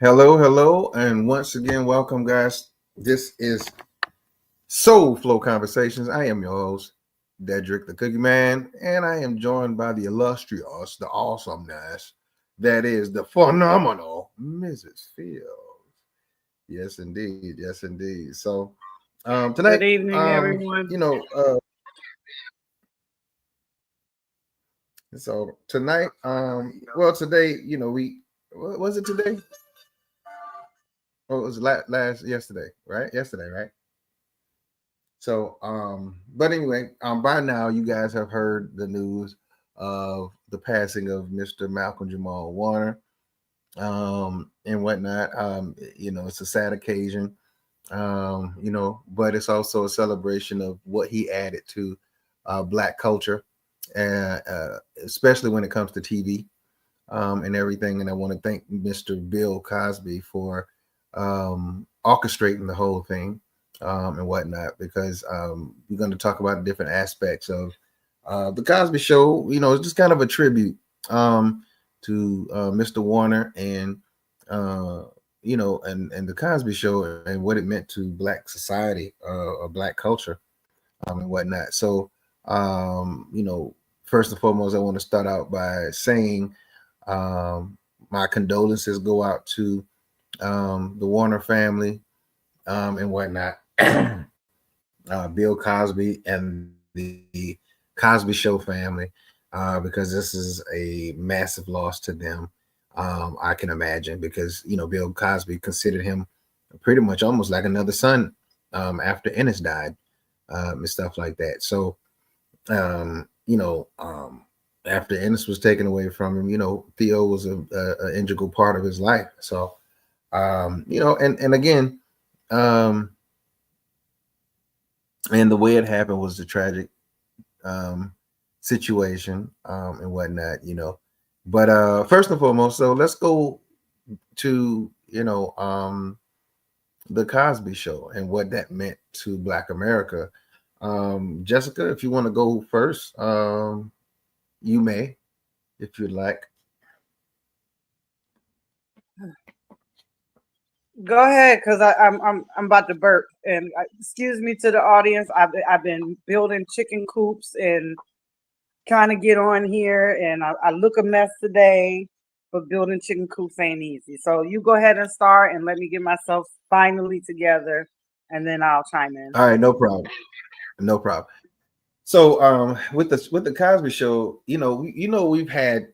Hello, hello, and once again, welcome, guys. This is Soul Flow Conversations. I am your host, Dedrick, the Cookie Man, and I am joined by the illustrious, the awesomeness, that is the phenomenal Mrs. Fields. Yes, indeed. Yes, indeed. So tonight, Good evening, everyone. you know, so tonight, today, we what was it today? Oh, it was last yesterday, right? Yesterday, right? So, but anyway, by now you guys have heard the news of the passing of Mr. Malcolm Jamal Warner, and whatnot. It's a sad occasion, but it's also a celebration of what he added to Black culture, especially when it comes to TV and everything. And I want to thank Mr. Bill Cosby for orchestrating the whole thing and whatnot, because we're going to talk about different aspects of the Cosby Show. It's just kind of a tribute to Mr. Warner and and the Cosby Show and what it meant to Black society or Black culture and whatnot. So, first and foremost, I want to start out by saying um, my condolences go out to the Warner family and whatnot, Bill Cosby and the Cosby Show family, because this is a massive loss to them. I can imagine, because Bill Cosby considered him pretty much almost like another son after Ennis died and stuff like that. So um, you know, um, after Ennis was taken away from him, Theo was a integral part of his life. So, and again, um, and the way it happened was a tragic um, situation and whatnot. But first and foremost, so let's go to the Cosby Show and what that meant to Black America. Jessica, if you want to go first, you may, if you'd like. Go ahead, cause I'm about to burp. And excuse me to the audience. I've been building chicken coops and trying to get on here, and I look a mess today. But building chicken coops ain't easy. So you go ahead and start, and let me get myself finally together, and then I'll chime in. All right, no problem, no problem. So, with the Cosby Show, we've had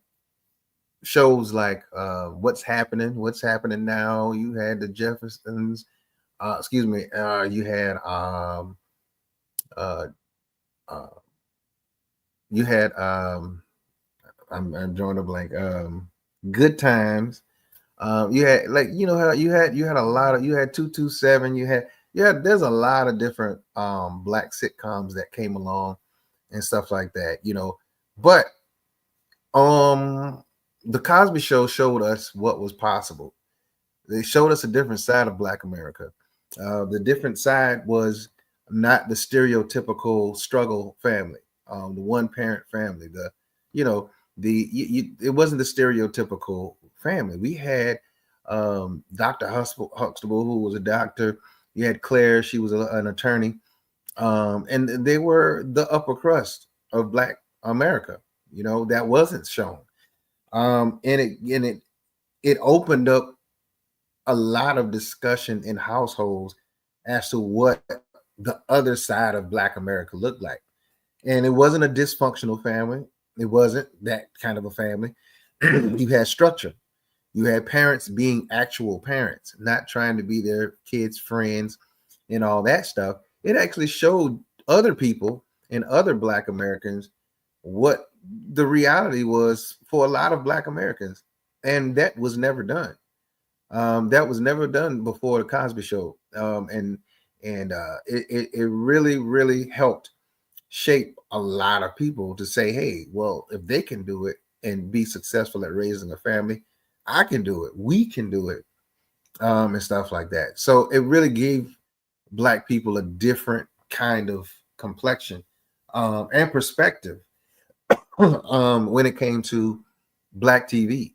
shows like What's Happening Now. You had the Jeffersons. Excuse me. You had uh, uh, you had I'm drawing a blank. Good Times. You had, like, how you had a lot of, you had 227. You had there's a lot of different Black sitcoms that came along and stuff like that. But um the Cosby Show showed us what was possible. They showed us a different side of Black America. The different side was not the stereotypical struggle family, the one parent family. You know, it wasn't the stereotypical family. We had Dr. Huxtable, who was a doctor. You had Claire, she was an attorney, and they were the upper crust of Black America. That wasn't shown, and it opened up a lot of discussion in households as to what the other side of Black America looked like. And it wasn't a dysfunctional family. It wasn't that kind of a family. You had structure. You had parents being actual parents, not trying to be their kids' friends and all that stuff. It actually showed other people and other Black Americans what the reality was for a lot of Black Americans. And that was never done. That was never done before the Cosby Show, and it really really helped shape a lot of people to say, hey, well, if they can do it and be successful at raising a family, I can do it. We can do it, and stuff like that. So it really gave Black people a different kind of complexion and perspective when it came to Black TV.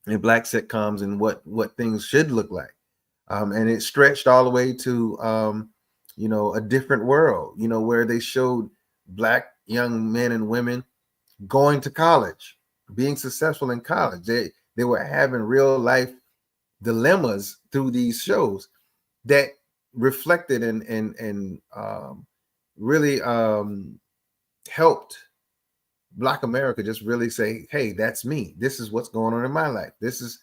in black sitcoms and what things should look like. And it stretched all the way to a different world, where they showed black young men and women going to college, being successful in college. They were having real life dilemmas through these shows that reflected and really helped Black America just really say, "Hey, that's me. This is what's going on in my life. This is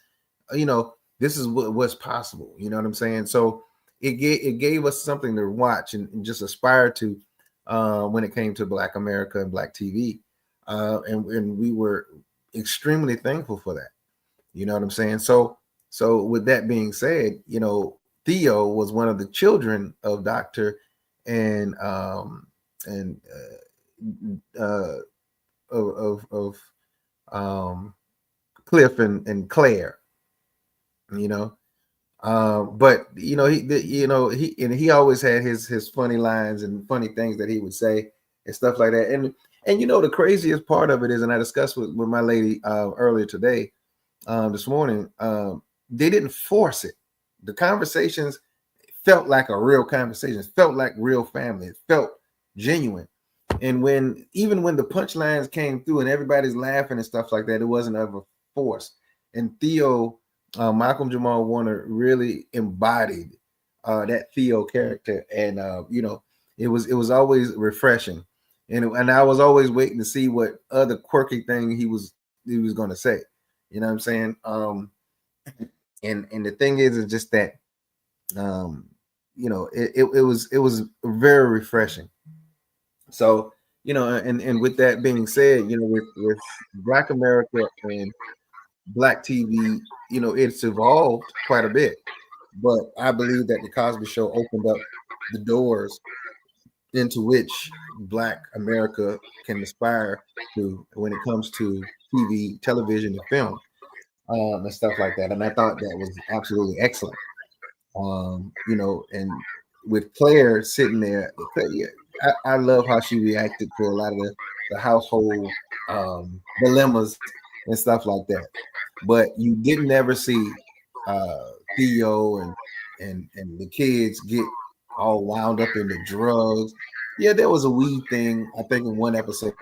what's possible." You know what I'm saying? So it gave us something to watch and just aspire to when it came to Black America and Black TV, and we were extremely thankful for that. You know what I'm saying? So with that being said, Theo was one of the children of Doctor and of um, Cliff and Claire. You know, but he always had his funny lines and funny things that he would say and stuff like that. And the craziest part of it is, and I discussed with my lady earlier today, this morning, they didn't force it. The conversations felt like a real conversation. It felt like real family. It felt genuine. And even when the punchlines came through and everybody's laughing and stuff like that, it wasn't ever forced. And Theo, Malcolm Jamal Warner, really embodied that Theo character, and it was always refreshing, and I was always waiting to see what other quirky thing he was going to say. You know what I'm saying? And the thing is just that um, it was very refreshing. So, and with that being said, with Black America and Black TV, it's evolved quite a bit. But I believe that the Cosby Show opened up the doors into which Black America can aspire to when it comes to TV, television, and film, and stuff like that. And I thought that was absolutely excellent. And with Claire sitting there, yeah, I love how she reacted to a lot of the household dilemmas and stuff like that. But you didn't ever see Theo and the kids get all wound up into drugs. Yeah, there was a weed thing, I think, in one episode,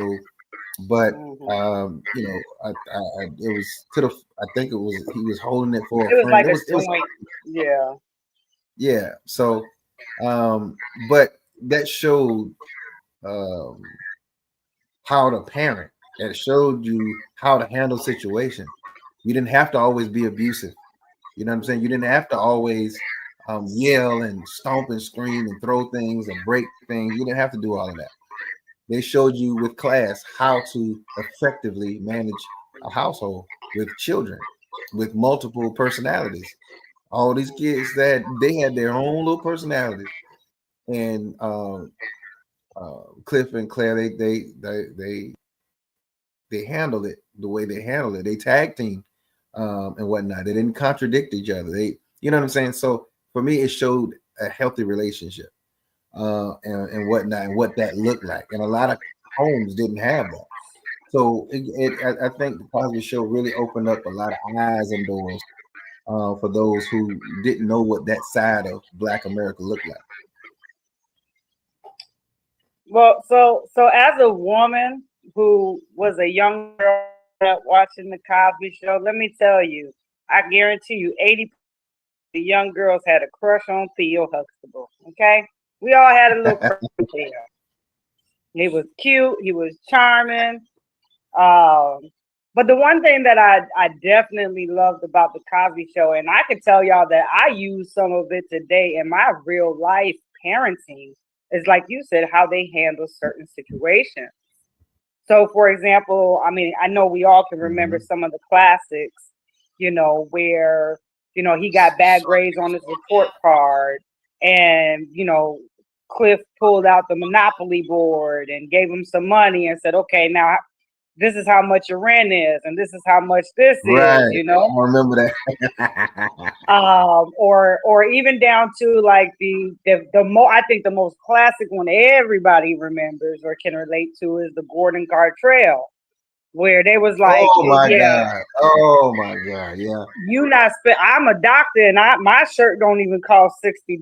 but Mhm. it was to the. I think it was he was holding it for a It was friend. like It a was joint. Yeah. yeah. So, but that showed um, how to parent. It showed you how to handle situation. You didn't have to always be abusive. You know what I'm saying? You didn't have to always yell and stomp and scream and throw things and break things. You didn't have to do all of that. They showed you with class how to effectively manage a household with children with multiple personalities. All these kids that they had their own little personalities, and Cliff and Claire, they handled it the way they handled it. They tag team and whatnot. They didn't contradict each other. You know what I'm saying? So for me, it showed a healthy relationship and whatnot, and what that looked like. And a lot of homes didn't have that. So I think the Cosby Show really opened up a lot of eyes and doors for those who didn't know what that side of Black America looked like. Well, so as a woman who was a young girl watching the Cosby Show, let me tell you, I guarantee you, 80% of the young girls had a crush on Theo Huxtable. Okay, we all had a little crush on Theo. He was cute. He was charming. Um, but the one thing that I definitely loved about the Cosby Show, and I can tell y'all that I use some of it today in my real life parenting, is like you said, how they handle certain situations. So, for example, I mean, I know we all can remember Mhm. some of the classics, where, he got bad grades on his report card and, Cliff pulled out the Monopoly board and gave him some money and said, okay, now this is how much your rent is and this is how much this is, Right. I remember that. or even down to like I think the most classic one everybody remembers or can relate to is the Gordon Gartrell. where they was like, Oh my yeah, God. Oh my God. Yeah. you not spend. I'm a doctor, and my shirt don't even cost $60.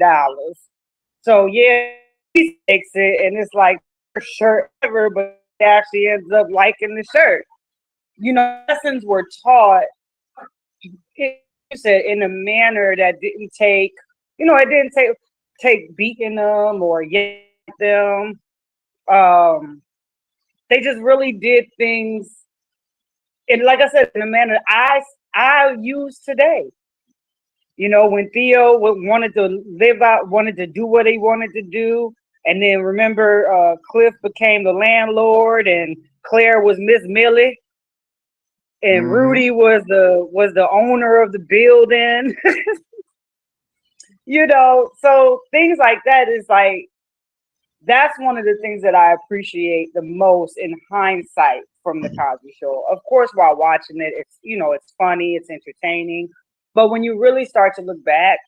So yeah, he takes it, and it's like first shirt ever, but he actually ends up liking the shirt. Lessons were taught. You said in a manner that didn't take. It didn't take beating them or yelling at them. Um, they just really did things, and like I said, in a manner I use today. When Theo wanted to live out, wanted to do what he wanted to do, and then remember, Cliff became the landlord, and Claire was Miss Millie, and Mm-hmm. Rudy was the owner of the building. So things like that is like that's one of the things that I appreciate the most in hindsight from the Cosby Show. Of course, while watching it, it's funny, it's entertaining. But when you really start to look back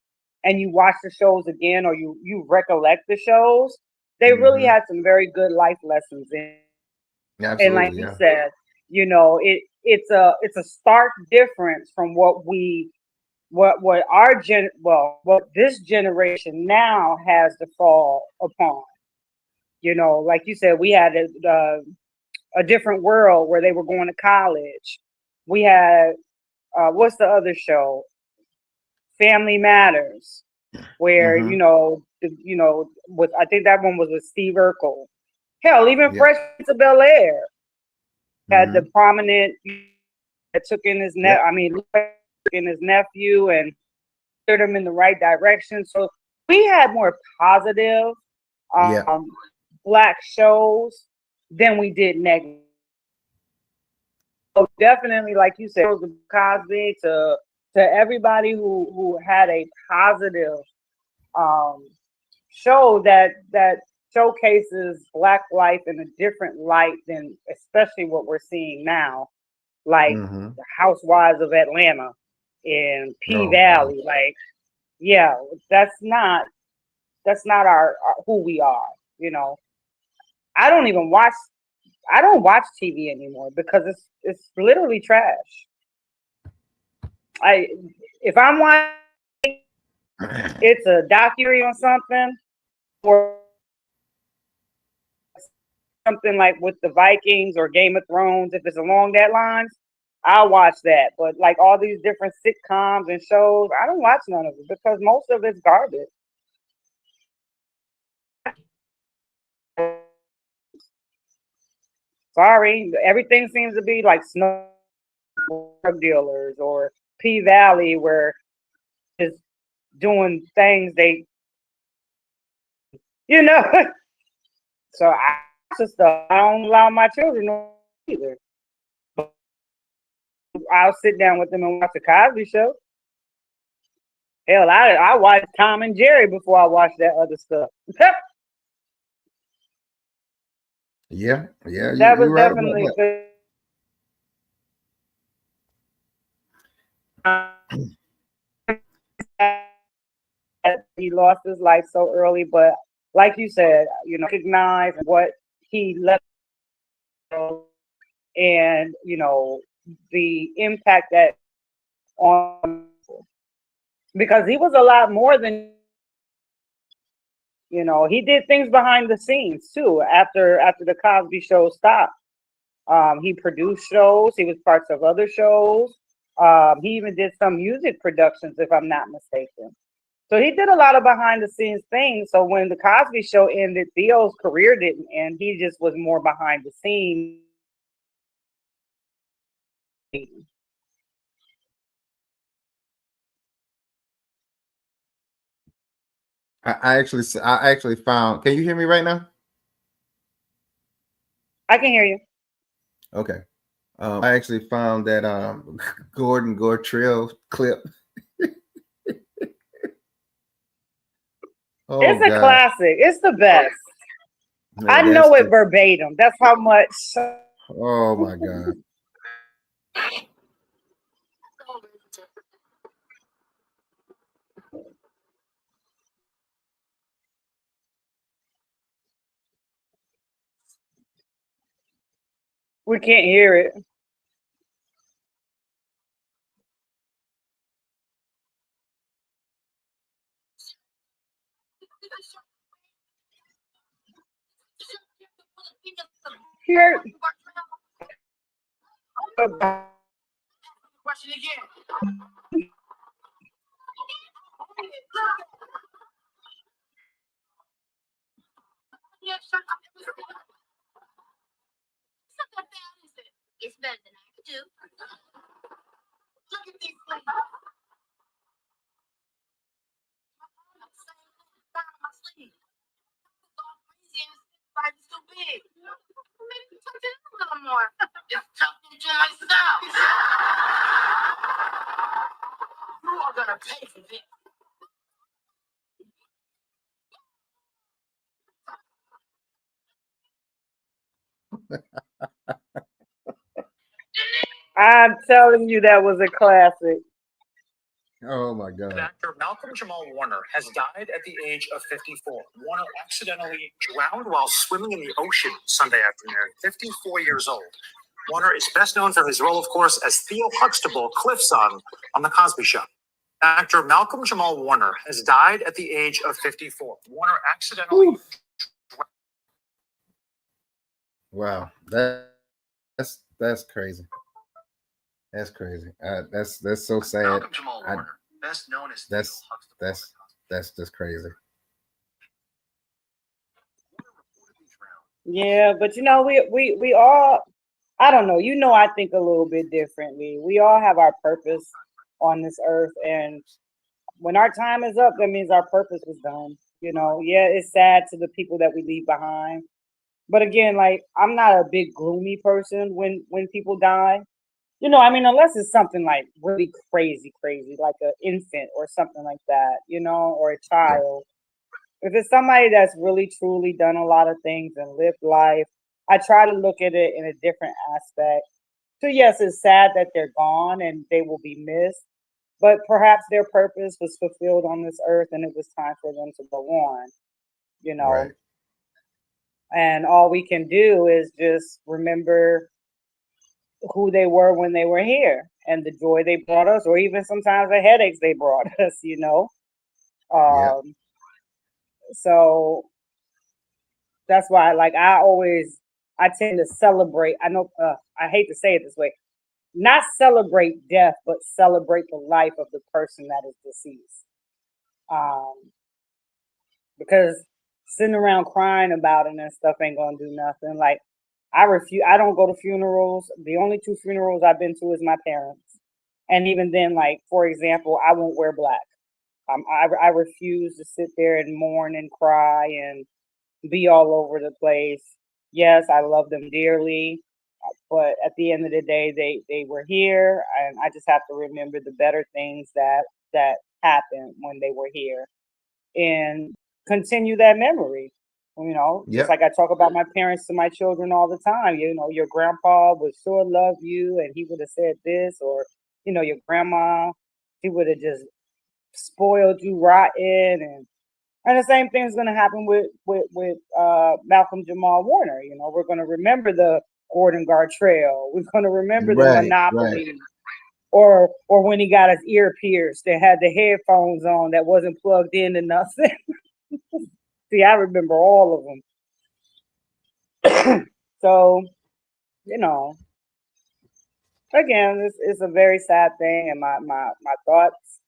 and you watch the shows again, or you recollect the shows, they really Mm-hmm. had some very good life lessons in. And like Absolutely. you Yeah. said, it's a stark difference from what this generation now has to fall upon. Like you said, we had a different world where they were going to college. We had what's the other show? Family Matters, where Mm-hmm. with I think that one was with Steve Urkel. Hell, even Yep. Fresh Prince of Bel Air had the Mm-hmm. prominent that took in Yep. took in his nephew and steered him in the right direction. So we had more positive Yep. um, black shows than we did negative. So definitely, like you said, it was Cosby to everybody who had a positive um, show that showcases black life in a different light than especially what we're seeing now, like Mm-hmm. the Housewives of Atlanta and P Oh God. Valley. Like, yeah, that's not our who we are. You know, I don't even watch. I don't watch TV anymore because it's literally trash. I if I'm watching, it's a documentary on something or something like with the Vikings or Game of Thrones. If it's along that lines, I'll watch that. But like all these different sitcoms and shows, I don't watch none of it because most of it's garbage. Sorry, everything seems to be like snow drug dealers or P Valley where is doing things you know. So I don't allow my children to either. I'll sit down with them and watch the Cosby Show. Hell, I watched Tom and Jerry before I watched that other stuff. Yeah. Yeah. That You're was right about definitely that. good. He lost his life so early, but like you said, recognize what he left and the impact that on because he was a lot more than he did things behind the scenes too. After the Cosby Show stopped, he produced shows. He was parts of other shows. He even did some music productions, if I'm not mistaken. So he did a lot of behind the scenes things. So when the Cosby Show ended, Theo's career didn't end. He just was more behind the scenes. I actually found. Can you hear me right now? I can hear you. Okay. I actually found that Gordon Gortrell clip. Oh It's a God. classic. It's the best. I Man, that's know it just. verbatim. That's how much Oh my God. we can't hear it. Here. I'm telling you, that was a classic. Oh my God. Actor Malcolm Jamal Warner has died at the age of 54. Warner accidentally drowned while swimming in the ocean Sunday afternoon, 54 years old. Warner is best known for his role, of course, as Theo Huxtable, Cliff's son, on The Cosby Show. Actor Malcolm Jamal Warner has died at the age of 54. Warner accidentally. Oof. Wow, that's crazy. That's crazy. That's so sad. Malcolm Jamal Warner, best known as Theo That's Huxtable. that's just crazy. Yeah, but we all, I don't know, I think a little bit differently. We all have our purpose on this earth, and when our time is up, that means our purpose was done. Yeah, it's sad to the people that we leave behind. But again, like, I'm not a big gloomy person when people die. I mean, unless it's something like really crazy, crazy, like an infant or something like that, or a Yeah. child. If it's somebody that's really truly done a lot of things and lived life, I try to look at it in a different aspect. So yes, it's sad that they're gone and they will be missed, but perhaps their purpose was fulfilled on this earth and it was time for them to go on, you know. Right. And all we can do is just remember who they were when they were here and the joy they brought us, or even sometimes the headaches they brought us. Yeah. Um, so that's why, like, I tend to celebrate. I know, I hate to say it this way, not celebrate death, but celebrate the life of the person that is deceased. Um, because sitting around crying about it and stuff ain't gonna do nothing. Like, I refuse. I don't go to funerals. The only two funerals I've been to is my parents, and even then, like, for example, I won't wear black. I refuse to sit there and mourn and cry and be all over the place. Yes, I love them dearly, but at the end of the day, they were here, and I just have to remember the better things that happened when they were here, and continue that memory. Just Yep. like I talk about my parents to my children all the time. Your grandpa would sure love you, and he would have said this, or your grandma, he would have just spoiled you rotten, and the same thing is going to happen with Malcolm Jamal Warner. We're going to remember the Gordon Gartrell. We're going to remember the Right. Right. Monopoly, or when he got his ear pierced and had the headphones on that wasn't plugged in to nothing. See, I remember all of them. So, you know, again, it's a very sad thing, and my thoughts,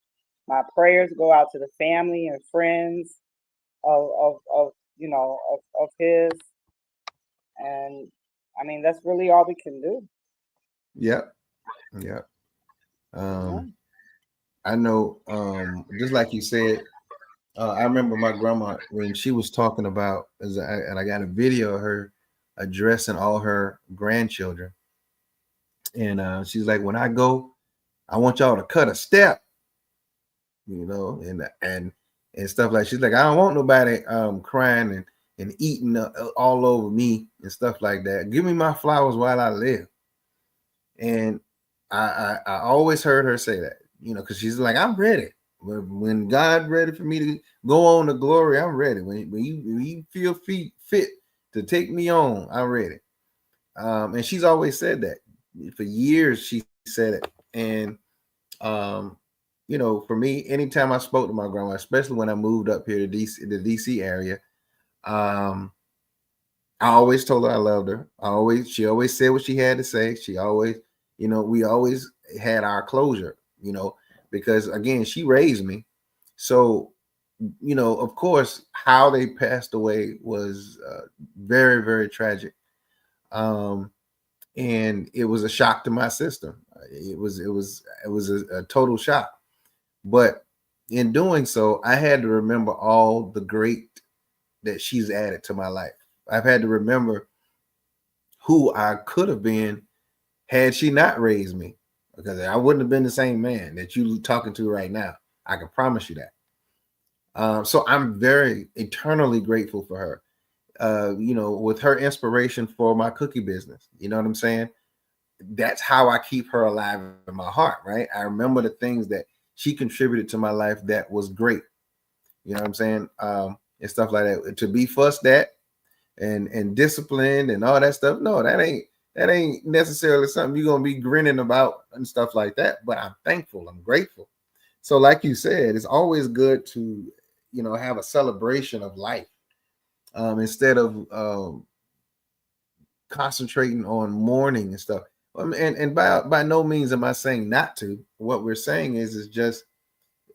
my prayers go out to the family and friends of of his, and I mean that's really all we can do. Yep. Yep. Yeah. I know. Just like you said, I remember my grandma when she was talking about, and I got a video of her addressing all her grandchildren, and she's like, "When I go, I want y'all to cut a step, and stuff like." She's like, "I don't want nobody crying and eating all over me and stuff like that. Give me my flowers while I live." And I always heard her say that, because she's like, "I'm ready. When God ready for me to go on to glory, I'm ready. When you feel fit to take me on, I'm ready." And she's always said that for years. She said it, and um, you know, for me, anytime I spoke to my grandma, especially when I moved up here to DC, the DC area, um, I always told her I loved her. She always said what she had to say. She always, you know, we always had our closure, you know, because again, she raised me. So, you know, of course, how they passed away was very, very tragic. Um, and it was a shock to my system. It was a total shock. But in doing so, I had to remember all the great that she's added to my life. I've had to remember who I could have been had she not raised me, because I wouldn't have been the same man that you talking to right now. I can promise you that. So I'm very eternally grateful for her. You know, with her inspiration for my cookie business. You know what I'm saying? That's how I keep her alive in my heart, right? I remember the things that she contributed to my life that was great. You know what I'm saying? And stuff like that. To be fussed at and disciplined and all that stuff. No, that ain't necessarily something you're gonna be grinning about and stuff like that. But I'm thankful, I'm grateful. So, like you said, it's always good to, you know, have a celebration of life, instead of concentrating on mourning and stuff. And by no means am I saying not to. What we're saying is just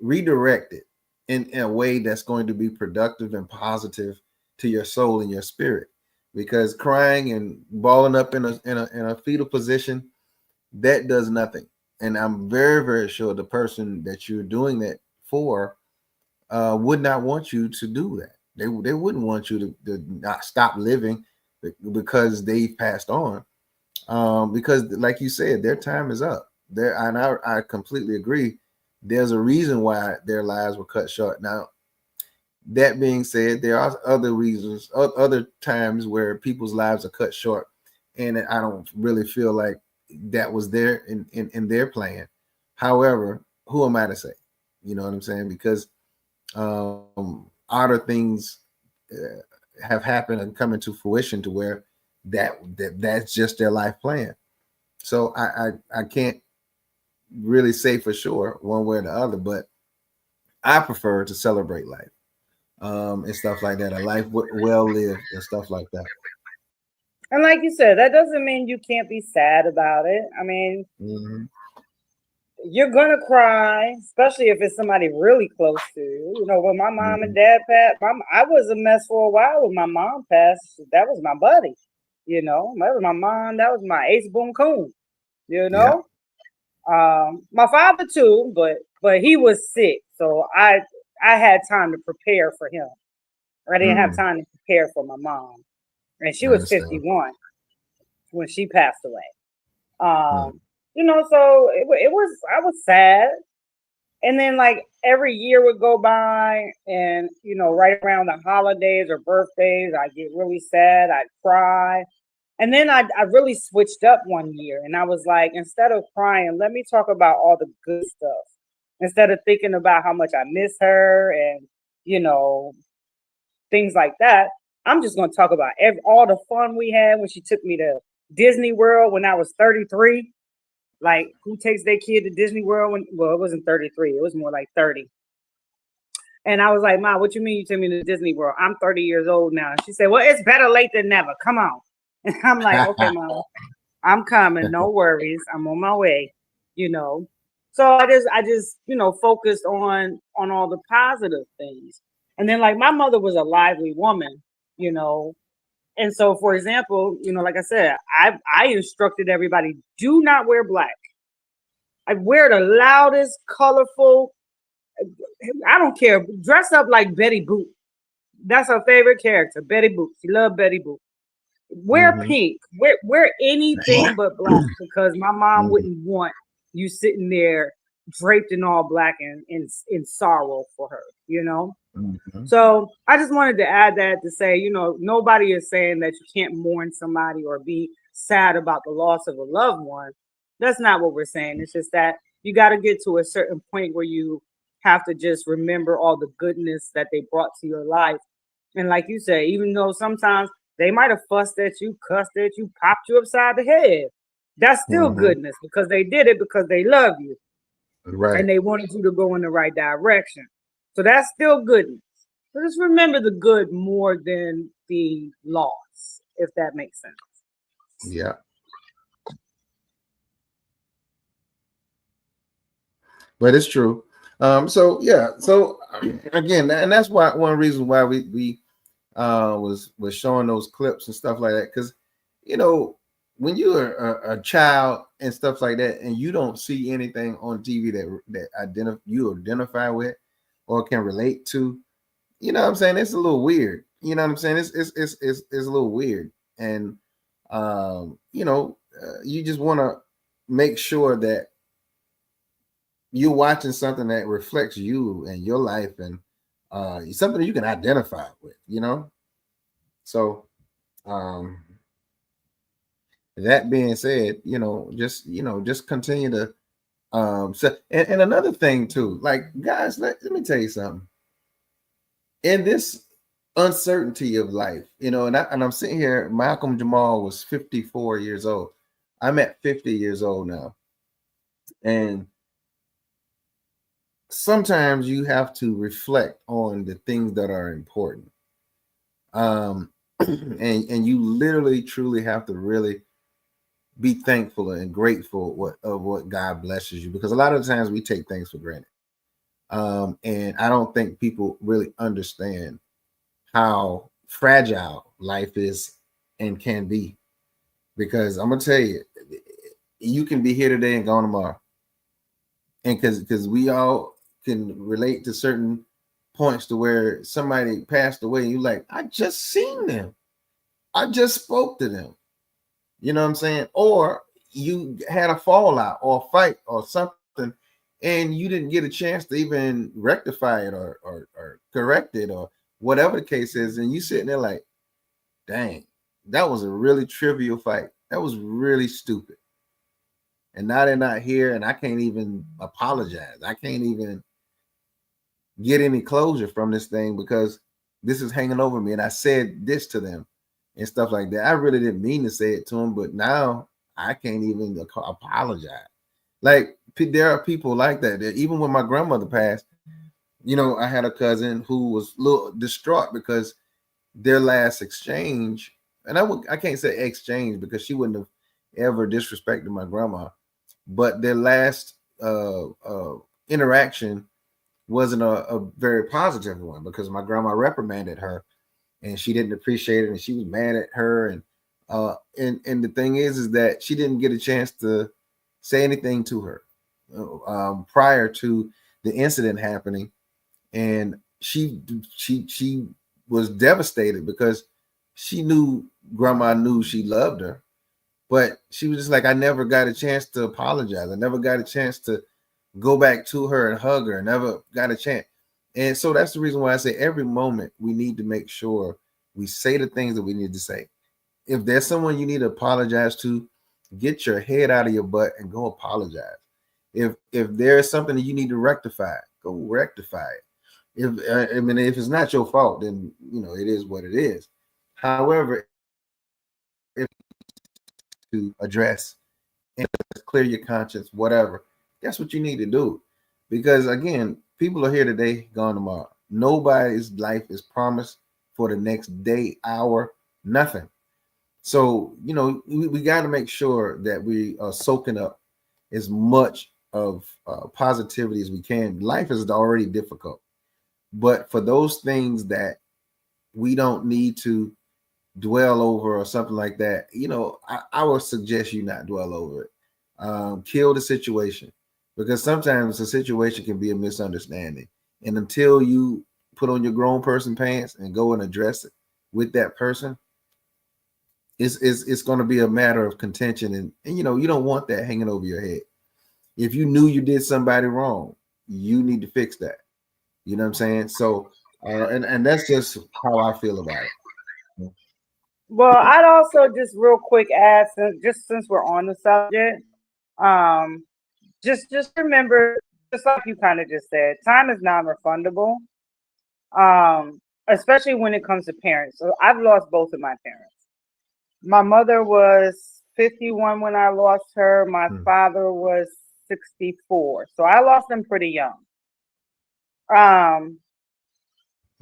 redirect it in a way that's going to be productive and positive to your soul and your spirit. Because crying and balling up in a fetal position, that does nothing. And I'm very, very sure the person that you're doing that for would not want you to do that. They wouldn't want you to not stop living because they passed on. Because, like you said, their time is up. There, and I completely agree. There's a reason why their lives were cut short. Now, that being said, there are other reasons, other times where people's lives are cut short, and I don't really feel like that was there in their plan. However, who am I to say? You know what I'm saying? Because other things have happened and come into fruition to where that's just their life plan. So I can't really say for sure one way or the other, but I prefer to celebrate life, and stuff like that, a life well lived and stuff like that. And like you said, that doesn't mean you can't be sad about it. I mean, Mm-hmm. you're gonna cry, especially if it's somebody really close to you. You know, when my mom Mm-hmm. and dad passed, I was a mess for a while when my mom passed. That was my buddy. You know, that was my mom. That was my ace boom coon. You Yeah. know, my father too, but he was sick, so I had time to prepare for him. I didn't have Mm, time to prepare for my mom, and she I was understand. 51 when she passed away. Mm, You know, so it was I was sad. And then like every year would go by and you know, right around the holidays or birthdays, I get really sad, I'd cry. And then I really switched up one year and I was like, instead of crying, let me talk about all the good stuff. Instead of thinking about how much I miss her and, you know, things like that, I'm just going to talk about all the fun we had when she took me to Disney World when I was 33. Like, who takes their kid to Disney World when, well, it wasn't 33, it was more like 30. And I was like, Ma, what you mean you took me to Disney World? I'm 30 years old now. And she said, well, it's better late than never. Come on. And I'm like, okay, Mom, I'm coming. No worries. I'm on my way, you know. So I just, you know, focused on all the positive things. And then like my mother was a lively woman, you know. And so for example, you know, like I said, I instructed everybody, do not wear black. I wear the loudest, colorful. I don't care. Dress up like Betty Boop. That's her favorite character, Betty Boop. She loved Betty Boop. Wear mm-hmm. pink. Wear anything but black because my mom Mm-hmm. wouldn't want you sitting there draped in all black and in sorrow for her. You know. Mm-hmm. So I just wanted to add that to say, you know, nobody is saying that you can't mourn somebody or be sad about the loss of a loved one. That's not what we're saying. It's just that you got to get to a certain point where you have to just remember all the goodness that they brought to your life. And like you say, even though sometimes they might have fussed at you, cussed at you, popped you upside the head, that's still Mm-hmm. goodness because they did it because they love you. Right. and they wanted you to go in the right direction. So that's still goodness. So just remember the good more than the loss, if that makes sense. Yeah. But it's true. So yeah. So again, and that's why one reason why we was showing those clips and stuff like that, because you know when you're a child and stuff like that, and you don't see anything on TV that you identify with or can relate to, you know what I'm saying? It's a little weird. You know what I'm saying? It's a little weird, and you just want to make sure that you're watching something that reflects you and your life, and something you can identify with. So um, that being said, just continue to so and another thing too, like guys, let me tell you something. In this uncertainty of life, and I'm sitting here, Malcolm Jamal was 54 years old. I'm at 50 years old now. And sometimes you have to reflect on the things that are important. Um and you literally truly have to really be thankful and grateful of what God blesses you, because a lot of times we take things for granted. And I don't think people really understand how fragile life is and can be. Because I'm gonna tell you, you can be here today and gone tomorrow. And because we all can relate to certain points to where somebody passed away, and you're like, I just seen them. I just spoke to them. You know what I'm saying? Or you had a fallout or a fight or something, and you didn't get a chance to even rectify it or correct it or whatever the case is. And you sitting there like, dang, that was a really trivial fight. That was really stupid. And now they're not here, and I can't even apologize. I can't even get any closure from this thing because this is hanging over me. And I said this to them and stuff like that. I really didn't mean to say it to them, but now I can't even apologize. Like there are people like that. Even when my grandmother passed, I had a cousin who was a little distraught because their last exchange, and I can't say exchange because she wouldn't have ever disrespected my grandma, but their last interaction wasn't a very positive one because my grandma reprimanded her and she didn't appreciate it and she was mad at her, and the thing is that she didn't get a chance to say anything to her prior to the incident happening, and she was devastated because she knew grandma knew she loved her, but she was just like, I never got a chance to apologize. I never got a chance to go back to her and hug her. I never got a chance. And so that's the reason why I say every moment we need to make sure we say the things that we need to say. If there's someone you need to apologize to, get your head out of your butt and go apologize. If there's something that you need to rectify, go rectify it. If it's not your fault, then it is what it is. However, if to address and clear your conscience, whatever, that's what you need to do. Because again, people are here today, gone tomorrow. Nobody's life is promised for the next day, hour, nothing. So, we got to make sure that we are soaking up as much of positivity as we can. Life is already difficult. But for those things that we don't need to dwell over or something like that, I would suggest you not dwell over it. Kill the situation, because sometimes the situation can be a misunderstanding. And until you put on your grown person pants and go and address it with that person, it's going to be a matter of contention. And you don't want that hanging over your head. If you knew you did somebody wrong, you need to fix that. You know what I'm saying? So, and that's just how I feel about it. Well, I'd also just real quick add, since we're on the subject, um, just remember, just like you kind of just said, time is non-refundable. Especially when it comes to parents. So I've lost both of my parents. My mother was 51 when I lost her. My father was 64. So I lost him pretty young. Um,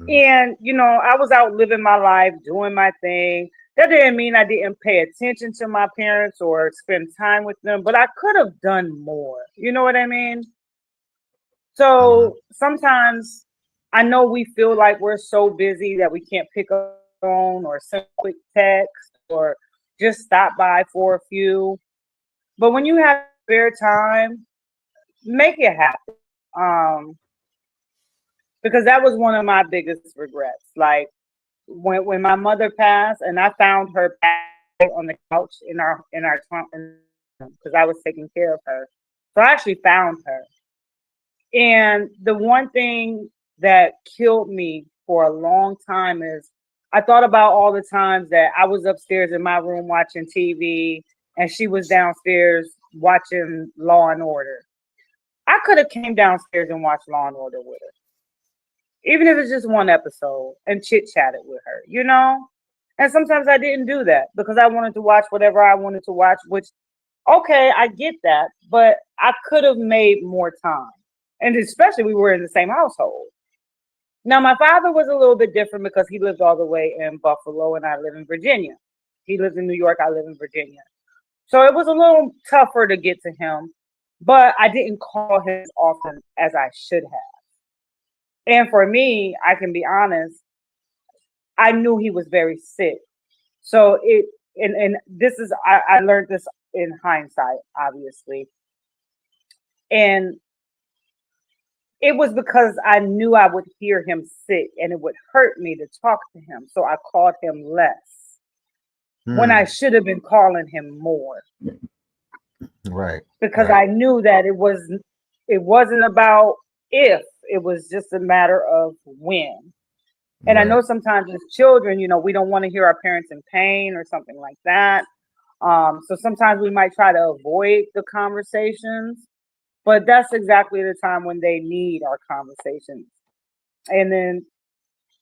and you know, I was out living my life, doing my thing. That didn't mean I didn't pay attention to my parents or spend time with them, but I could have done more. You know what I mean? So sometimes I know we feel like we're so busy that we can't pick up the phone or send a quick text or just stop by for a few. But when you have spare time, make it happen. Um, because that was one of my biggest regrets. Like when my mother passed, and I found her on the couch in our because I was taking care of her. So I actually found her. And the one thing that killed me for a long time is I thought about all the times that I was upstairs in my room watching TV and she was downstairs watching Law and Order. I could have came downstairs and watched Law and Order with her, even if it's just one episode, and chit-chatted with her, you know? And sometimes I didn't do that because I wanted to watch whatever I wanted to watch, which, okay, I get that, but I could have made more time. And especially we were in the same household. Now, my father was a little bit different because he lived all the way in Buffalo and I live in Virginia. He lives in New York, I live in Virginia. So it was a little tougher to get to him, but I didn't call him as often as I should have. And for me, I can be honest, I knew he was very sick. So and this is, I learned this in hindsight, obviously. And it was because I knew I would hear him sick and it would hurt me to talk to him. So I called him less when I should have been calling him more. Right. Because I knew that it wasn't about if, it was just a matter of when. And I know sometimes as children, you know, we don't want to hear our parents in pain or something like that. So sometimes we might try to avoid the conversations, but that's exactly the time when they need our conversations. And then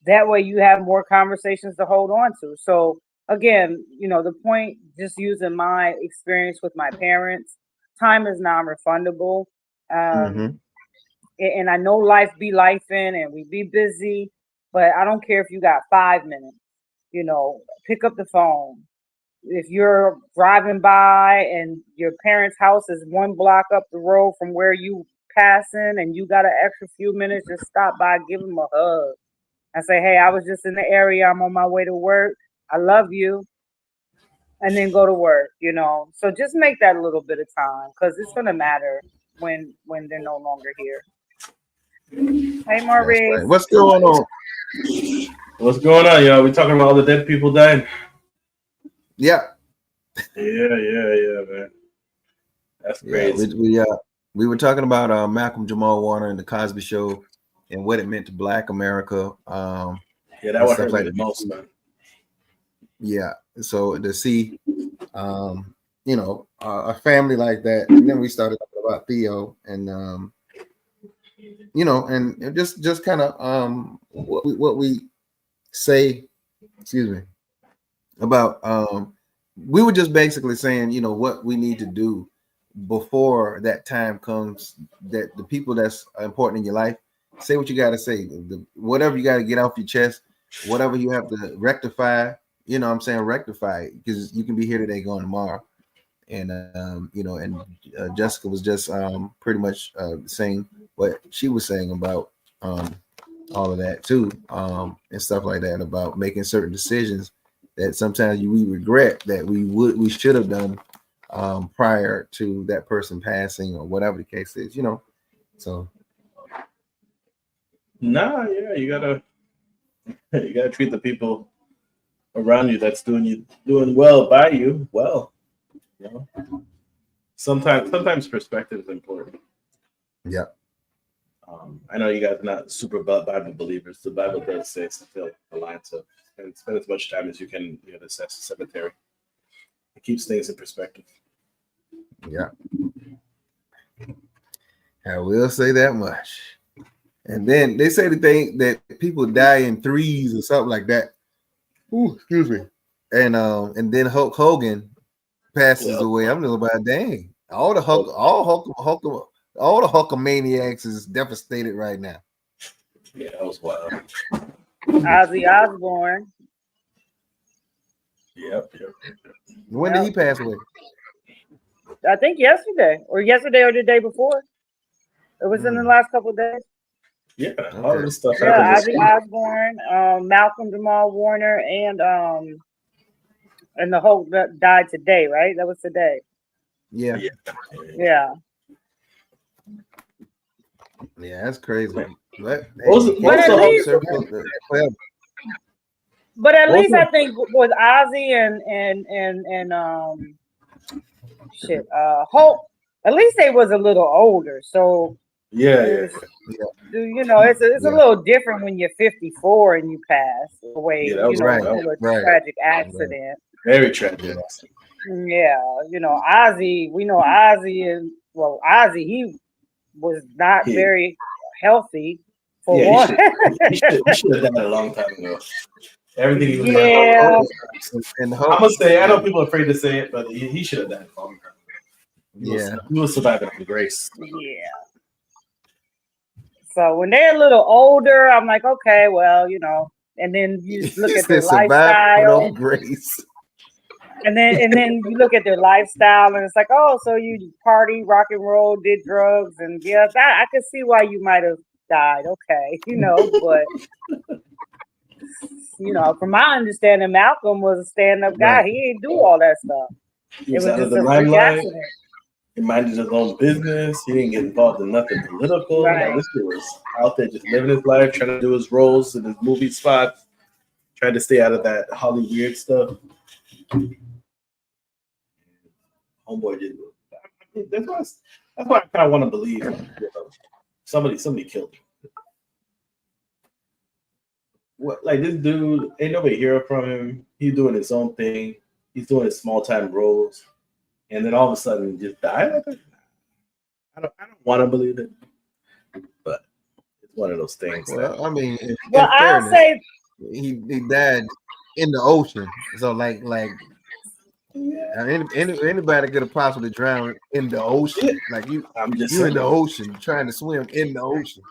that way you have more conversations to hold on to. So again, you know, the point, just using my experience with my parents, time is non-refundable. And I know life be lifing and we be busy, but I don't care if you got 5 minutes, you know, pick up the phone. If you're driving by and your parents' house is 1 block up the road from where you passing and you got an extra few minutes, just stop by, give them a hug and say, hey, I was just in the area. I'm on my way to work. I love you. And then go to work, you know. So just make that a little bit of time because it's going to matter when they're no longer here. Hey, Maurice. Right. What's going on? What's going on, y'all? We talking about all the dead people dying? Yeah. Yeah, man. That's crazy. Yeah, we were talking about Malcolm Jamal Warner and the Cosby Show and what it meant to Black America. Yeah, that would hurt me the most, man. Yeah. So to see, you know, a family like that, and then we started talking about Theo and you know, and just kind of what we say, excuse me, about we were just basically saying, you know, what we need to do before that time comes, that the people that's important in your life, say what you got to say, whatever you got to get off your chest, whatever you have to rectify, you know what I'm saying, rectify it, because you can be here today, going tomorrow. And you know, and Jessica was just pretty much saying what she was saying about all of that too, and stuff like that, about making certain decisions that sometimes we regret that we should have done prior to that person passing or whatever the case is, you know. So yeah, you gotta treat the people around you that's doing well by you well. You know? Sometimes perspective is important. Yeah. I know you guys are not super Bible believers. The Bible does say fulfill the line to spend as much time as you can near the cemetery. It keeps things in perspective. Yeah. I will say that much. And then they say the thing that people die in threes or something like that. Ooh, excuse me. And then Hulk Hogan passes away. I'm just about, dang, All the Hulkamaniacs is devastated right now. Yeah, that was wild. Ozzy Osbourne. Yep. When did he pass away? I think yesterday or the day before. It was in the last couple of days. Yeah, all this stuff Yeah, happens. Ozzy Osbourne, Malcolm Jamal Warner, and the Hulk that died today, right? That was today. Yeah. Yeah. Yeah, that's crazy. But at least I think with Ozzy and Hulk, at least they was a little older. So yeah. You know, it's a little different when you're 54 and you pass away. Yeah, that was a tragic accident. Very tragic. Yeah, Ozzy. We know Ozzy Ozzy. He was not very healthy. For one, he should have died a long time ago. Everything he was and I must say, I know people are afraid to say it, but he should have died a long time ago. He was surviving on grace. Yeah. So when they're a little older, I'm like, okay, well, and then you just look at their lifestyle. Grace. And then you look at their lifestyle, and it's like, oh, so you party, rock and roll, did drugs, and yeah, I could see why you might have died. Okay, but from my understanding, Malcolm was a stand-up guy. Right. He didn't do all that stuff. He was out of the limelight. He minded his own business. He didn't get involved in nothing political. Right. Like, this dude was out there just living his life, trying to do his roles in his movie spots, trying to stay out of that Holly weird stuff. Homeboy did. That's why I kind of want to believe somebody killed him. What, like, this dude, ain't nobody hear from him. He's doing his own thing. He's doing his small time roles, and then all of a sudden he just died. I don't want to believe it, but it's one of those things. Well, I mean, I'll say he died in the ocean. So like. Anybody could have possibly drowned in the ocean. Like you in the ocean trying to swim in the ocean.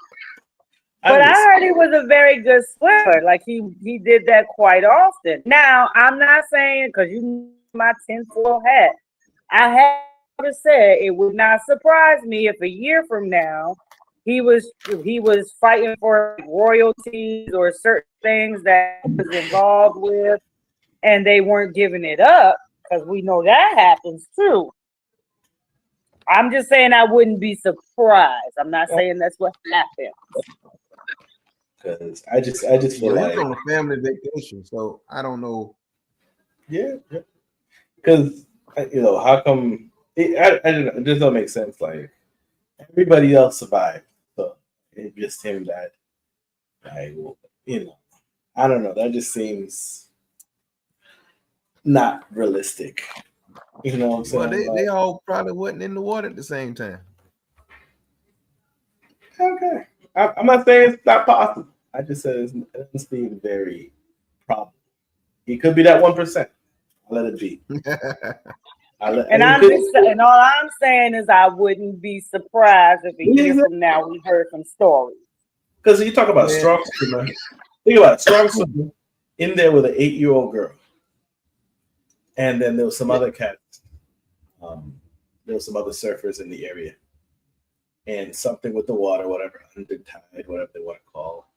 But I heard he was a very good swimmer. Like he did that quite often. Now I'm not saying, because my tinfoil hat. I have said it would not surprise me if a year from now he was fighting for royalties or certain things that he was involved with, and they weren't giving it up. Because we know that happens too. I'm just saying I wouldn't be surprised. I'm not saying that's what happened. Because I just feel like on a family vacation, so I don't know. Yeah. Because how come it just don't make sense. Like, everybody else survived, so it's just him that. Like, I don't know. That just seems not realistic. You know what I'm saying? Well, they all probably wasn't in the water at the same time. Okay. I'm not saying it's not possible. I just said it doesn't seem very probable. He could be that 1%. I'll let it be. And all I'm saying is I wouldn't be surprised if a year from now we heard some stories. Because you talk about strong swimmer. Think about it, strong swimmer in there with an 8-year-old girl. And then there was some other cats. There was some other surfers in the area. And something with the water, whatever, undertide, whatever they want to call.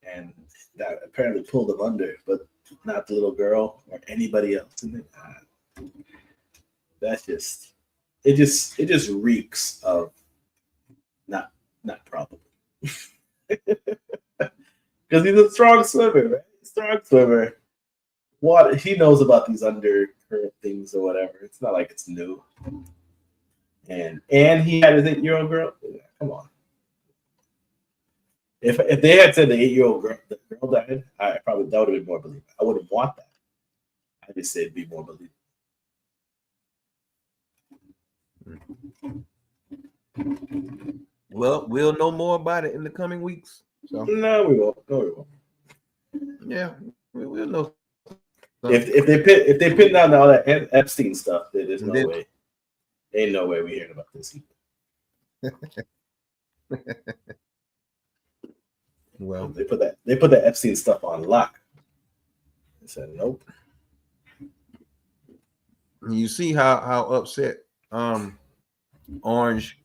And that apparently pulled them under, but not the little girl or anybody else. And that's just it just reeks of not probable. Because he's a strong swimmer, right? Strong swimmer. Water, he knows about these undercurrent things or whatever. It's not like it's new. And he had his 8-year-old girl. Yeah, come on. If they had said the 8-year-old girl, the girl died, that would have been more believable. I wouldn't want that. I just say it'd be more believable. Well, we'll know more about it in the coming weeks. So no, we won't. Yeah, we'll know. If they pin down all that Epstein stuff, there's no way. Ain't no way we hearing about this. Well, they put that Epstein stuff on lock. They said nope. you see how upset Orange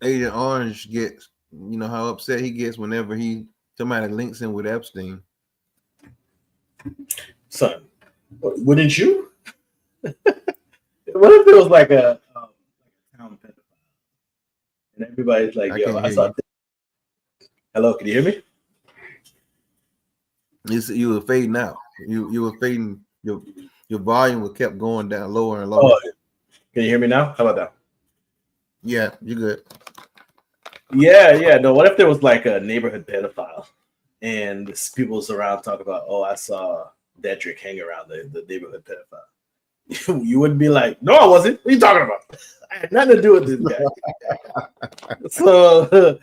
Agent Orange gets. You know how upset he gets whenever somebody links him with Epstein. Son, wouldn't you? What if it was like a town pedophile? And everybody's like, yo, I saw. Hello, can you hear me? You were fading out. You were fading. Your volume was kept going down lower and lower. Oh, can you hear me now? How about that? Yeah, you good. Yeah. No, what if there was like a neighborhood pedophile and people's around talk about, oh, I saw Dedrick hang around the neighborhood pedophile. You wouldn't be like, no, I wasn't. What are you talking about? I had nothing to do with this guy. so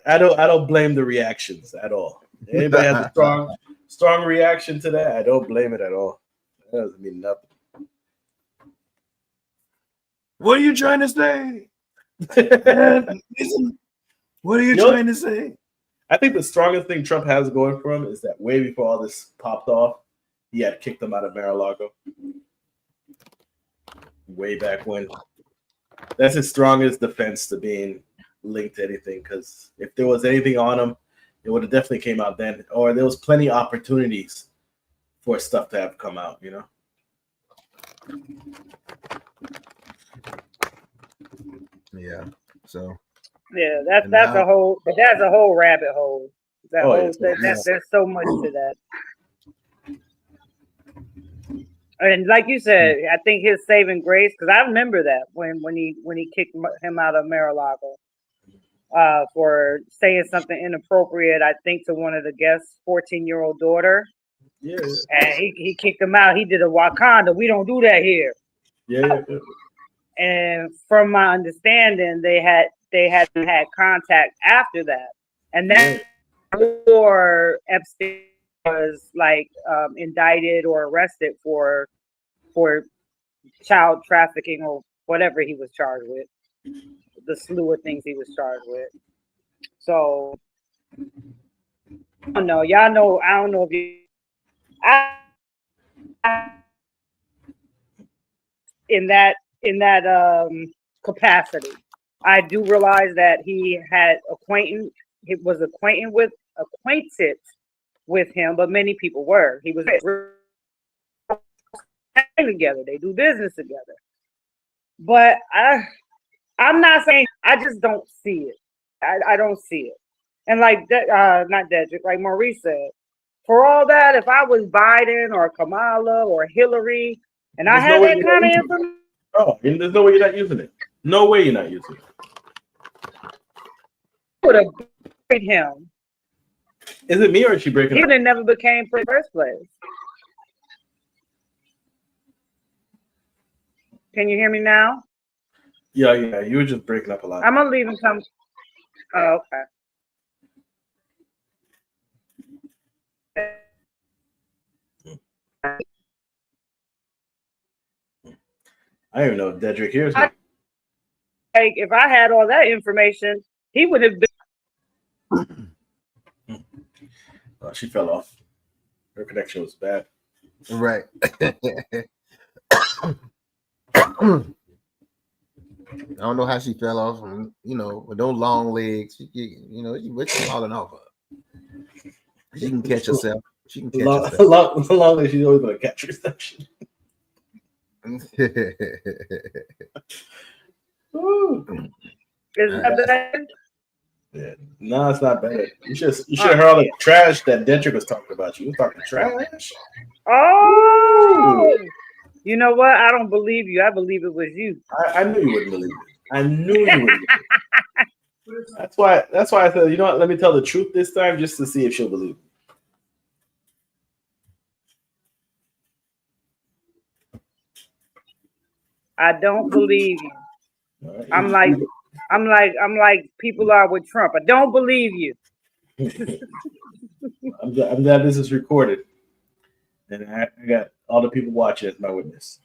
I don't blame the reactions at all. Anybody has a strong reaction to that? I don't blame it at all. That doesn't mean nothing. What are you trying to say? What are you trying to say? I think the strongest thing Trump has going for him is that way before all this popped off, he had kicked him out of Mar-a-Lago. Way back when. That's his strongest defense to being linked to anything, because if there was anything on him, it would have definitely came out then. Or there was plenty of opportunities for stuff to have come out, you know? Yeah. So yeah, that's a whole rabbit hole. There's so much to that. And like you said, I think his saving grace, because I remember that when he kicked him out of Mar-a-Lago for saying something inappropriate, I think to one of the guests' 14-year-old daughter. Yeah. And he kicked him out. He did a Wakanda. We don't do that here. Yeah. And from my understanding, they hadn't had contact after that, and then before Epstein was like indicted or arrested for child trafficking or whatever he was charged with, the slew of things he was charged with. So I don't know. Y'all know. I don't know if you. In that capacity, I do realize that he was acquainted with him, but many people were. He was together. They do business together. But I'm not saying, I just don't see it. I don't see it. And like that, not Dedrick, like Maurice said, for all that, if I was Biden or Kamala or Hillary, and I had that kind of information. Oh, there's no way you're not using it. No way you're not using it. Would have buried him. Is it me or is she breaking up? He would have never became for the first place. Can you hear me now? Yeah. You were just breaking up a lot. I'm gonna leave and come. Oh, okay. I don't even know if Dedrick hears me. Like, if I had all that information, he would have been. Oh, she fell off. Her connection was bad. Right. I don't know how she fell off. With those long legs, she's falling off of. She can catch herself. She can catch herself. So long as she's always going to catch reception. Is that bad? Yeah. No, it's not bad. You should have heard all the trash that Dedrick was talking about. You was talking trash. Oh, you know what? I don't believe you. I believe it was you. I knew you wouldn't believe it. I knew you wouldn't. That's why I said, you know what? Let me tell the truth this time, just to see if she'll believe me. I don't believe you. Right. I'm like people are with Trump. I don't believe you. I'm glad this is recorded, and I got all the people watching as my witness.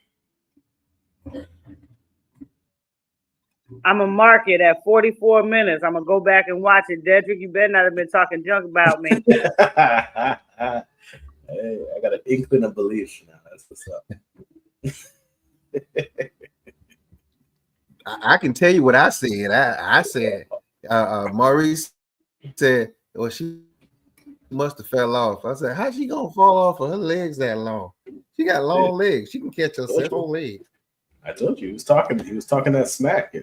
I'm gonna mark it at 44 minutes. I'm gonna go back and watch it. Dedrick, you better not have been talking junk about me. Hey, I got an inkling of belief now. That's what's up. I can tell you what I said. I said, Maurice said, well, she must have fell off. I said, how's she gonna fall off with her legs that long? She got long legs. She can catch herself on legs. I told you he was talking that smack.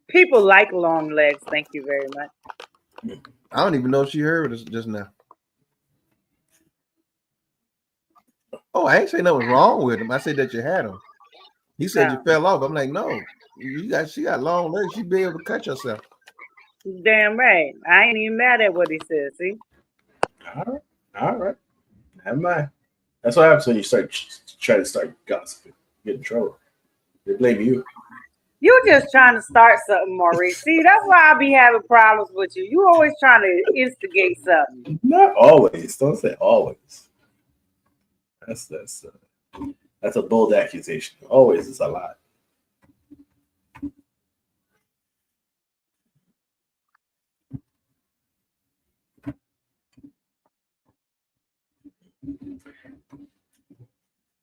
People like long legs. Thank you very much. I don't even know if she heard us just now. Oh, I ain't say nothing was wrong with him. I said that you had him. He said you fell off. I'm like, no, she got long legs. She'd be able to cut yourself. Damn right. I ain't even mad at what he said. See? All right. Never mind. That's what happens when you start gossiping. Get in trouble. They blame you. You just trying to start something, Maurice. See, that's why I be having problems with you. You always trying to instigate something. Not always. Don't say always. That's a bold accusation. Always is a lot.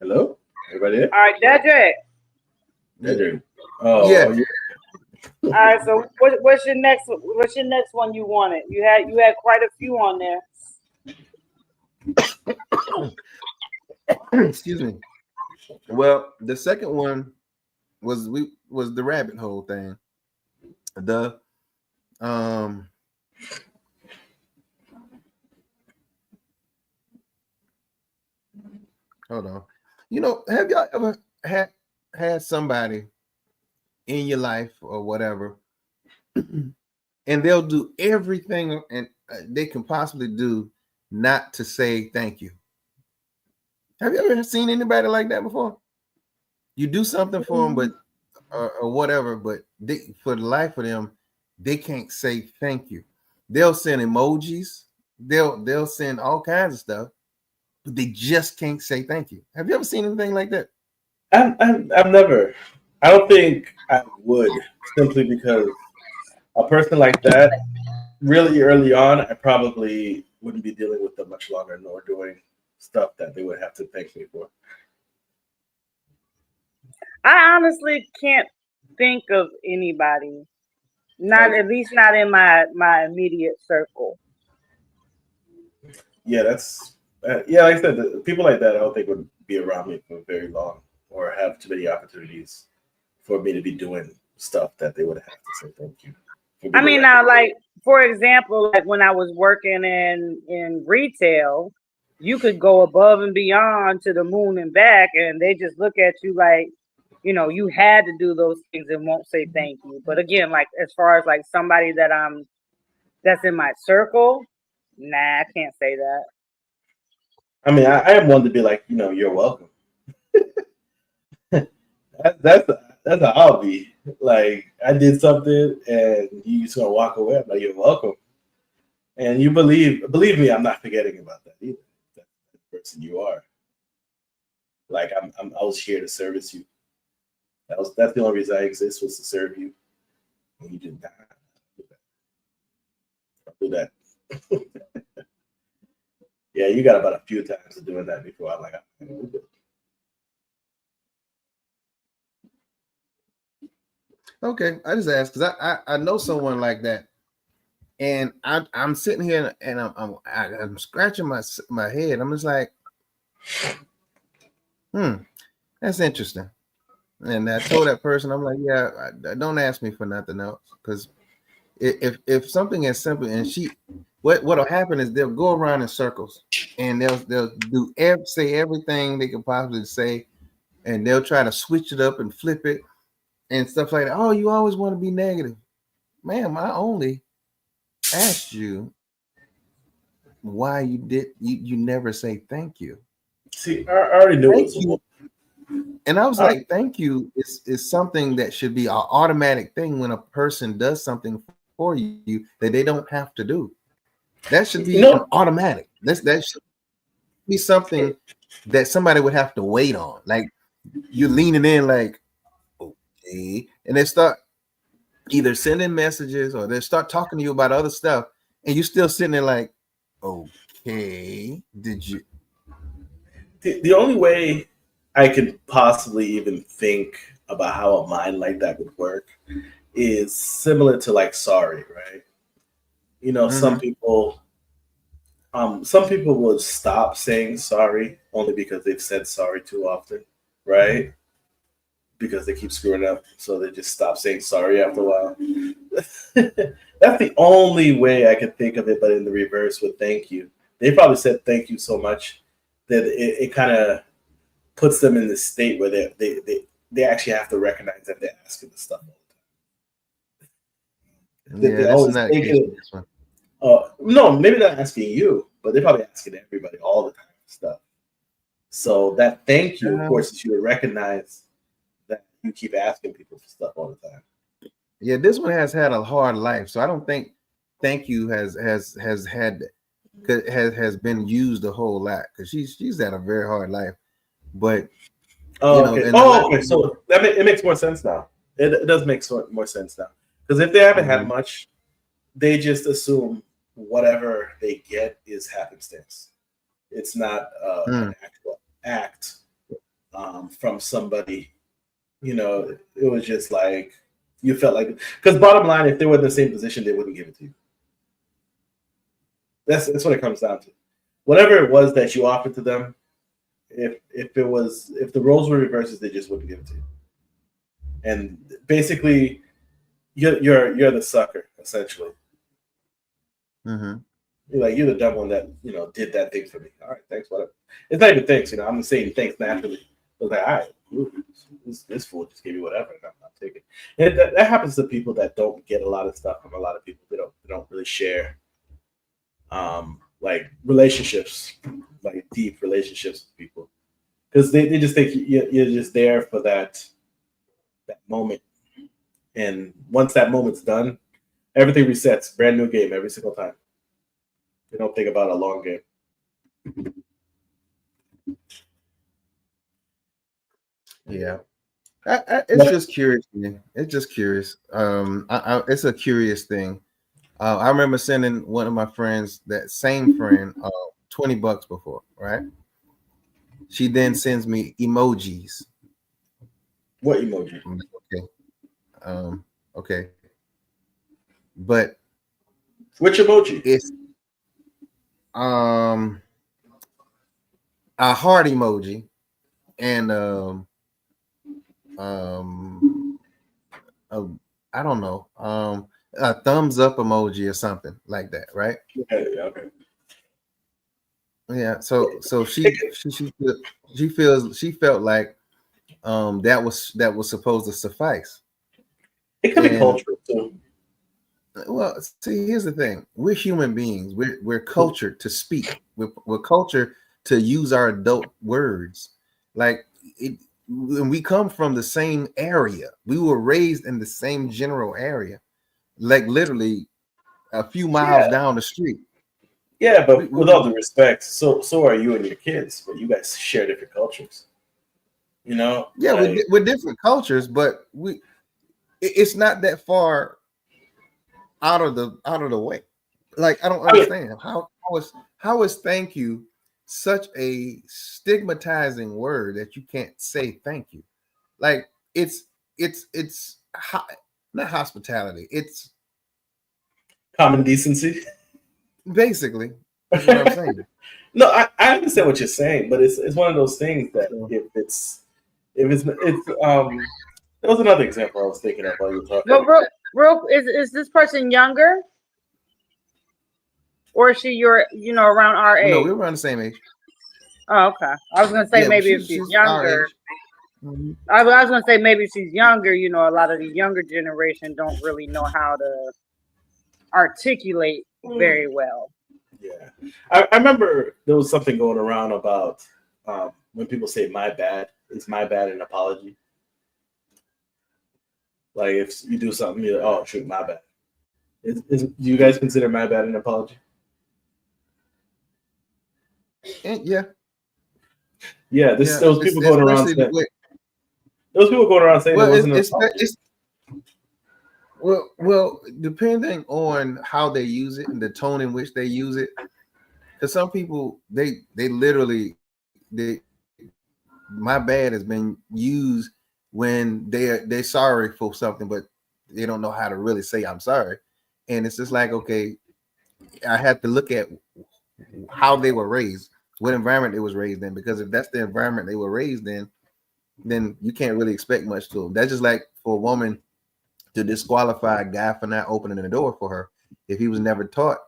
Hello? Everybody there? All right, Dedrick. Dedrick. Oh, yeah. All right, so what's your next one you wanted? You had quite a few on there. Excuse me. Well, the second one was the rabbit hole thing. The hold on. You know, have y'all ever had somebody in your life or whatever, and they'll do everything and they can possibly do not to say thank you? Have you ever seen anybody like that before? You do something for them, but or whatever, but for the life of them, they can't say thank you. They'll send emojis, they'll send all kinds of stuff, but they just can't say thank you. Have you ever seen anything like that? I've never. I don't think I would, simply because a person like that, really early on, I probably wouldn't be dealing with them much longer, nor doing stuff that they would have to thank me for. I honestly can't think of anybody, at least not in my immediate circle. Yeah, that's like I said, the people like that I don't think would be around me for very long or have too many opportunities for me to be doing stuff that they would have to say thank you. I mean, now, like, for example, like when I was working in retail, you could go above and beyond to the moon and back, and they just look at you like, you know, you had to do those things and won't say thank you. But again, like as far as like somebody that's in my circle, nah, I can't say that. I mean, I am one to be like, you're welcome. That's how I'll be. Like, I did something and you just gonna walk away. I'm like, you're welcome. And you believe me, I'm not forgetting about that either. That's the person you are. Like, I was here to service you. That's the only reason I exist, was to serve you. And you did not do that. Yeah, you got about a few times of doing that before I'm like, Okay, I just asked because I know someone like that, and I'm sitting here and I'm scratching my head. I'm just like, that's interesting. And I told that person, I'm like, yeah, don't ask me for nothing else, because if something is simple and what'll happen is they'll go around in circles and they'll say everything they can possibly say, and they'll try to switch it up and flip it and stuff like that. Oh, you always want to be negative. Ma'am, I only asked you why you never say thank you. See, I already knew it was. And I was like, thank you is something that should be an automatic thing when a person does something for you that they don't have to do. That should be an automatic. That should be something that somebody would have to wait on. Like, you're leaning in like, okay, and they start either sending messages or they start talking to you about other stuff, and you're still sitting there like, okay, did you? The only way I could possibly even think about how a mind like that would work is similar to like sorry, right? You know, Mhm. some people would stop saying sorry only because they've said sorry too often, right? Because they keep screwing up, so they just stop saying sorry after a while. That's the only way I could think of it, but in the reverse with thank you. They probably said thank you so much that it kind of puts them in this state where they actually have to recognize that they're asking the stuff all the time. That Yeah, they're this is always not the case thinking, with this one. no, maybe not asking you, but they're probably asking everybody all the time for stuff. So that thank you Um, forces you to recognize that you keep asking people for stuff all the time. yeah, this one has had a hard life, so I don't think thank you has been used a whole lot because she's had a very hard life. But Oh, okay. and a lot Oh, of okay. people. So it makes more sense now. It does make more sense now because if they haven't had Mhm. much, they just assume whatever they get is happenstance. It's not an Mm. actual act from somebody. You know, it was just like you felt like because bottom line, if they were in the same position, they wouldn't give it to you. That's what it comes down to. Whatever it was that you offered to them, if the roles were reversed, they just wouldn't give it to you. And basically, you're the sucker essentially. Mhm. You're the dumb one that did that thing for me. All right, thanks, whatever. It's not even thanks. I'm saying thanks naturally. I was like, all right, this fool just gave me whatever, and I'm taking. And that happens to people that don't get a lot of stuff from a lot of people. They don't really share like relationships, like deep relationships with people, because they just think you're just there for that moment. And once that moment's done, everything resets. Brand new game every single time. They don't think about a long game. Yeah. It's But just curious, man. It's just curious. It's a curious thing. I remember sending one of my friends, that same friend, $20 before, right? She then sends me emojis. what emoji? I'm like, okay, okay, but Which emoji? it's um a heart emoji and um a, I don't know, a thumbs up emoji or something like that, right? Okay. Yeah. So she felt like that was supposed to suffice. It could be And cultural too. well, see, here's the thing: we're human beings. We're cultured to speak. We're cultured to use our adult words. Like it, when we come from the same area. We were raised in the same general area, like literally a few miles Yeah, down the street. yeah, We, but we, with all due respect, so are you and your kids, but you guys share different cultures. yeah, Like we're different cultures, but it's not that far out of the way. Like I don't I mean, understand how is thank you such a stigmatizing word that you can't say thank you. Like it's not hospitality. It's common decency. basically is what I'm saying. No, I understand what you're saying, but it's one of those things that So, if it's there was another example I was thinking of while you were talking. But real, is this person younger, or is she around our no, age? we were around the same age. Oh, okay. I was gonna say Yeah, maybe if she's she's she's our younger. age. Mhm. I was gonna say maybe if she's younger. A lot of the younger generation don't really know how to articulate very well. Yeah, I remember there was something going around about when people say "my bad," is "my bad" an apology? Like if you do something, you're like, "Oh, shoot, my bad." Do you guys consider "my bad" an apology? And yeah, Yeah, yeah. there was It's people going around especially the saying, way. Those people going around saying it Well, wasn't it's well, depending on how they use it and the tone in which they use it. Because some people they literally my bad has been used when they're sorry for something, but they don't know how to really say I'm sorry. And it's just like, okay, I have to look at how they were raised, what environment they was raised in, because if that's the environment they were raised in, then you can't really expect much to them. That's just like for a woman to disqualify a guy for not opening the door for her if he was never taught.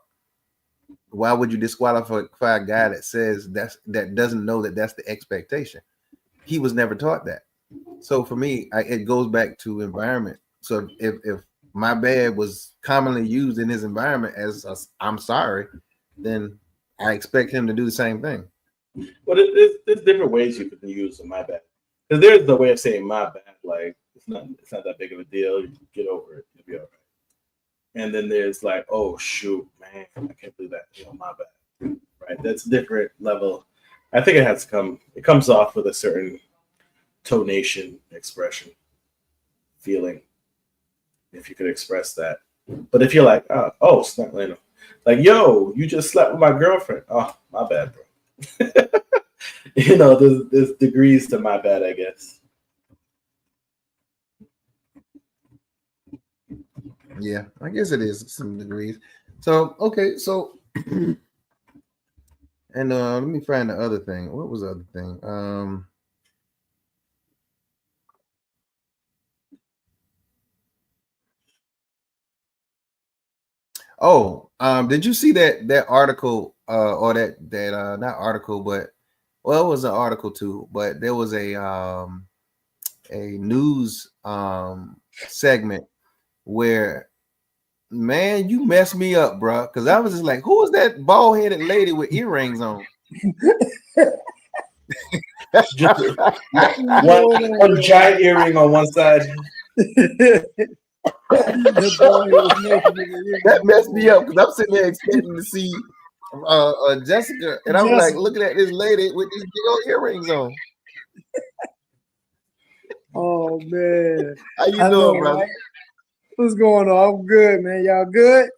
Why would you disqualify a guy that says that doesn't know that that's the expectation? He was never taught that. So for me, it goes back to environment. So if my bad was commonly used in his environment as I'm sorry, then I expect him to do the same thing. But there's different ways you can use my bad. Because there's the way of saying my bad, like it's not that big of a deal. You get over it, you'll be all right. And then there's like, oh shoot, man, I can't believe that. My bad. Right? That's a different level. I think it comes off with a certain tonation, expression, feeling, if you could express that. But if you're like, oh, snap, like, yo, you just slept with my girlfriend. Oh, my bad, bro. There's degrees to my bad, I guess. Yeah, I guess it is some degrees. So okay, so and let me find the other thing. What was the other thing? Did you see that article or that not article, but well, it was an article too, but there was a news segment where, man, you messed me up, bro, because I was just like, who is that bald-headed lady with earrings on? Just one giant earring on one side. That messed me up because I'm sitting there expecting to see Jessica, and I'm like looking at this lady with these big old earrings on. Oh man, how you doing, brother? Right? What's going on? I'm good, man. Y'all good?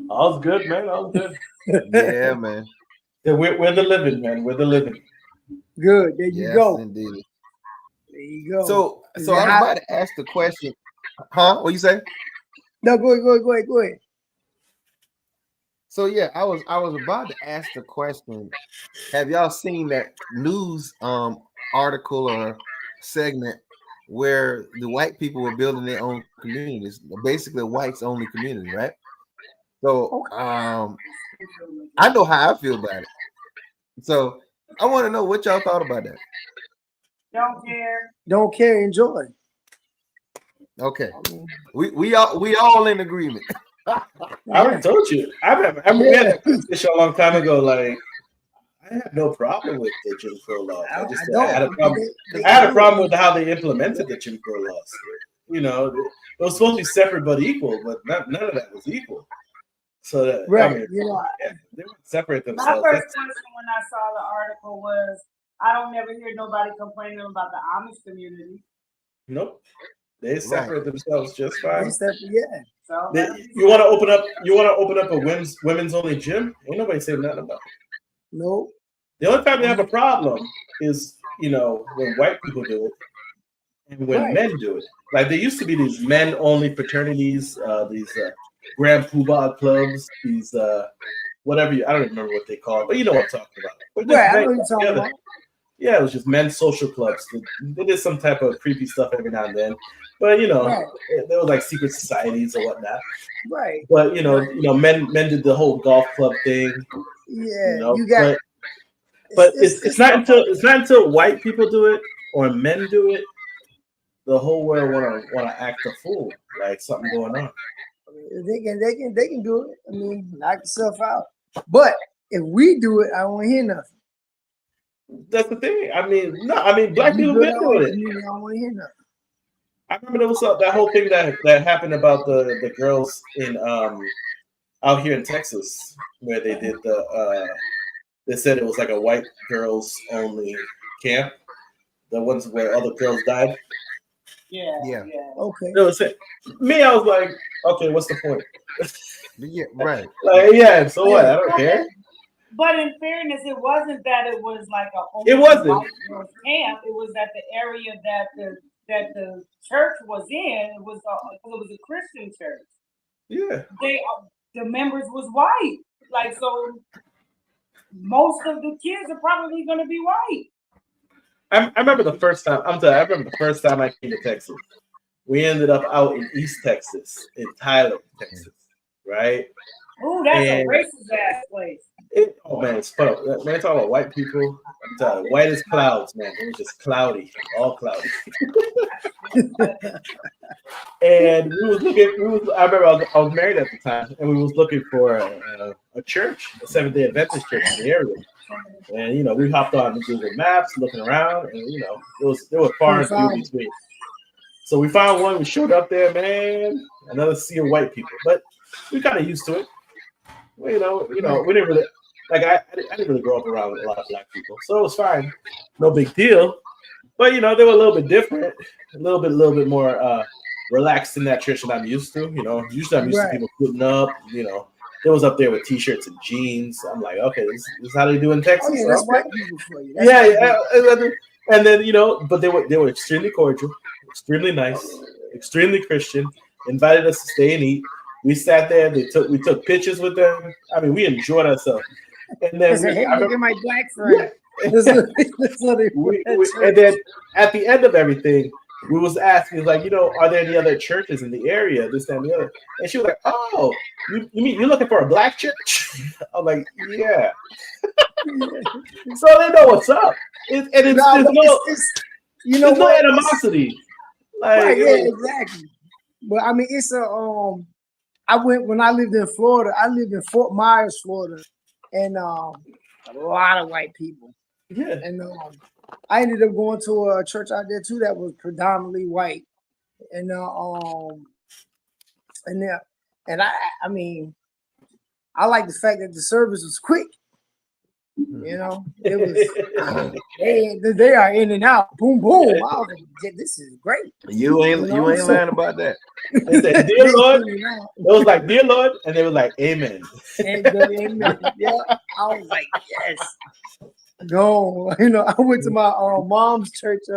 All's good, man. All's good. Yeah, man. Yeah, we're the living, man. We're the living. Good. There you go. Indeed. There you go. So I was about to ask the question. Huh? What you say? No, go ahead. So yeah, I was about to ask the question. Have y'all seen that news article or segment where the white people were building their own communities, basically a whites only community, right? So I know how I feel about it. So I want to know what y'all thought about that. Don't care, enjoy. Okay. We all in agreement. I already told you. We had a conversation a long time ago. Like, I have no problem with the Jim Crow laws. I had a problem. I had a problem with how they implemented the Jim Crow laws. It was supposed to be separate but equal, but none of that was equal. So that, right, they would separate themselves. My first question when I saw the article was, I don't never hear nobody complaining about the Amish community. Nope, they separate themselves just fine. So you want to open up? You want to open up a women's only gym? Ain't nobody saying nothing about it. Nope. The only time they have a problem is when white people do it and when men do it. Like there used to be these men only fraternities, these Grand Poobah clubs, these whatever I don't remember what they call it, but you know what I'm talking about. Right, I know what you're talking about. Yeah, it was just men's social clubs. They did some type of creepy stuff every now and then, but there was like secret societies or whatnot. Right. But men did the whole golf club thing. Yeah, you got. But it's not until white people do it or men do it, the whole world want to act a fool, like something going on. They can do it. I mean, knock yourself out. But if we do it, I don't want to hear nothing. That's the thing. Black people been doing it. I don't want to hear nothing. I remember there was that whole thing that happened about the girls in out here in Texas where they did they said it was like a white girls only camp, the ones where other girls died. Yeah. Okay. No, me, I was like, okay, what's the point? Yeah, right. Like, yeah, so what? I don't care. But in fairness, it wasn't that it was like It wasn't. camp. It was that the area that the church was in, it was a Christian church. Yeah. The members was white. Like, so most of the kids are probably going to be white. I remember the first time. I remember the first time I came to Texas. We ended up out in East Texas, in Tyler, Texas, right? Ooh, that's a racist ass place. Oh man, it's fun. Man, talking about white people. I'm telling you, white as clouds, man. It was just cloudy, all cloudy. And we was looking. I remember I was married at the time, and we was looking for a church, a Seventh-day Adventist church in the area. And we hopped on Google Maps, looking around, and there were far and few between. So we found one. We showed up there, man. Another sea of white people, but we kind of used to it. We didn't really I didn't really grow up around a lot of black people, so it was fine, no big deal. But they were a little bit different, a little bit more relaxed in that church than I'm used to. Usually I'm used to people putting up. They was up there with t-shirts and jeans. I'm like, okay, this is how they do in Texas. Oh, yeah, that's white people for you. And then but they were extremely cordial, extremely nice, extremely Christian. Invited us to stay and eat. We sat there. We took pictures with them. I mean, we enjoyed ourselves. And then look at my black friend. And then at the end of everything, we was asking, like, are there any other churches in the area? This, that, and the other. And she was like, "Oh, you mean you're looking for a black church?" I'm like, "Yeah." So they know what's up. There's no animosity. Like, yeah, exactly. But I mean, it's when I lived in Florida. I lived in Fort Myers, Florida, and a lot of white people. Yeah. And I ended up going to a church out there too that was predominantly white, and I mean, I like the fact that the service was quick. It was they are in and out, boom, boom. I was like, this is great. You ain't lying about that. They said, "Dear Lord," it was like, "Dear Lord," and they were like, "Amen." Amen. Yeah, I was like, yes. Go. I went to my mom's church. I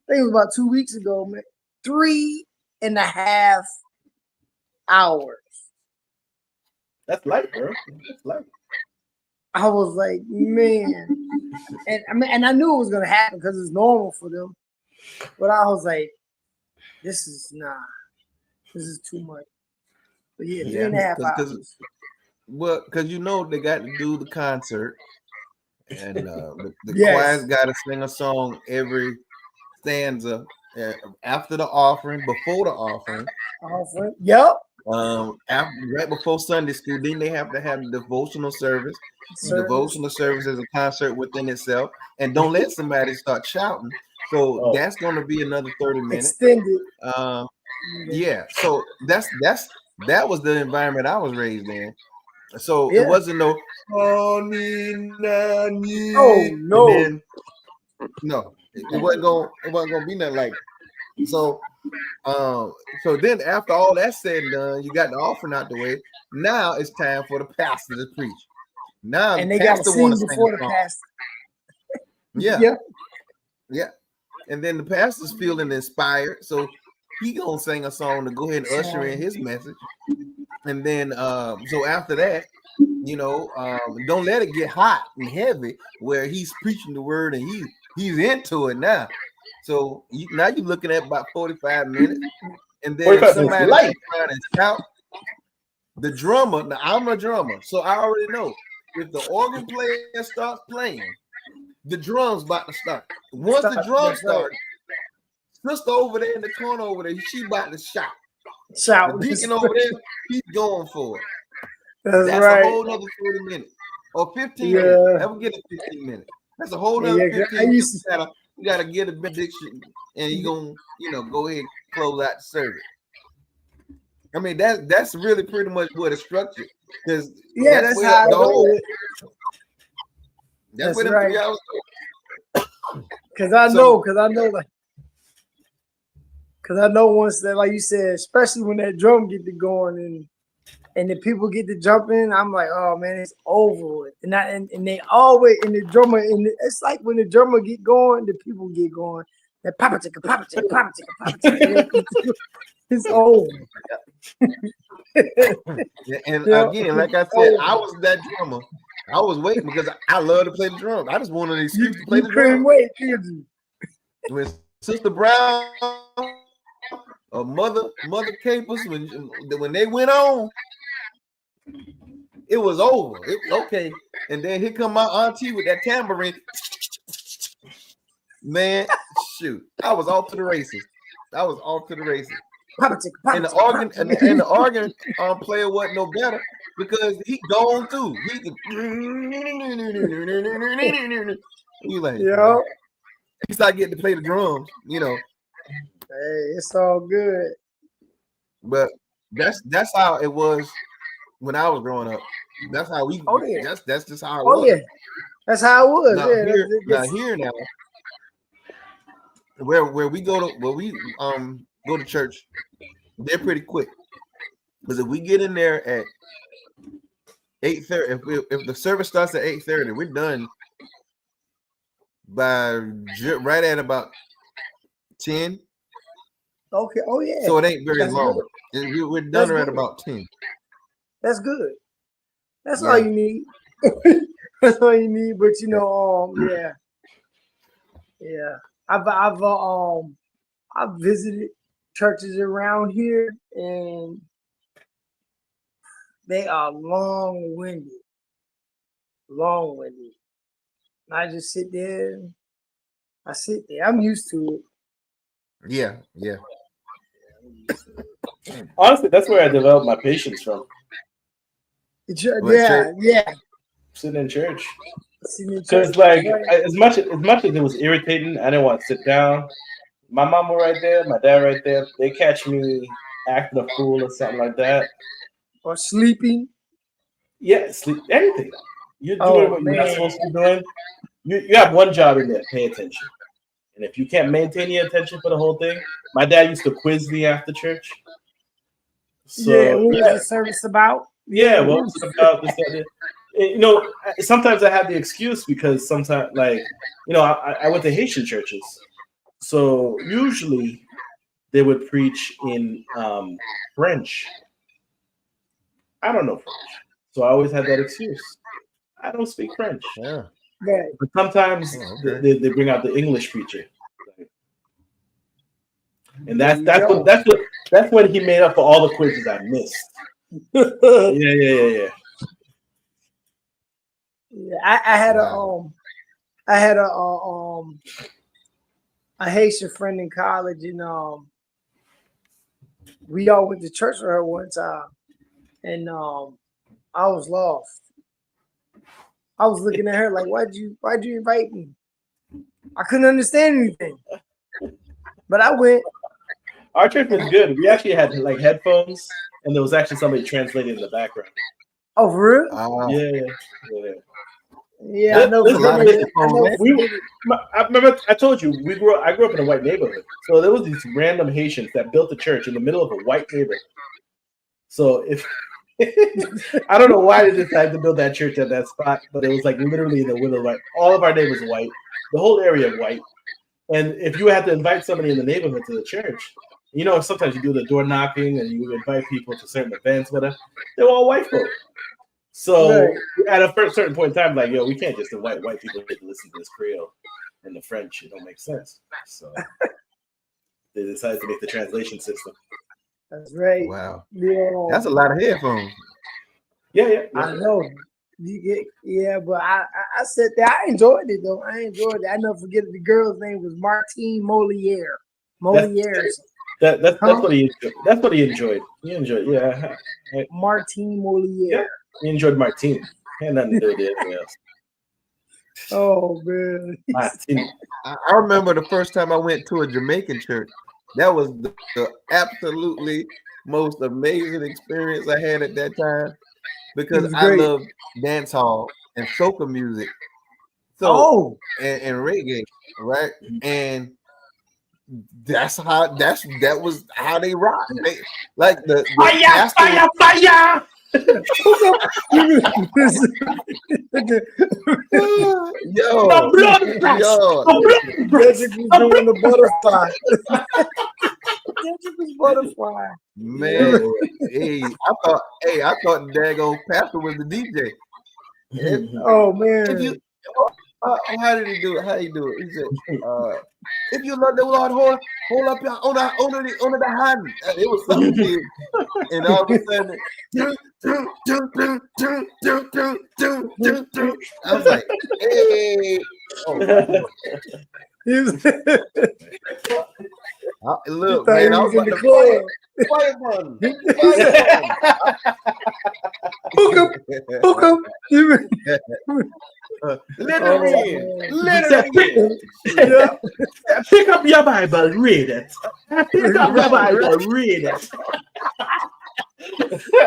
think it was about 2 weeks ago, man. 3.5 hours. That's light, bro. That's light. I was like, man, and I knew it was gonna happen because it's normal for them. But I was like, this is too much. But yeah, 3.5 hours. Well, because they got to do the concert, and the choir's got to sing a song every stanza after the offering, before the offering. Yep. Right before Sunday school, then they have to have the devotional service. The devotional service is a concert within itself, and don't let somebody start shouting. So that's going to be another 30 minutes. Extended. Yeah. So that was the environment I was raised in. So it wasn't no. Oh no. No, it wasn't gonna be nothing like that. So then after all that's said and done, you got the offering out the way. Now it's time for the pastor to preach. Now and they got to sing before the pastor. Yeah. And then the pastor's feeling inspired, so he gonna sing a song to go ahead and usher in his message. And then so after that, don't let it get hot and heavy where he's preaching the word and he's into it now. So now you're looking at about 45 minutes, and then if somebody trying to shout, the drummer. Now I'm a drummer, so I already know if the organ player starts playing, the drums about to start. Once the drums start, sister over there in the corner over there, she about to shout. The deacon over there, he's going for it. That's a whole nother 40 minutes or 15 minutes. Never get it 15 minutes. That's a whole nother 15 minutes. You gotta get a benediction, and you're gonna, go ahead and close out the service. I mean, that's really pretty much what it's structured. Because that's how that's where them 3 hours go. Because I know, like Cause I know once that, like you said, especially when that drum get to going and the people get to jumping, I'm like, oh man, it's over with. And they always and the drummer it's like when the drummer get going, the people get going. That papa ticka, papa ticka, papa ticka, papa ticka. It's over. And Yeah. again, like I said, I was that drummer. I was waiting because I love to play the drums. I just wanted an excuse to play You the couldn't drums. wait, did you? When Sister Brown or Mother Capers, when they went on, it was over. Okay. And then here come my auntie with that tambourine. Man, shoot. I was off to the races. Papa ticka, papa And the ticka, organ papa and ticka. the organ player wasn't no better because he gone through. He could you like, Yeah. he started getting to play the drums, Hey, it's all good. But that's how it was when I was growing up. That's how we. Oh yeah. That's just how it Oh was. yeah. That's how it was. Now Yeah. here now, where we go to church, they're pretty quick because if we get in there at 8:30, if the service starts at 8:30, we're done by right at about 10. Okay. Oh yeah. So it ain't very That's long. good. We're done That's at good. about 10. That's good. That's Yeah. all you need. That's all you need. But yeah. I've visited churches around here and they are long-winded. Long-winded. And I just sit there. I'm used to it. Yeah. Honestly, that's where I developed my patience from. Church? Yeah. Sitting in church. Because Because as much as it was irritating, I didn't want to sit down. My mama right there, my dad right there. They catch me acting a fool or something like that. or sleeping. Yeah, sleep anything. You're doing what you're not supposed to be doing. You have one job in there: pay attention. And if you can't maintain your attention for the whole thing, my dad used to quiz me after church. So What was the service about? Yeah, what was it about this? That? Sometimes I had the excuse because sometimes, I went to Haitian churches, so usually they would preach in French. I don't know French, so I always had that excuse. I don't speak French. Yeah. Right. But sometimes they bring out the English preacher, and that's when he made up for all the quizzes I missed. Yeah. Yeah, I had a Haitian friend in college, and we all went to church with her one time, and I was lost. I was looking at her like, why'd you invite me? I couldn't understand anything, but I went. Our church was good. We actually had like headphones, and there was actually somebody translating in the background. Oh, for real? Yeah. Yeah, I know. I remember I told you I grew up in a white neighborhood, so there was these random Haitians that built a church in the middle of a white neighborhood. So if I don't know why they decided to build that church at that spot, but it was like literally in the middle of all of our neighbors white, the whole area white. And if you had to invite somebody in the neighborhood to the church, sometimes you do the door knocking and you invite people to certain events, whatever. They were all white folk. So at a certain point in time, like, we can't just invite white people to listen to this Creole and the French. It don't make sense. So they decided to make the translation system. That's right. Wow. Yeah. That's a lot of headphones. Yeah. I know. But I said that I enjoyed it though. I never forget it. The girl's name was Martine Moliere. That's what he enjoyed. That's what he enjoyed. He enjoyed, yeah. Martine Moliere. Yeah. He enjoyed Martine. Had nothing to do with anything else. Oh man. I remember the first time I went to a Jamaican church. That was the absolutely most amazing experience I had at that time because I love dance hall and soca music. So and reggae, right? And that was how they rock. They like the Fire, pastor was- fire, fire! yo, The blood press! yo, The blood press! Cedric was doing the butterfly. Cedric was butterfly. man. I thought the daggone pastor was the DJ. Oh If you man. how did he do it? How he do it? He said, if you love the Lord, hold up your on the hand. It was something big. And all of a sudden, I was like, hey. He was, Look, thought he man, I was was in about the to club. fire button. Hook up, hook up. Let Oh, it in. man. Let it in. Yeah. Pick up your Bible, read it. Pick up your Right, Bible, right. read it.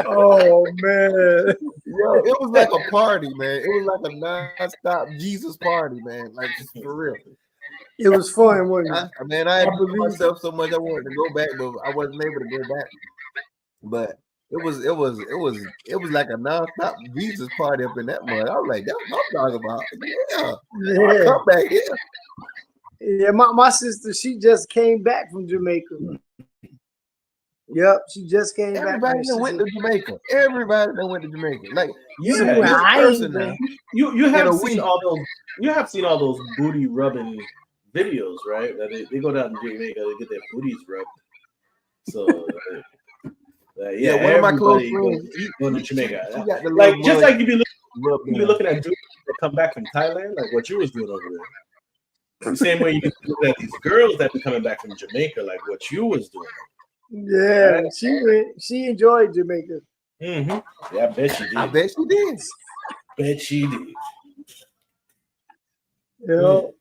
Oh man. Yo, it was like a party, man. It was like a non-stop Jesus party, man. Like for real. It was fun, wasn't it? I enjoyed believe myself so much I wanted to go back, but I wasn't able to go back. But it was like a non-stop Jesus party up in that mud. I was like, that's what I'm talking about. Yeah. I'll Yeah. come back here. Yeah, my sister, she just came back from Jamaica. Yep, she just came Everybody back. that went to Jamaica. Everybody that went to Jamaica. Like You, you Yeah, this I person ain't now. been. you In have a seen week. all those. You have seen all those booty rubbing videos, right? That they go down to Jamaica to get their booties rubbed. So, yeah, One of my close everybody friends, going to Jamaica. she got the Like little just mud like you be rubbed you be in. looking at dudes that come back from Thailand, like what you was doing over there. The same way you be looking at these girls that be coming back from Jamaica, like what you was doing. Yeah, Right. she went. She enjoyed Jamaica. Mm-hmm. Yeah, I bet she did. I bet she did. Bet she did. You know.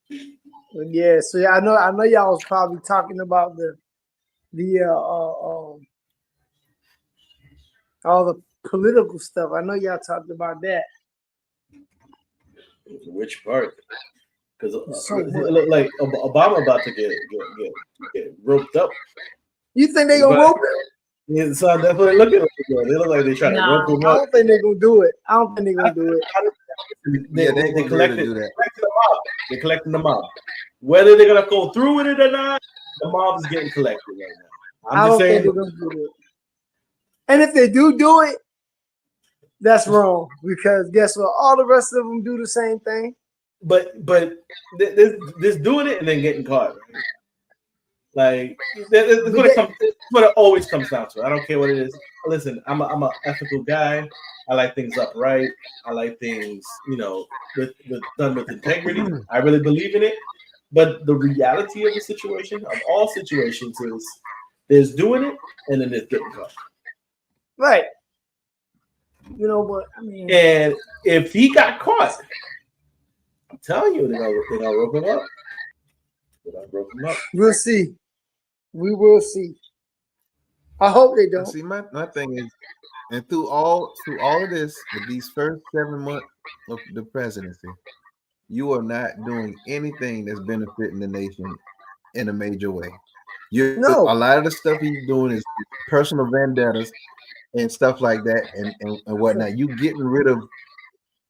But yeah, so yeah, I know y'all was probably talking about all the political stuff. I know y'all talked about that. Which part? Because So it much. looked like Obama about to get roped up. You think they gonna But- rope it? Yeah, so that's what they look like. They look like they trying to Nah, rope I him up. don't think they're gonna do it. I don't think they're gonna do it. They ain't gonna be able to collected do that. the mob. They're collecting the mob. Whether they're gonna go through with it or not, the mob is getting collected right now. I I'm don't just think saying. they're gonna do it. And if they do it, that's wrong because guess what? All the rest of them do the same thing. But this doing it and then getting caught. Right? Like that's what it always comes down to. I don't care what it is. Listen, I'm a ethical guy. I like things upright. I like things, with done with integrity. I really believe in it. But the reality of the situation, of all situations, is there's doing it and then there's getting caught. Right. But I mean, And if he got caught, I'm telling you, they're gonna rope him up. They're gonna rope him up. we'll see. We will see. I hope they don't. See, my thing is, and through all of this, with these first 7 months of the presidency, you are not doing anything that's benefiting the nation in a major way. No. A lot of the stuff he's doing is personal vendettas and stuff like that, and whatnot. You getting rid of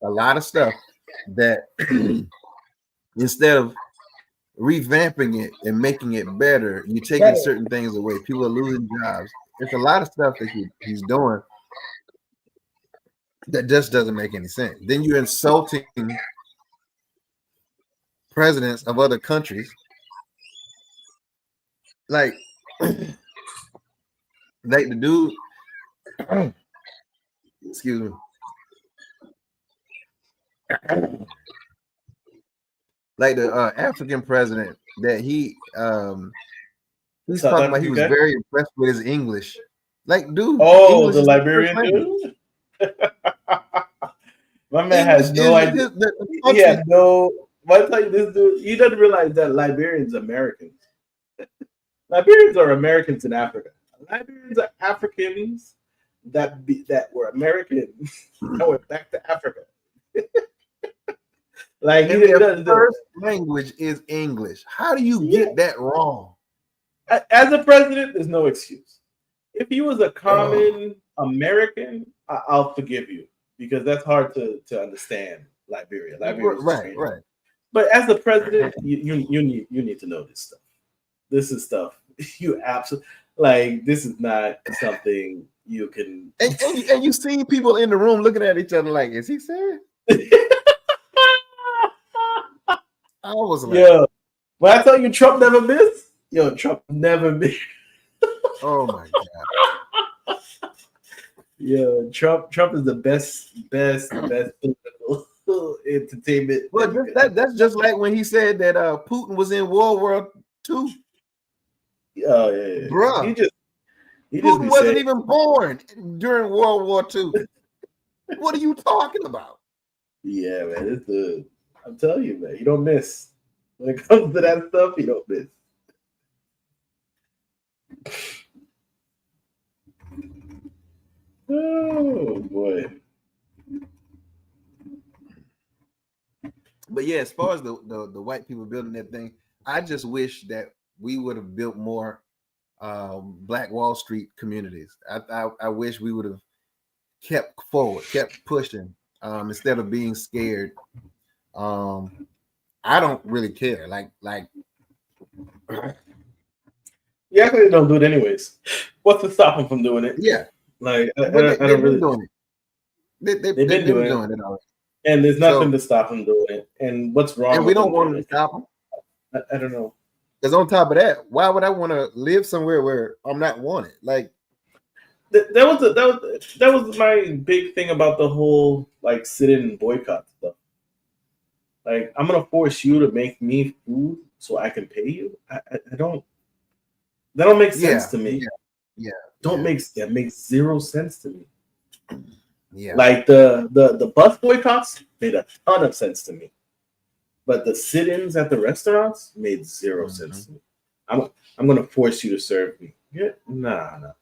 a lot of stuff that instead of revamping it and making it better, you're taking certain things away. People are losing jobs. There's a lot of stuff that he's doing that just doesn't make any sense. Then you're insulting presidents of other countries, like the dude. Excuse me. Like the African president that he's talking about, he was very impressed with his English. Like, dude. Oh, English the Liberian dude. My man has no idea. He had no. I tell you, this dude, he doesn't realize that Liberians are Americans. Liberians are Americans in Africa. Liberians are Africans that were Americans that went back to Africa. Like And their first language is English. How do you get that wrong? As a president, there's no excuse. If he was a common American, I'll forgive you because that's hard to understand. Liberia, Right. But as a president, you need to know this stuff. This is stuff you absolutely like. This is not something you can. And you see people in the room looking at each other like, is he serious? I was like, yo, when I tell you Trump never missed, yo, Trump never missed. Oh my god. Yo, Trump is the best political entertainment. Well, that's just like when he said that Putin was in World War II. Oh yeah. Bruh. He Putin wasn't even born during World War II. What are you talking about? Yeah, man. I'm telling you, man, you don't miss. When it comes to that stuff, you don't miss. Oh boy. But yeah, as far as the white people building that thing, I just wish that we would have built more Black Wall Street communities. I wish we would have kept forward, kept pushing instead of being scared. I don't really care. Like Yeah, they don't do it anyways. What's to stop them from doing it? Yeah, like I they've don't really. been doing it. They've been doing it already. And there's nothing to stop them doing it. And what's wrong? And we don't want to stop them. I don't know. Because on top of that, why would I want to live somewhere where I'm not wanted? Like that was my big thing about the whole like sit-in and boycott stuff. Like I'm gonna force you to make me food so I can pay you. I don't. That don't make sense to me. That makes zero sense to me. Yeah. Like the bus boycotts made a ton of sense to me. But the sit-ins at the restaurants made 0 sense to me. I'm gonna force you to serve me. Yeah, nah.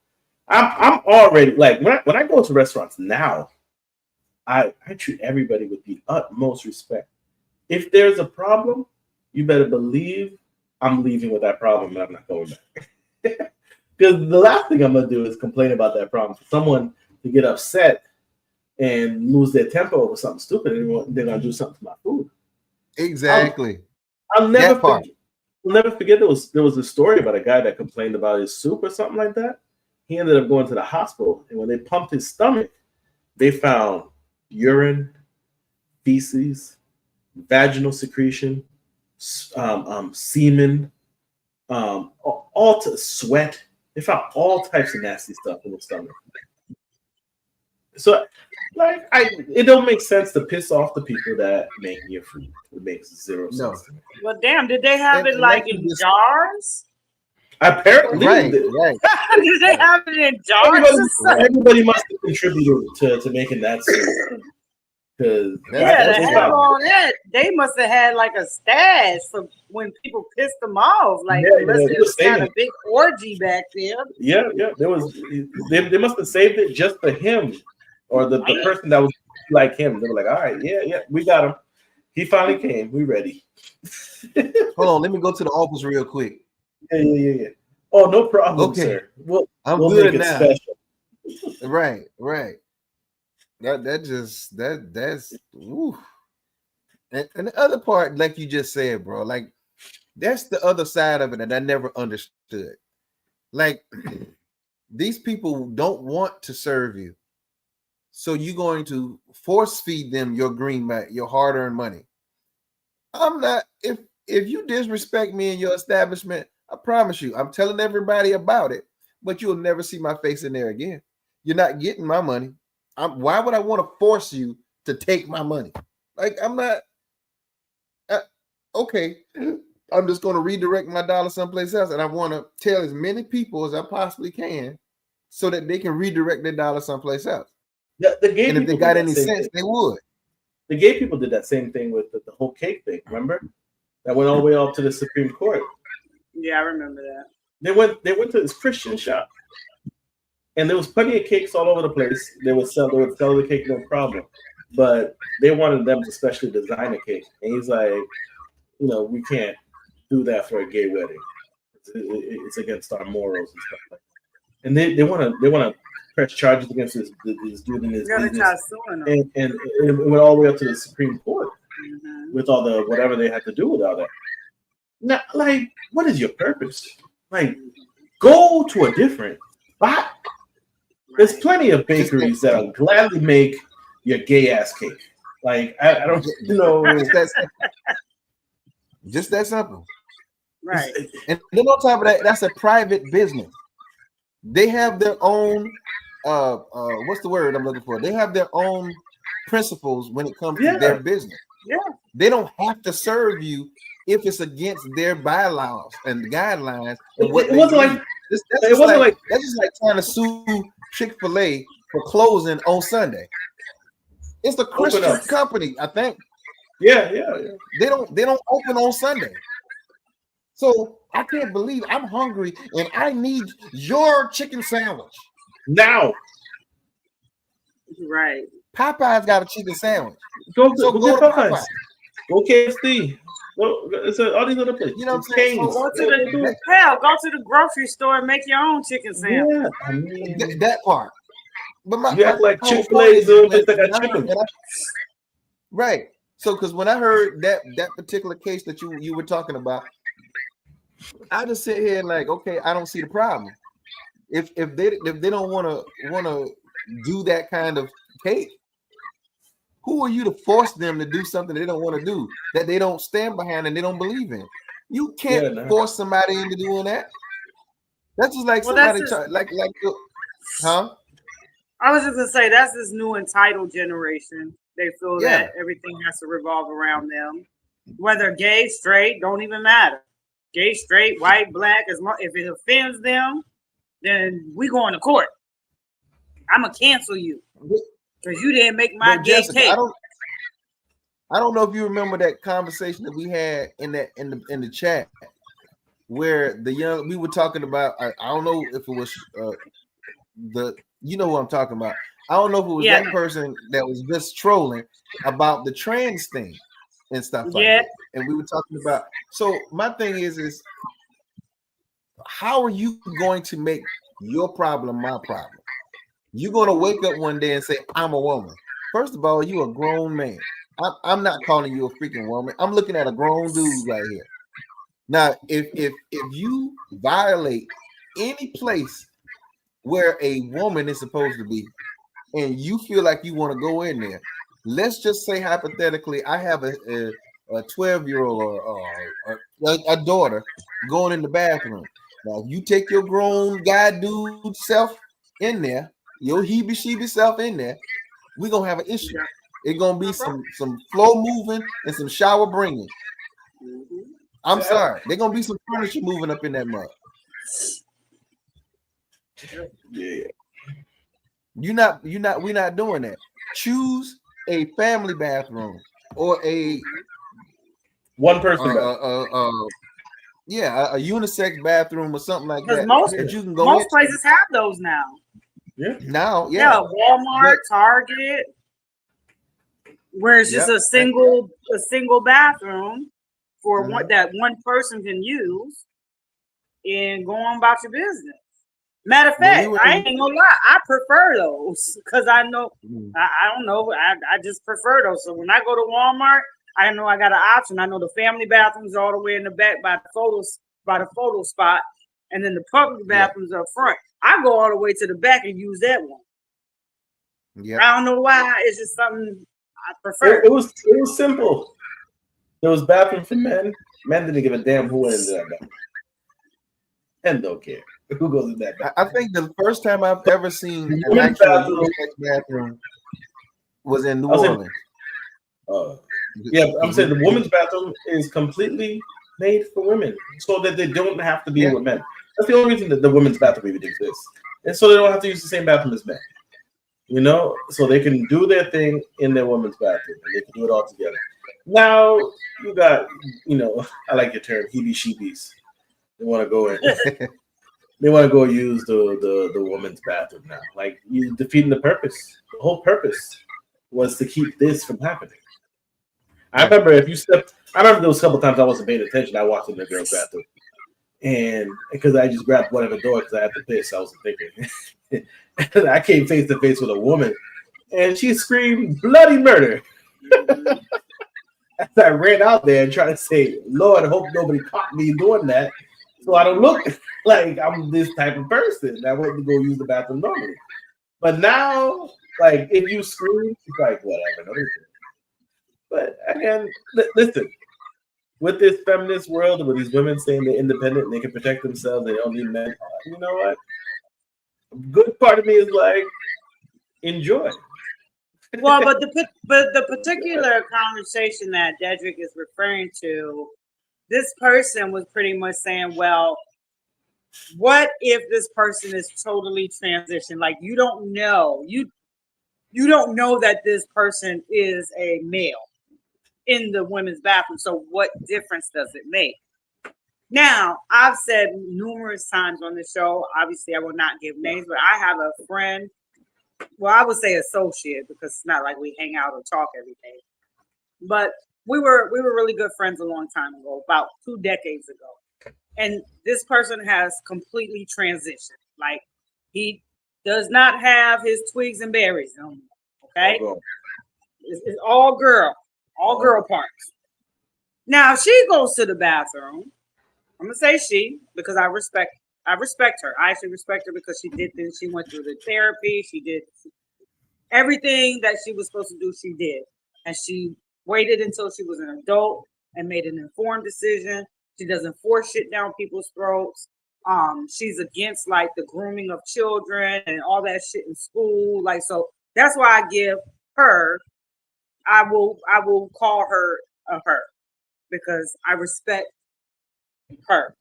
I'm already like when I go to restaurants now, I treat everybody with the utmost respect. If there's a problem, you better believe I'm leaving with that problem and I'm not going back. Because the last thing I'm gonna do is complain about that problem. For someone to get upset and lose their temper over something stupid, and they're gonna do something to my food. Exactly. I'll never forget there was a story about a guy that complained about his soup or something like that. He ended up going to the hospital, and when they pumped his stomach, they found urine, feces, vaginal secretion, semen, sweat. They found all types of nasty stuff in his stomach. So, like, it don't make sense to piss off the people that make your food. It makes 0 sense to me. Well, damn, did they have it like in jars? Apparently, right. Did they have it in jars? Everybody must have contributed to making that soup. They must have had like a stash for when people pissed them off. Like unless it was kind of a big orgy back there. Yeah. They must have saved it just for him or the person that was like him. They were like, all right, yeah, we got him. He finally came. We ready. Hold on, let me go to the office real quick. Yeah. Oh, no problem, sir. I'm we'll good make it now. Special. Right. That's ooh. And the other part, like you just said, bro, like that's the other side of it that I never understood. Like these people don't want to serve you, so you're going to force feed them your greenback, your hard-earned money. I'm not. If you disrespect me in your establishment, I promise you, I'm telling everybody about it, but you'll never see my face in there again. You're not getting my money. Why would I want to force you to take my money? Like, I'm not. Okay, I'm just going to redirect my dollar someplace else, and I want to tell as many people as I possibly can so that they can redirect their dollar someplace else. The gay and if they got any sense, they would. The gay people did that same thing with the whole cake thing. Remember? That went all the way up to the Supreme Court. Yeah, I remember that. They went to this Christian shop, and there was plenty of cakes all over the place. They would sell the cake, no problem. but they wanted them to specially design a cake, and he's like, we can't do that for a gay wedding. It's against our morals and stuff like that. And they want to press charges against this dude in his business, and it went all the way up to the Supreme Court with all the whatever they had to do with all that. Now, like, what is your purpose? Like, go to a different spot. There's plenty of bakeries that'll gladly make your gay ass cake. Like, I don't know. Just that simple. Right. And then on top of that, that's a private business. They have their own what's the word I'm looking for? They have their own principles when it comes to their business. Yeah. They don't have to serve you if it's against their bylaws and guidelines. And what it wasn't like that's just like trying to sue Chick-fil-A for closing on Sunday. It's a Christian company, I think. Yeah. They don't open on Sunday. So I can't believe I'm hungry and I need your chicken sandwich now. Right. Popeye's got a chicken sandwich. Go to Popeyes. Go KFC. It's all these other places. You know what I'm saying? Go to the grocery store and make your own chicken sandwich. Yeah, I mean that part. But you act like Chick-fil-A is just like a chicken. Right. So because when I heard that particular case that you were talking about, I just sit here and like, okay, I don't see the problem. If they don't want to do that kind of cake, who are you to force them to do something they don't want to do, that they don't stand behind and they don't believe in? You can't force somebody into doing that. That's just like somebody huh? I was just gonna say that's this new entitled generation. They feel that everything has to revolve around them, whether gay, straight, don't even matter. Gay, straight, white, black, if it offends them, then we going to court. I'm gonna cancel you because you didn't make my gay cake. I don't know if you remember that conversation that we had in the chat where we were talking about. I don't know if it was you know what I'm talking about. I don't know if it was that person that was just trolling about the trans thing and stuff like that. And we were talking about. So my thing is how are you going to make your problem my problem? You're going to wake up one day and say, I'm a woman. First of all, you're a grown man. I'm not calling you a freaking woman. I'm looking at a grown dude right here. Now, if you violate any place where a woman is supposed to be, and you feel like you want to go in there, let's just say hypothetically, I have a 12-year-old or a daughter going in the bathroom. Now, if you take your grown guy dude self in there, your heebie-sheebie self in there, we're gonna have an issue. It's gonna be some floor moving and some shower bringing. I'm sorry, there's gonna be some furniture moving up in that mug. Yeah. We're not doing that. Choose a family bathroom or a one person a unisex bathroom or something like that. Most most places have those now. Yeah. Now, Walmart, Target, where it's just a single bathroom for that one person can use and go on about your business. Matter of fact, I ain't gonna lie, I prefer those because I know I don't know, I just prefer those. So when I go to Walmart, I know I got an option. I know the family bathrooms are all the way in the back by the photo spot, and then the public bathrooms are up front. I go all the way to the back and use that one. Yeah, I don't know why. It's just something I prefer. It was simple. There was bathroom for men. Men didn't give a damn who went into that bathroom. Men don't care who goes in that bathroom. I think the first time I've ever seen an actual bathroom was in New Orleans. I'm saying the women's bathroom is completely made for women, so that they don't have to be with men. That's the only reason that the women's bathroom even exists, and so they don't have to use the same bathroom as men. You know, so they can do their thing in their women's bathroom, and they can do it all together. Now you got, I like your term, heebie-sheebies. They want to go in. They want to go use the women's bathroom now. Like, you're defeating the purpose, the whole purpose was to keep this from happening. I remember there was a couple times I wasn't paying attention. I walked in the girl's bathroom, and because I just grabbed one of the door because I had to piss, I wasn't thinking. And I came face to face with a woman, and she screamed bloody murder. As I ran out there and tried to say, "Lord, I hope nobody caught me doing that, so I don't look like I'm this type of person that went to go use the bathroom normally." But now, like, if you scream, it's like whatever. No, but again, listen, with this feminist world, with these women saying they're independent and they can protect themselves, they don't need men. You know what? Good part of me is like, enjoy. Well, but the particular conversation that Dedrick is referring to, this person was pretty much saying, well, what if this person is totally transitioned? Like you don't know that this person is a male in the women's bathroom. So what difference does it make? Now, I've said numerous times on the show, obviously I will not give names, but I have a friend, well, I would say associate because it's not like we hang out or talk every day. But we were really good friends a long time ago, about 2 decades ago. And this person has completely transitioned. Like he does not have his twigs and berries no more. Okay? It's all girl parts. Now she goes to the bathroom. I'm gonna say she because I respect her. I actually respect her because she did things. She went through the therapy. She did everything that she was supposed to do. She did, and she waited until she was an adult and made an informed decision. She doesn't force shit down people's throats. She's against like the grooming of children and all that shit in school. Like so, that's why I give her. I will call her a her because I respect her.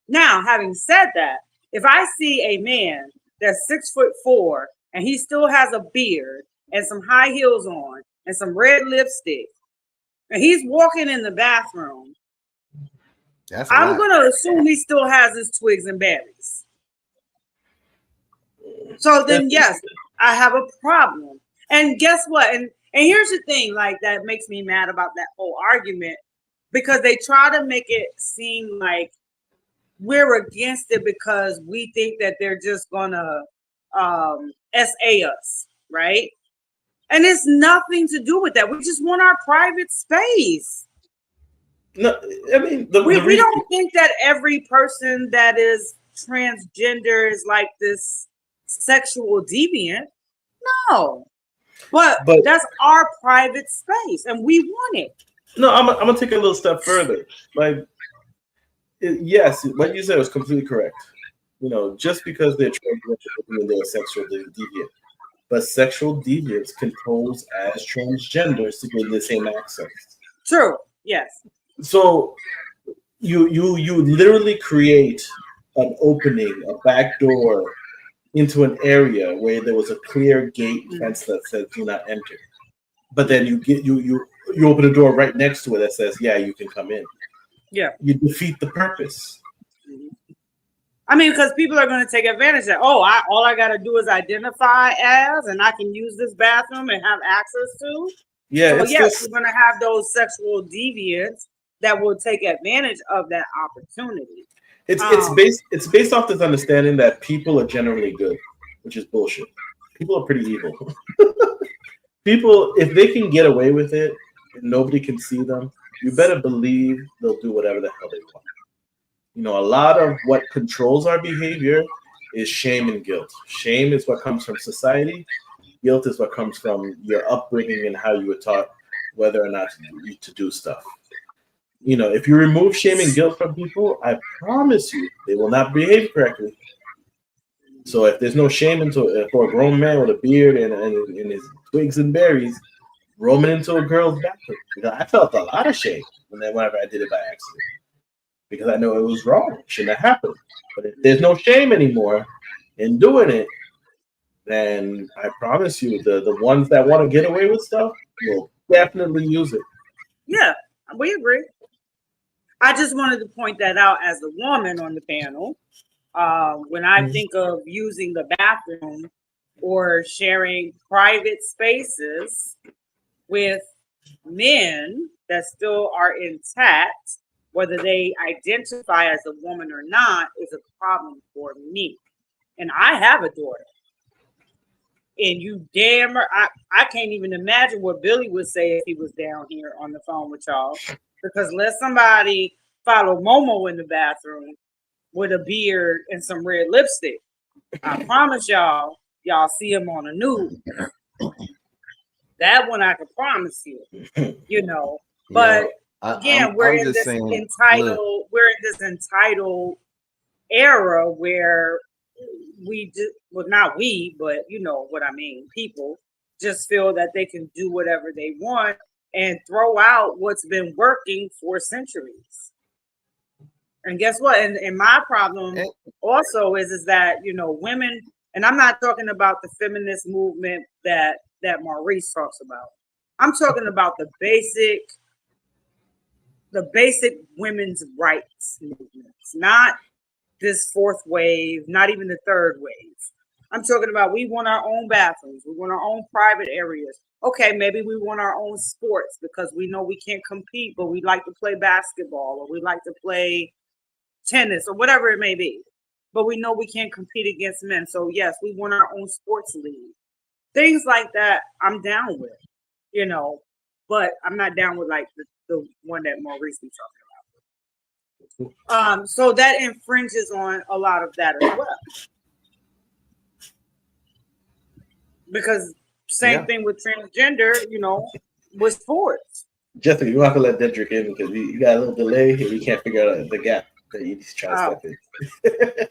Now, having said that, if I see a man that's 6'4" and he still has a beard and some high heels on and some red lipstick, and he's walking in the bathroom, I'm gonna assume he still has his twigs and berries. So then, yes, I have a problem. And guess what? And here's the thing, like that makes me mad about that whole argument because they try to make it seem like we're against it because we think that they're just gonna SA us, right? And it's nothing to do with that. We just want our private space. No, I mean we don't think that every person that is transgender is like this sexual deviant. No, but that's our private space, and we want it. No, I'm gonna take it a little step further. Like, yes, what you said was completely correct. You know, just because they're transgender doesn't mean they're a sexual deviant. But sexual deviants can pose as transgenders to gain the same access. True. Yes. So you literally create an opening, a back door into an area where there was a clear gate fence that says "Do not enter," but then you open a door right next to it that says "Yeah, you can come in." Yeah, you defeat the purpose. I mean, because people are going to take advantage of that. Oh, all I got to do is identify as, and I can use this bathroom and have access to. Yeah. So yes, we're going to have those sexual deviants that will take advantage of that opportunity. It's based off this understanding that people are generally good, which is bullshit. People are pretty evil. People, if they can get away with it and nobody can see them, you better believe they'll do whatever the hell they want. You know, a lot of what controls our behavior is shame and guilt. Shame is what comes from society. Guilt is what comes from your upbringing and how you were taught whether or not to do stuff. You know, if you remove shame and guilt from people, I promise you they will not behave correctly. So if there's no shame for a grown man with a beard and his twigs and berries roaming into a girl's bathroom, because I felt a lot of shame whenever I did it by accident. Because I know it was wrong. It shouldn't have happened. But if there's no shame anymore in doing it, then I promise you the ones that want to get away with stuff will definitely use it. Yeah, we agree. I just wanted to point that out as a woman on the panel. When I think of using the bathroom, or sharing private spaces with men that still are intact, whether they identify as a woman or not, is a problem for me. And I have a daughter. And you damn I can't even imagine what Billy would say if he was down here on the phone with y'all. Because let somebody follow Momo in the bathroom with a beard and some red lipstick. I promise y'all see him on the news. That one I can promise you, you know. But again, we're in this entitled era where we just, well, not we, but you know what I mean, people just feel that they can do whatever they want and throw out what's been working for centuries. And guess what? And my problem also is that, you know, women, and I'm not talking about the feminist movement that Maurice talks about. I'm talking about the basic women's rights movements, not this fourth wave, not even the third wave. I'm talking about we want our own bathrooms, we want our own private areas. Okay, maybe we want our own sports because we know we can't compete, but we like to play basketball or we like to play tennis or whatever it may be. But we know we can't compete against men. So yes, we want our own sports league. Things like that I'm down with, you know, but I'm not down with like the one that Maurice was talking about. So that infringes on a lot of that as well. Because same thing with transgender, you know, with sports. Jessica, you have to let Dedrick in because you got a little delay and we can't figure out the gap that he's trying to step in.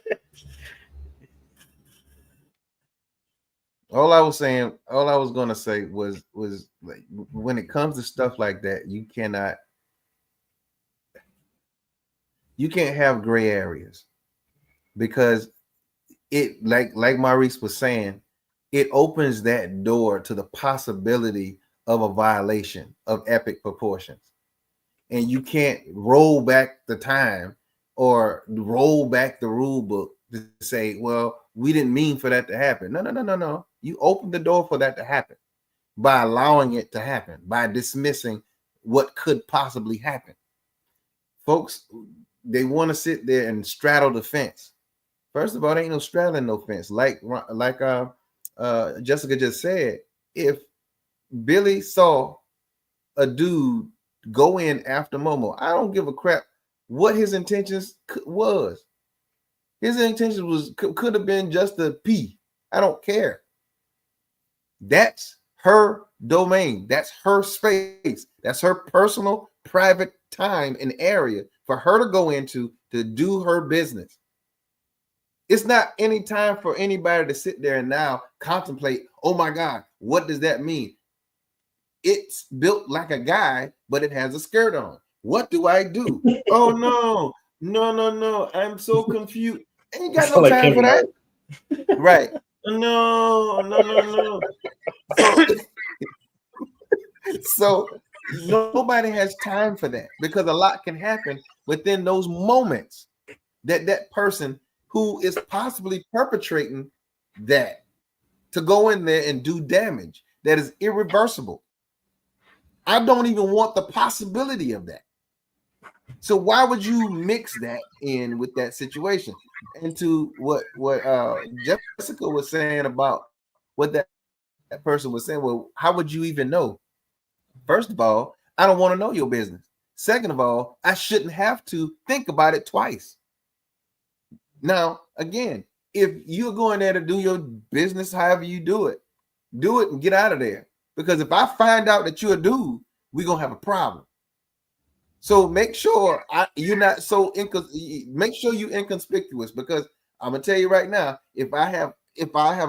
All I was gonna say was like when it comes to stuff like that, you can't have gray areas because it like Maurice was saying, it opens that door to the possibility of a violation of epic proportions. And you can't roll back the time or roll back the rule book to say, well, we didn't mean for that to happen. No. You open the door for that to happen by allowing it to happen, by dismissing what could possibly happen. Folks, they want to sit there and straddle the fence. First of all, there ain't no straddling no fence. Like Jessica just said, if Billy saw a dude go in after Momo, I don't give a crap what his intentions was. His intentions could have been just a pee. I don't care. That's her domain. That's her space. That's her personal, private time and area for her to go into to do her business. It's not any time for anybody to sit there and now contemplate, oh my God, what does that mean? It's built like a guy, but it has a skirt on. What do I do? Oh no. I'm so confused. Ain't got no time for that. Right. No. So nobody has time for that because a lot can happen within those moments that person who is possibly perpetrating that to go in there and do damage that is irreversible. I don't even want the possibility of that. So why would you mix that in with that situation? And to what Jessica was saying about what that person was saying, well, how would you even know? First of all, I don't want to know your business. Second of all, I shouldn't have to think about it twice. Now, again, if you're going there to do your business, however you do it and get out of there. Because if I find out that you're a dude, we're going to have a problem. So make sure you're not so make sure you're inconspicuous, because I'm going to tell you right now, if I have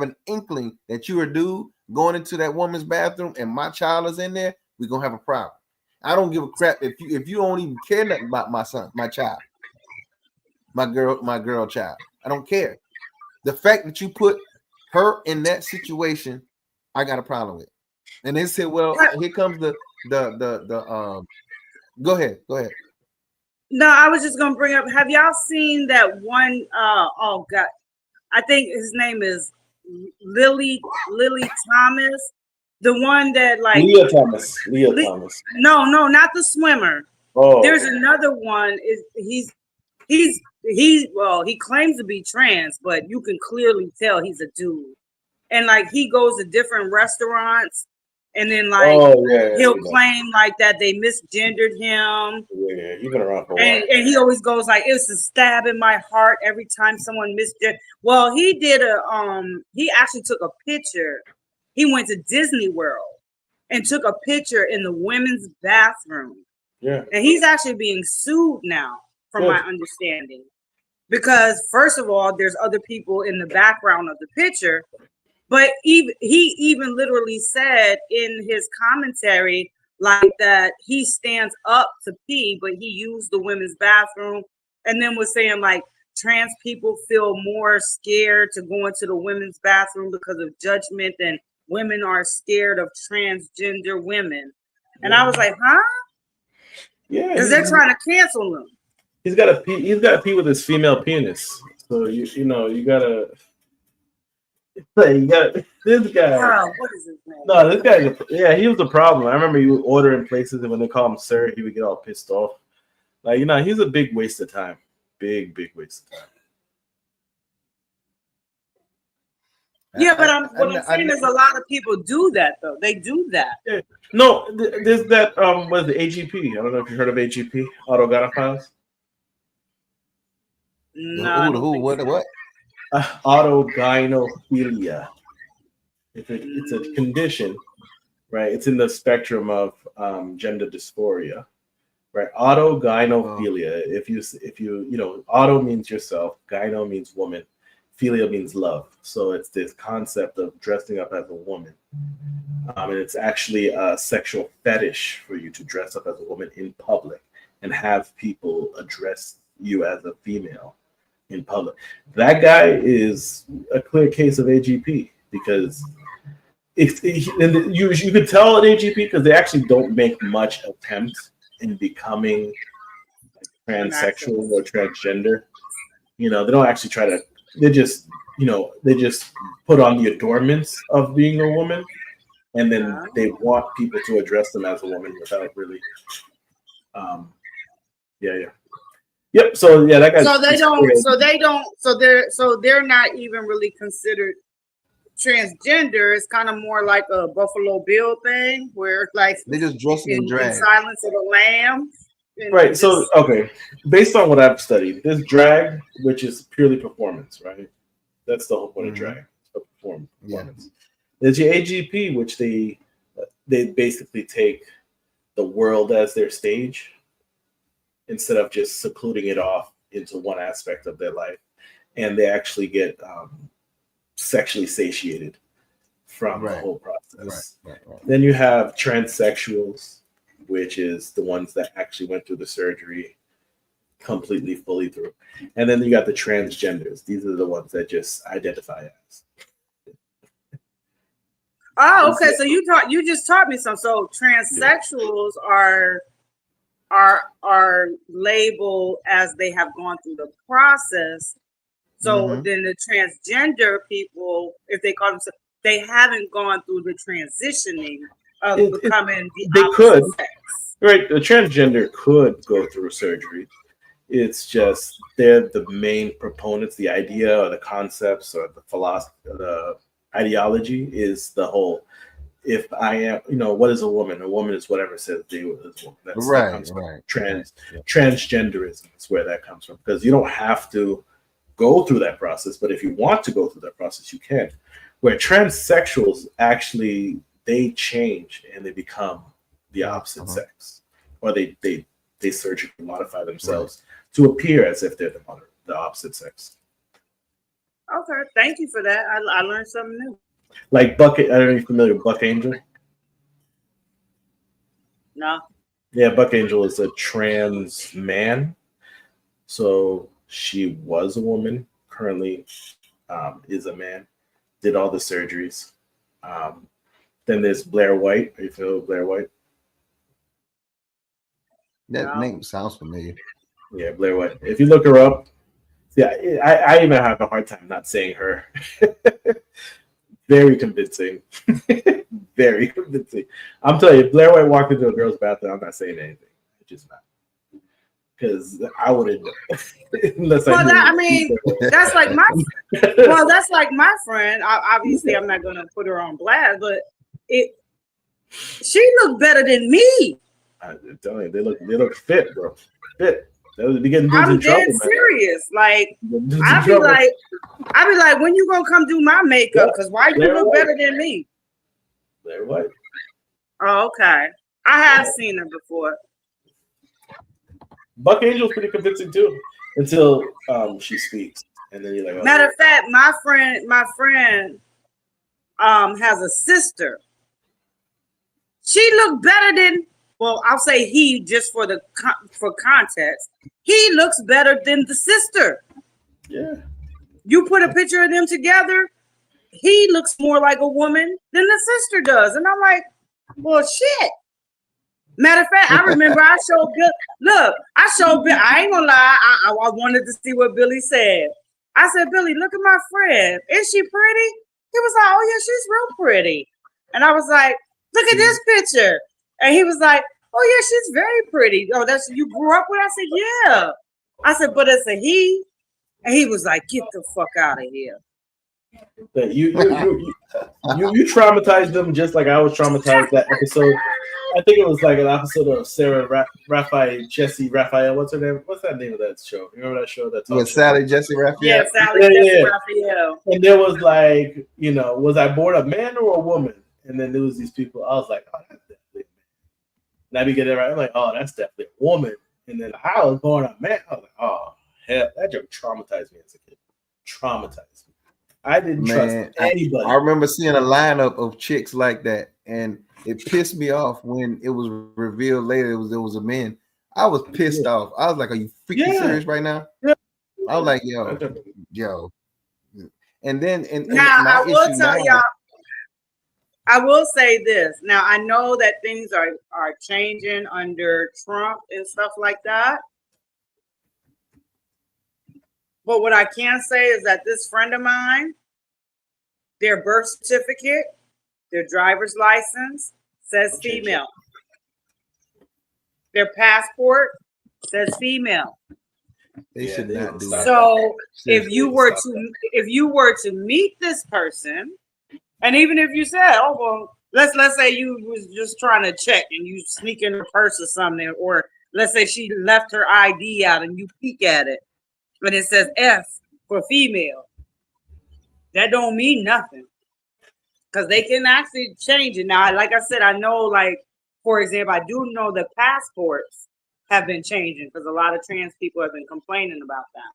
an inkling that you're a dude going into that woman's bathroom and my child is in there, we're going to have a problem. I don't give a crap if you don't even care nothing about my son, my child. My girl child. I don't care. The fact that you put her in that situation, I got a problem with. And they said, well, here comes the go ahead. No, I was just gonna bring up, have y'all seen that one oh God, I think his name is Lily Thomas, the one that like Leah Thomas. No, not the swimmer. Oh, There's another one. He claims to be trans, but you can clearly tell he's a dude. And like he goes to different restaurants, and then like he'll claim like that they misgendered him. Yeah, he's been around for a while. And he always goes like, it's a stab in my heart every time someone misgendered. Well, he actually took a picture. He went to Disney World and took a picture in the women's bathroom. Yeah. And he's actually being sued now, from my understanding. Because first of all, there's other people in the background of the picture. But he even literally said in his commentary like that he stands up to pee, but he used the women's bathroom, and then was saying like trans people feel more scared to go into the women's bathroom because of judgment than women are scared of transgender women. And I was like, huh? Yeah. Because they're trying to cancel him. He's got to pee with his female penis. So you gotta. This guy. Wow, what is his name? No, this guy. He was a problem. I remember you would order in places, and when they call him sir, he would get all pissed off. Like he's a big waste of time. Big waste of time. Yeah, but I'm saying is a lot of people do that though. They do that. Yeah. No, there's that was the AGP. I don't know if you heard of AGP, autogynephiles. No. What? Autogynophilia. It's a condition, right? It's in the spectrum of gender dysphoria, right? Autogynophilia. If you auto means yourself, gyno means woman, philia means love. So it's this concept of dressing up as a woman, and it's actually a sexual fetish for you to dress up as a woman in public and have people address you as a female in public. That guy is a clear case of AGP because you could tell at AGP because they actually don't make much attempt in becoming transsexual or transgender. They don't actually try to. They just put on the adornments of being a woman, and then they want people to address them as a woman without really. Yep. So that guy. So they're not even really considered transgender. It's kind of more like a Buffalo Bill thing, where like they just dress in drag. Silence of the Lambs. Right. So based on what I've studied, there's drag, which is purely performance, right? That's the whole point of drag, performance. Yeah. There's your AGP, which they basically take the world as their stage, instead of just secluding it off into one aspect of their life. And they actually get sexually satiated from the whole process. Right. Then you have transsexuals, which is the ones that actually went through the surgery completely, fully through. And then you got the transgenders. These are the ones that just identify as. Oh, okay. So you just taught me some. So transsexuals are labeled as they have gone through the process. So then the transgender people, if they call themselves, they haven't gone through the transitioning of becoming the opposite sex. Right, the transgender could go through surgery. It's just they're the main proponents. The idea or the concepts or the philosophy, the ideology is the whole. If I am, what is a woman? A woman is whatever says they is a woman. That comes from transgenderism. Is where that comes from, because you don't have to go through that process, but if you want to go through that process, you can. Where transsexuals actually they change and they become the opposite sex, or they surgically modify themselves to appear as if they're the opposite sex. Okay, thank you for that. I learned something new. Like Buck, I don't know if you're familiar with Buck Angel. No. Yeah, Buck Angel is a trans man. So she was a woman, currently is a man, did all the surgeries. Then there's Blair White. Are you familiar with Blair White? That name sounds familiar. Yeah, Blair White. If you look her up, I even have a hard time not saying her Very convincing. Very convincing. I'm telling you, if Blair White walked into a girl's bathroom, I'm not saying anything. It's just not. Because I wouldn't know. Unless Well, I knew. that, I mean, that's like my well, that's like my friend. Obviously, I'm not gonna put her on blast, but she looked better than me. I'm telling you, they look fit, bro. Fit. They would be getting dudes I'm in trouble, dead man. serious. Like Dudes in I'd be trouble. like, when you gonna come do my makeup? Because why you Blair look White. better than me? Blair White. Oh, okay. I have seen her before. Buck Angel's pretty convincing too, until she speaks, and then you're like, oh. Matter of fact, my friend has a sister. She looked better than. Well, I'll say he just for context. He looks better than the sister. Yeah. You put a picture of them together, he looks more like a woman than the sister does, and I'm like, well, shit. Matter of fact, I remember I showed Bill. Look, I showed Bill. I ain't gonna lie. I wanted to see what Billy said. I said, Billy, look at my friend. Is she pretty? He was like, oh yeah, she's real pretty. And I was like, look at this picture. And he was like, oh yeah, she's very pretty. Oh, that's you grew up with? I said, yeah. I said, but it's a he. And he was like, get the fuck out of here. But you traumatized them just like I was traumatized that episode. I think it was like an episode of Sarah Jesse Raphael. What's her name? What's that name of that show? You remember that show? That's with Sally Jesse Raphael. Yeah, Sally Jesse Raphael. And there was like, was I born a man or a woman? And then there was these people. I was like, oh, that's definitely a man. And I be getting it right. I'm like, oh, that's definitely a woman. And then I was born a man. I was like, oh, hell, that joke traumatized me as a kid. Traumatized me. I didn't trust anybody. I remember seeing a lineup of chicks like that, and it pissed me off when it was revealed later it was a man. I was pissed off. I was like, "Are you freaking serious right now?" Yeah. I was like, "Yo." And then, now I will tell y'all. I will say this. Now I know that things are changing under Trump and stuff like that. But what I can say is that this friend of mine, their birth certificate, their driver's license says female. Their passport says female. They should not do that. So if you were to meet this person, and even if you said, oh well, let's say you was just trying to check and you sneak in her purse or something, or let's say she left her ID out and you peek at it, but it says F for female. That don't mean nothing. Because they can actually change it. Now, like I said, I know, like, for example, I do know that passports have been changing because a lot of trans people have been complaining about that,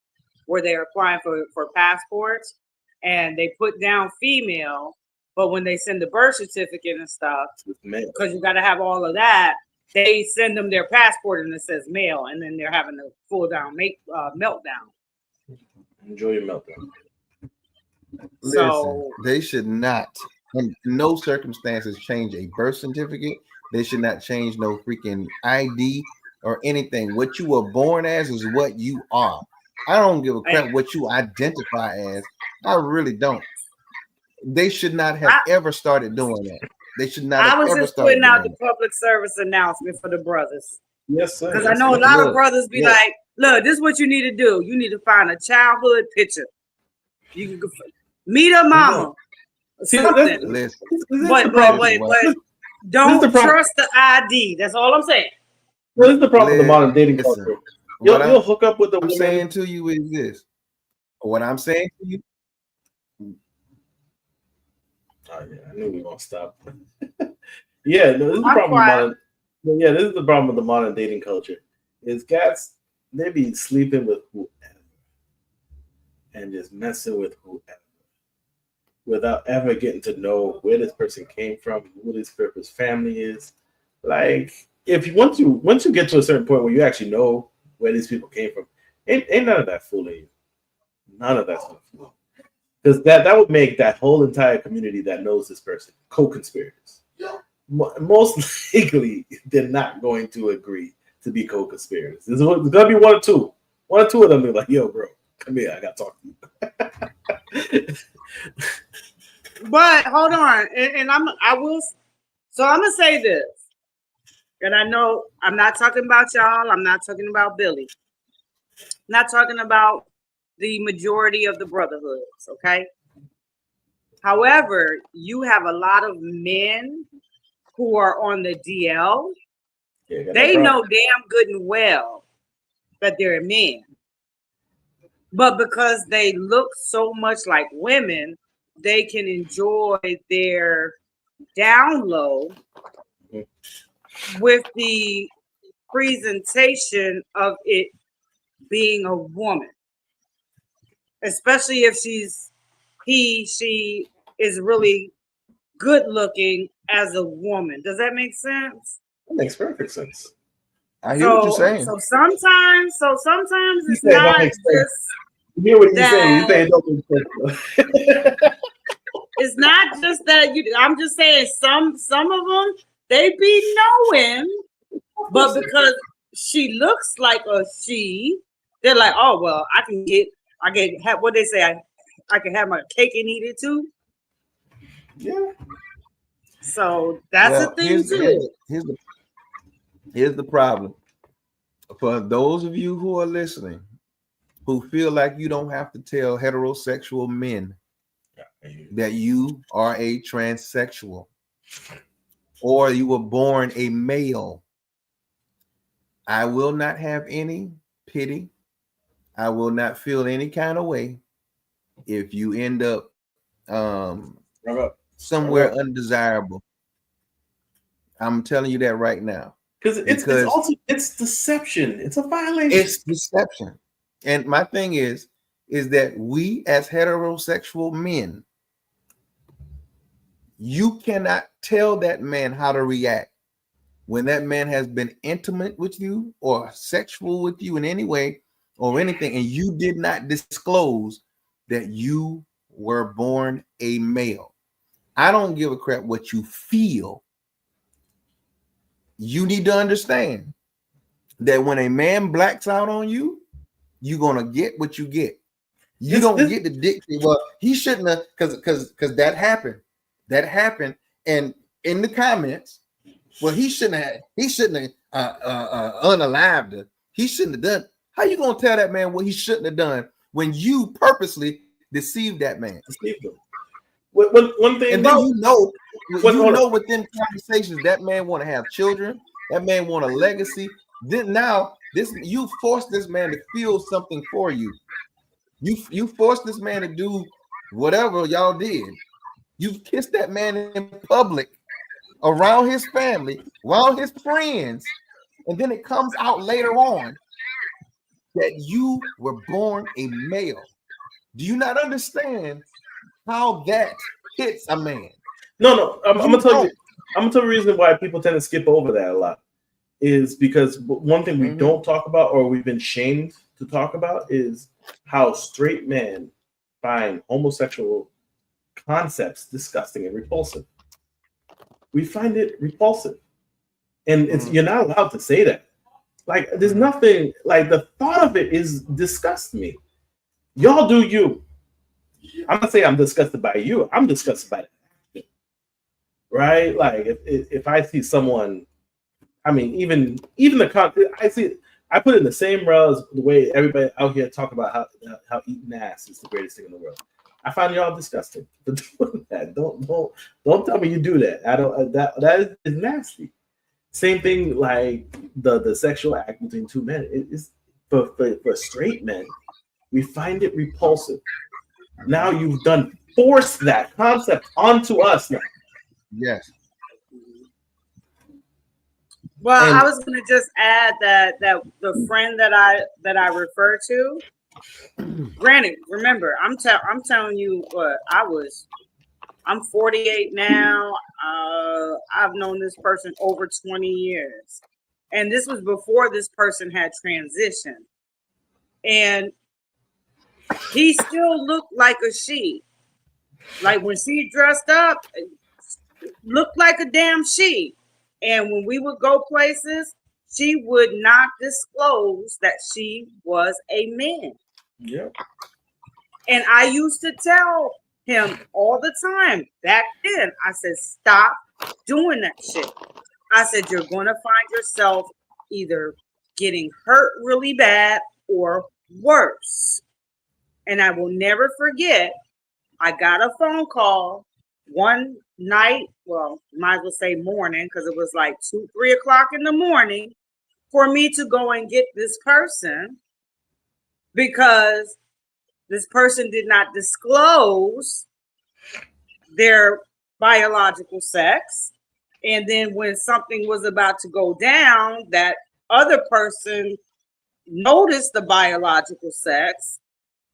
where they're applying for passports and they put down female, but when they send the birth certificate and stuff, because you got to have all of that, they send them their passport and it says male, and then they're having a full down meltdown. Enjoy your meltdown. Listen, they should not, in no circumstances, change a birth certificate. They should not change no freaking ID or anything. What you were born as is what you are. I don't give a crap what you identify as. I really don't. They should not have ever started doing that. They should not have ever started. I was just putting out the public service announcement for the brothers. Yes, sir. Because I know a lot of brothers be like, look, this is what you need to do. You need to find a childhood picture. You can meet a mama. Something. But don't trust the ID. That's all I'm saying. Well, this is the problem with the modern dating culture. You'll hook up with the woman. What I'm saying to you is this. What I'm saying to you. Oh yeah, I knew we were gonna stop. Yeah, no, this is the problem. This is the problem with the modern dating culture. Is cats they be sleeping with whoever and just messing with whoever without ever getting to know where this person came from, who this person's family is. Like, if you once you get to a certain point where you actually know where these people came from, ain't none of that fooling you. None of that stuff. Because that would make that whole entire community that knows this person co-conspirators. Most likely, they're not going to agree to be co-conspirators. There's going to be one or two. One or two of them be like, yo, bro, come here. I got to talk to you. But hold on, and I will. So I'm gonna say this, and I know I'm not talking about y'all. I'm not talking about Billy. I'm not talking about the majority of the brotherhoods. Okay. However, you have a lot of men who are on the DL. Yeah, got that They problem. know damn good and well that they're men. But because they look so much like women, they can enjoy their down low with the presentation of it being a woman, especially if she is really good looking as a woman. Does that make sense? That makes perfect sense. I hear what you're So saying. sometimes You it's say it don't not make sense. just You hear what you say? You that say it don't make sense. it's not just that you. I'm just saying some of them they be knowing, but because she looks like a she, they're like, oh well, I can have what they say. I can have my cake and eat it too. Yeah. So that's a Well, thing too. here's the problem. For those of you who are listening, who feel like you don't have to tell heterosexual men that you are a transsexual or you were born a male, I will not have any pity. I will not feel any kind of way if you end up Rub up. somewhere undesirable. I'm telling you that right now. Because it's Because also it's deception. It's a violation. it's deception. And my thing is that we as heterosexual men, you cannot tell that man how to react when that man has been intimate with you or sexual with you in any way or anything, and you did not disclose that you were born a male. I don't give a crap what you feel. You need to understand that when a man blacks out on you, you're gonna get what you get. You don't get the dick. Well, he shouldn't have, because that happened. That happened, and in the comments, well, he shouldn't have unalived her. He shouldn't have done. How you gonna tell that man what he shouldn't have done when you purposely deceived that man? Deceived them. One thing, And then you know on. within conversations that man want to have children. That man want a legacy. Then now you force this man to feel something for you. You forced this man to do whatever y'all did. You've kissed that man in public, around his family, around his friends, and then it comes out later on that you were born a male. Do you not understand how that hits a man? No. I'm You gonna tell you. don't. I'm gonna tell you the reason why people tend to skip over that a lot is because one thing we don't talk about, or we've been shamed to talk about, is how straight men find homosexual concepts disgusting and repulsive. We find it repulsive, and you're not allowed to say that. Like, there's nothing, like, the thought of it is disgusts me. Y'all do you. I'm not saying I'm disgusted by you. I'm disgusted by it. Right? Like, if I see someone, I mean, even I put it in the same realm as the way everybody out here talk about how eating ass is the greatest thing in the world. I find y'all disgusting for doing that. Don't tell me you do that. I don't. That is nasty. Same thing like the sexual act between two men. It is for straight men, we find it repulsive. Now you've done forced that concept onto us now. Yes. Well, And I was gonna just add that the friend that I refer to, granted, remember, I'm telling you what I'm 48 now. I've known this person over 20 years. And this was before this person had transitioned. And he still looked like a she. Like when she dressed up, looked like a damn she. And when we would go places, she would not disclose that she was a man. yeah, And I used to tell him all the time. Back then, I said, stop doing that shit. I said, you're going to find yourself either getting hurt really bad or worse. And I will never forget, I got a phone call one night, well, might as well say morning, because it was like 2, 3 o'clock in the morning, for me to go and get this person because this person did not disclose their biological sex. And then when something was about to go down, that other person noticed the biological sex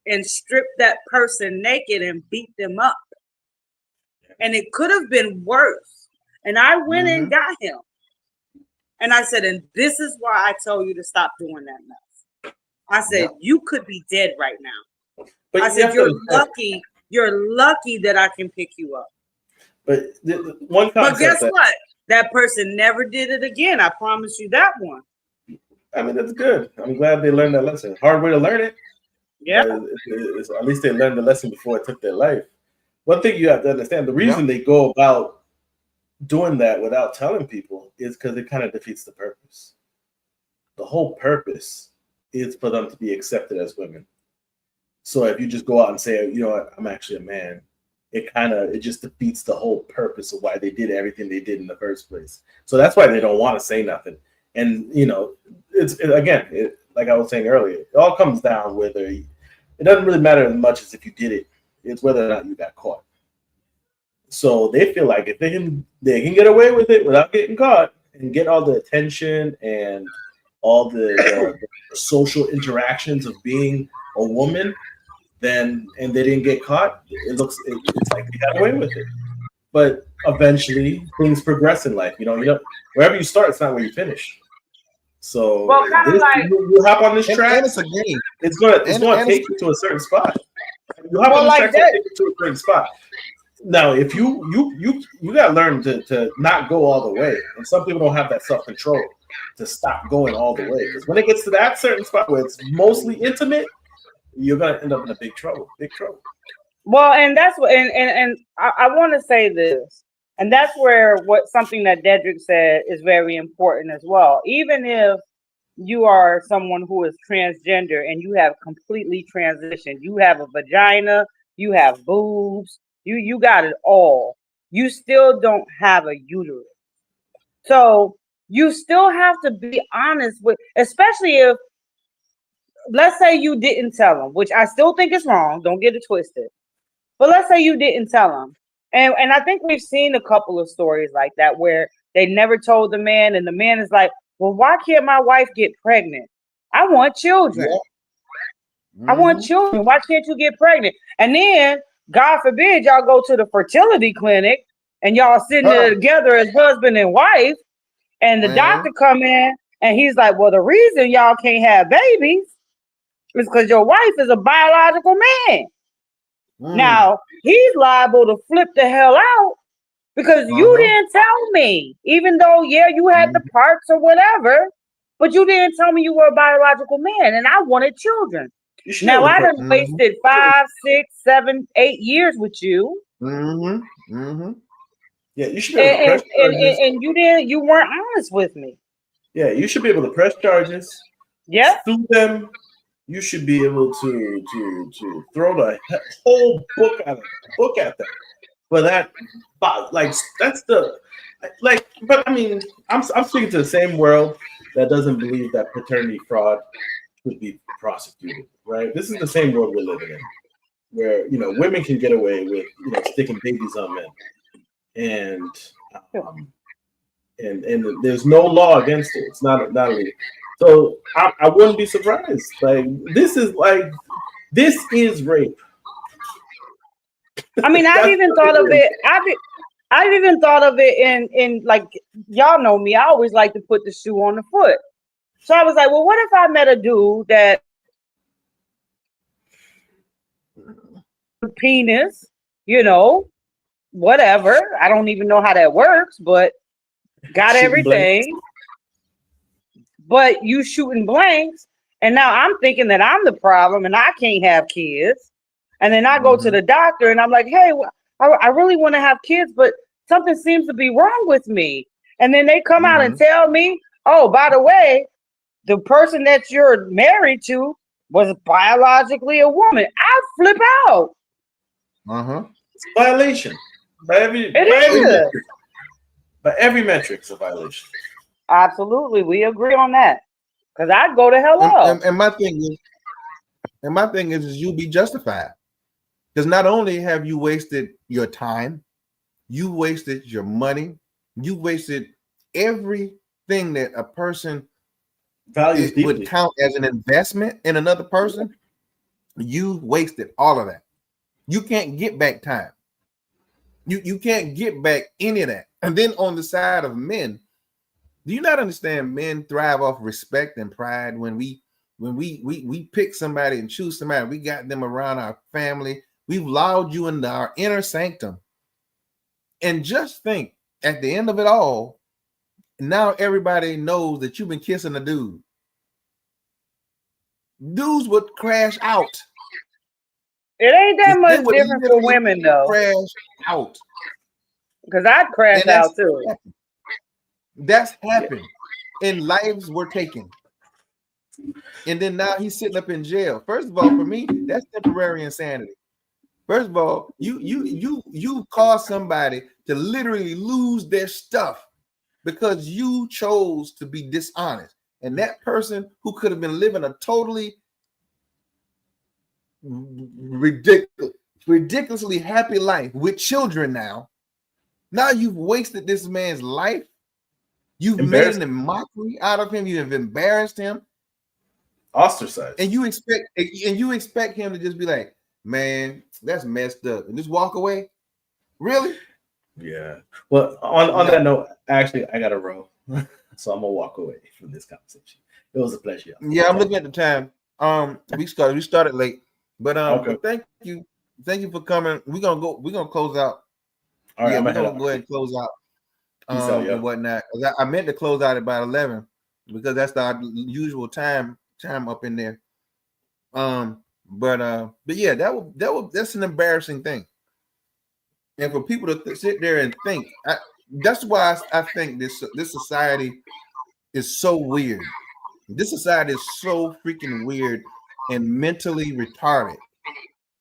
and stripped that person naked and beat them up. And it could have been worse. And I went and got him. And I said, and this is why I tell you to stop doing that mess. I said, you could be dead right now. But I said, you're lucky that I can pick you up. But one concept. But guess what? That person never did it again. I promise you that one. I mean, that's good. I'm glad they learned that lesson. Hard way to learn it. Yeah. At least they learned the lesson before it took their life. One thing you have to understand, the reason they go about doing that without telling people is because it kind of defeats the purpose. The whole purpose is for them to be accepted as women. So if you just go out and say, you know what, I'm actually a man, it just defeats the whole purpose of why they did everything they did in the first place. So that's why they don't want to say nothing. And it's like I was saying earlier, it all comes down whether it doesn't really matter as much as if you did it. It's whether or not you got caught. So they feel like if they can get away with it without getting caught and get all the attention and all the social interactions of being a woman, and they didn't get caught, it's like they got away with it. But eventually things progress in life. Wherever you start, it's not where you finish. So you hop on this track, and it's a game. It's gonna take you to a certain spot. You hop on this track, take you to a certain spot. Now, if you gotta learn to not go all the way, and some people don't have that self-control to stop going all the way. Because when it gets to that certain spot where it's mostly intimate, you're gonna end up in big trouble. Well, and that's what, and I want to say this, and that's where something that Dedrick said is very important as well. Even if you are someone who is transgender and you have completely transitioned, you have a vagina, you have boobs, you got it all, you still don't have a uterus. So you still have to be honest with, especially if, let's say you didn't tell them, which I still think is wrong, don't get it twisted. But let's say you didn't tell them. And I think we've seen a couple of stories like that where they never told the man, and the man is like, well, why can't my wife get pregnant? I want children. I want children. Why can't you get pregnant? And then, God forbid, y'all go to the fertility clinic and y'all sitting there together as husband and wife, and the doctor come in and he's like, well, the reason y'all can't have babies is because your wife is a biological man. Now, he's liable to flip the hell out because you didn't tell me, even though, you had the parts or whatever, but you didn't tell me you were a biological man and I wanted children. Now, I done wasted 5, 6, 7, 8 years with you. Yeah, you should be able to press charges. And you weren't honest with me. Yeah, you should be able to press charges. Yeah. Sue them. You should be able to throw the whole book at them. But but I mean, I'm speaking to the same world that doesn't believe that paternity fraud should be prosecuted, right? This is the same world we're living in, where women can get away with sticking babies on men, and there's no law against it. It's not illegal. So I wouldn't be surprised. Like this is rape. I mean, I've even thought of it. I've even thought of it in like, y'all know me. I always like to put the shoe on the foot. So I was like, well, what if I met a dude that penis, whatever. I don't even know how that works, but got everything. But you shooting blanks, and now I'm thinking that I'm the problem and I can't have kids. And then I go to the doctor and I'm like, hey, I really want to have kids, but something seems to be wrong with me. And then they come out and tell me, oh, by the way, the person that you're married to was biologically a woman. I flip out. It's a violation. By every metric, it's a violation. Absolutely. We agree on that. Because I'd go to hell up. And my thing is you be justified. Because not only have you wasted your time, you wasted your money, you wasted everything that a person would count as an investment in another person. You wasted all of that. You can't get back time. You can't get back any of that. And then on the side of men, do you not understand men thrive off respect and pride when we pick somebody and choose somebody, we got them around our family, we've allowed you into our inner sanctum. And just think, at the end of it all, now everybody knows that you've been kissing a dude. Dudes would crash out. It ain't that much different for women, though. Crash out. Because I'd crash out too. That's happened. And lives were taken. And then now he's sitting up in jail. First of all, for me, that's temporary insanity. First of all, you cause somebody to literally lose their stuff because you chose to be dishonest. And that person who could have been living a totally ridiculously happy life with children now you've wasted this man's life. You've made a mockery out of him. You have embarrassed him, ostracized, and you expect him to just be like, man, that's messed up, and just walk away. Really? Yeah. Well, on that note, actually, I gotta roll, so I'm gonna walk away from this conversation. It was a pleasure. Yeah, I'm looking at the time. We started late, but okay. But thank you for coming. We're gonna close out. All right, yeah, we're gonna go ahead and close out. And whatnot. I meant to close out at about 11 because that's our usual time up in there. But yeah, that's an embarrassing thing. And for people to sit there and think, that's why I think this society is so weird. This society is so freaking weird and mentally retarded.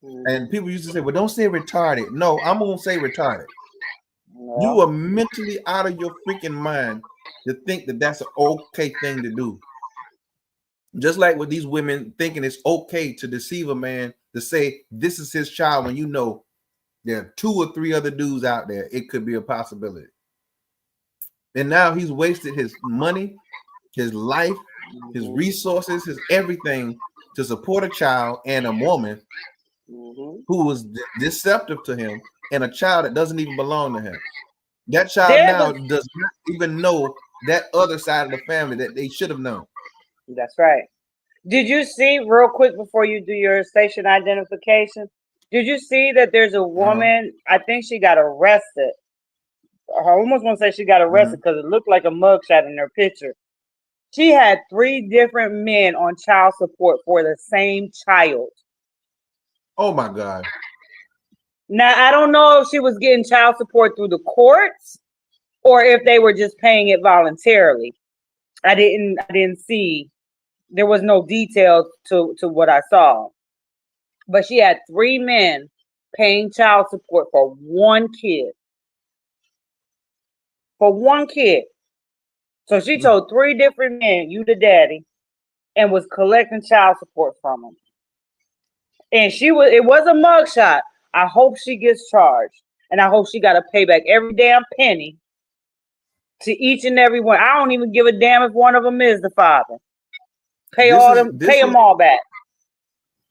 And people used to say, well, don't say retarded. No, I'm gonna say retarded. You are mentally out of your freaking mind to think that that's an okay thing to do. Just like with these women thinking it's okay to deceive a man to say this is his child when you know there are 2 or 3 other dudes out there. It could be a possibility. And now he's wasted his money, his life, his resources, his everything to support a child and a woman who was deceptive to him and a child that doesn't even belong to him. That child now does not even know that other side of the family that they should have known. That's right. Did you see, real quick before you do your station identification, did you see that there's a woman, I think she got arrested. I almost want to say she got arrested because it looked like a mugshot in her picture. She had 3 different men on child support for the same child. Oh my God. Now, I don't know if she was getting child support through the courts or if they were just paying it voluntarily. I didn't see. There was no detail to what I saw. But she had 3 men paying child support for 1 kid. For 1 kid. So she told 3 different men, you the daddy, and was collecting child support from them. And it was a mugshot. I hope she gets charged. And I hope she got to pay back every damn penny to each and every one. I don't even give a damn if one of them is the father. Pay them all back.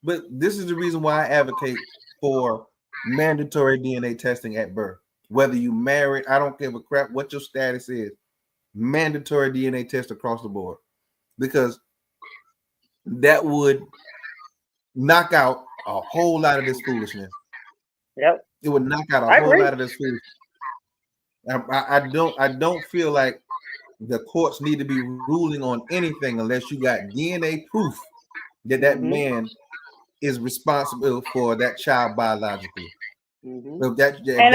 But this is the reason why I advocate for mandatory DNA testing at birth. Whether you married, I don't give a crap what your status is. Mandatory DNA test across the board. Because that would knock out a whole lot of this foolishness. Yep. It would knock out a whole lot of this foolishness. I don't feel like the courts need to be ruling on anything unless you got DNA proof that man is responsible for that child biologically. Mhm. If And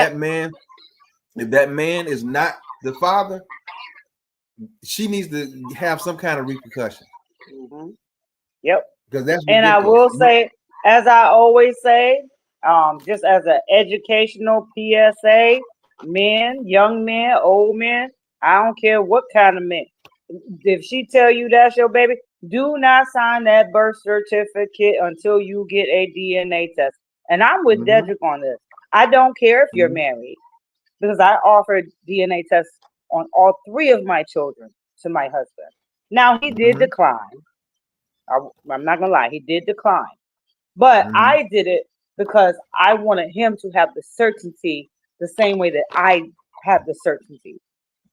that man is not the father, she needs to have some kind of repercussion Mhm. Yep. because that's And I ridiculous. will say, as I always say, just as an educational PSA, men, young men, old men, I don't care what kind of men. If she tell you that's your baby, do not sign that birth certificate until you get a DNA test. And I'm with Mhm, Dedrick on this. I don't care if you're mhm, married because I offered DNA tests on all three of my children to my husband. Now he did mhm, decline. I'm not gonna lie, he did decline. But mhm. I did it because I wanted him to have the certainty the same way that I have the certainty.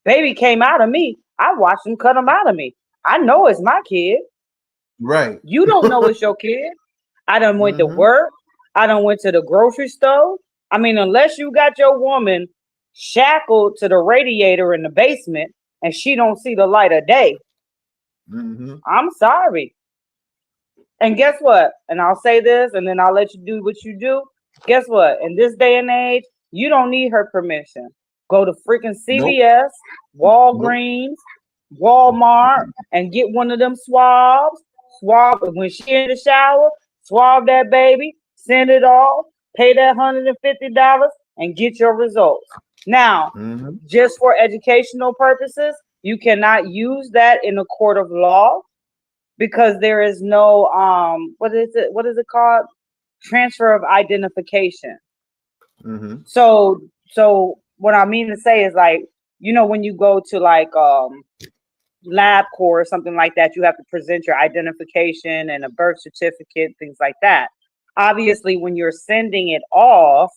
Baby came out of me. I watched him cut him out of me. I know it's my kid. Right. You don't know it's your kid. I done went to Mhm. work. I done went to the grocery store. I mean, unless you got your woman shackled to the radiator in the basement and she don't see the light of day, Mhm. I'm sorry. And guess what? And I'll say this and then I'll let you do what you do. Guess what? In this day and age, you don't need her permission. Go to freaking Nope. CVS, Nope. Walgreens, Walmart, and get one of them swabs. Swab when she in the shower, swab that baby, send it off, pay that $150 and get your results. Now, Mhm. just for educational purposes, you cannot use that in a court of law because there is no what is it called, transfer of identification. Mhm. So what I mean to say is like, when you go to like lab core or something like that, you have to present your identification and a birth certificate, things like that. Obviously when you're sending it off,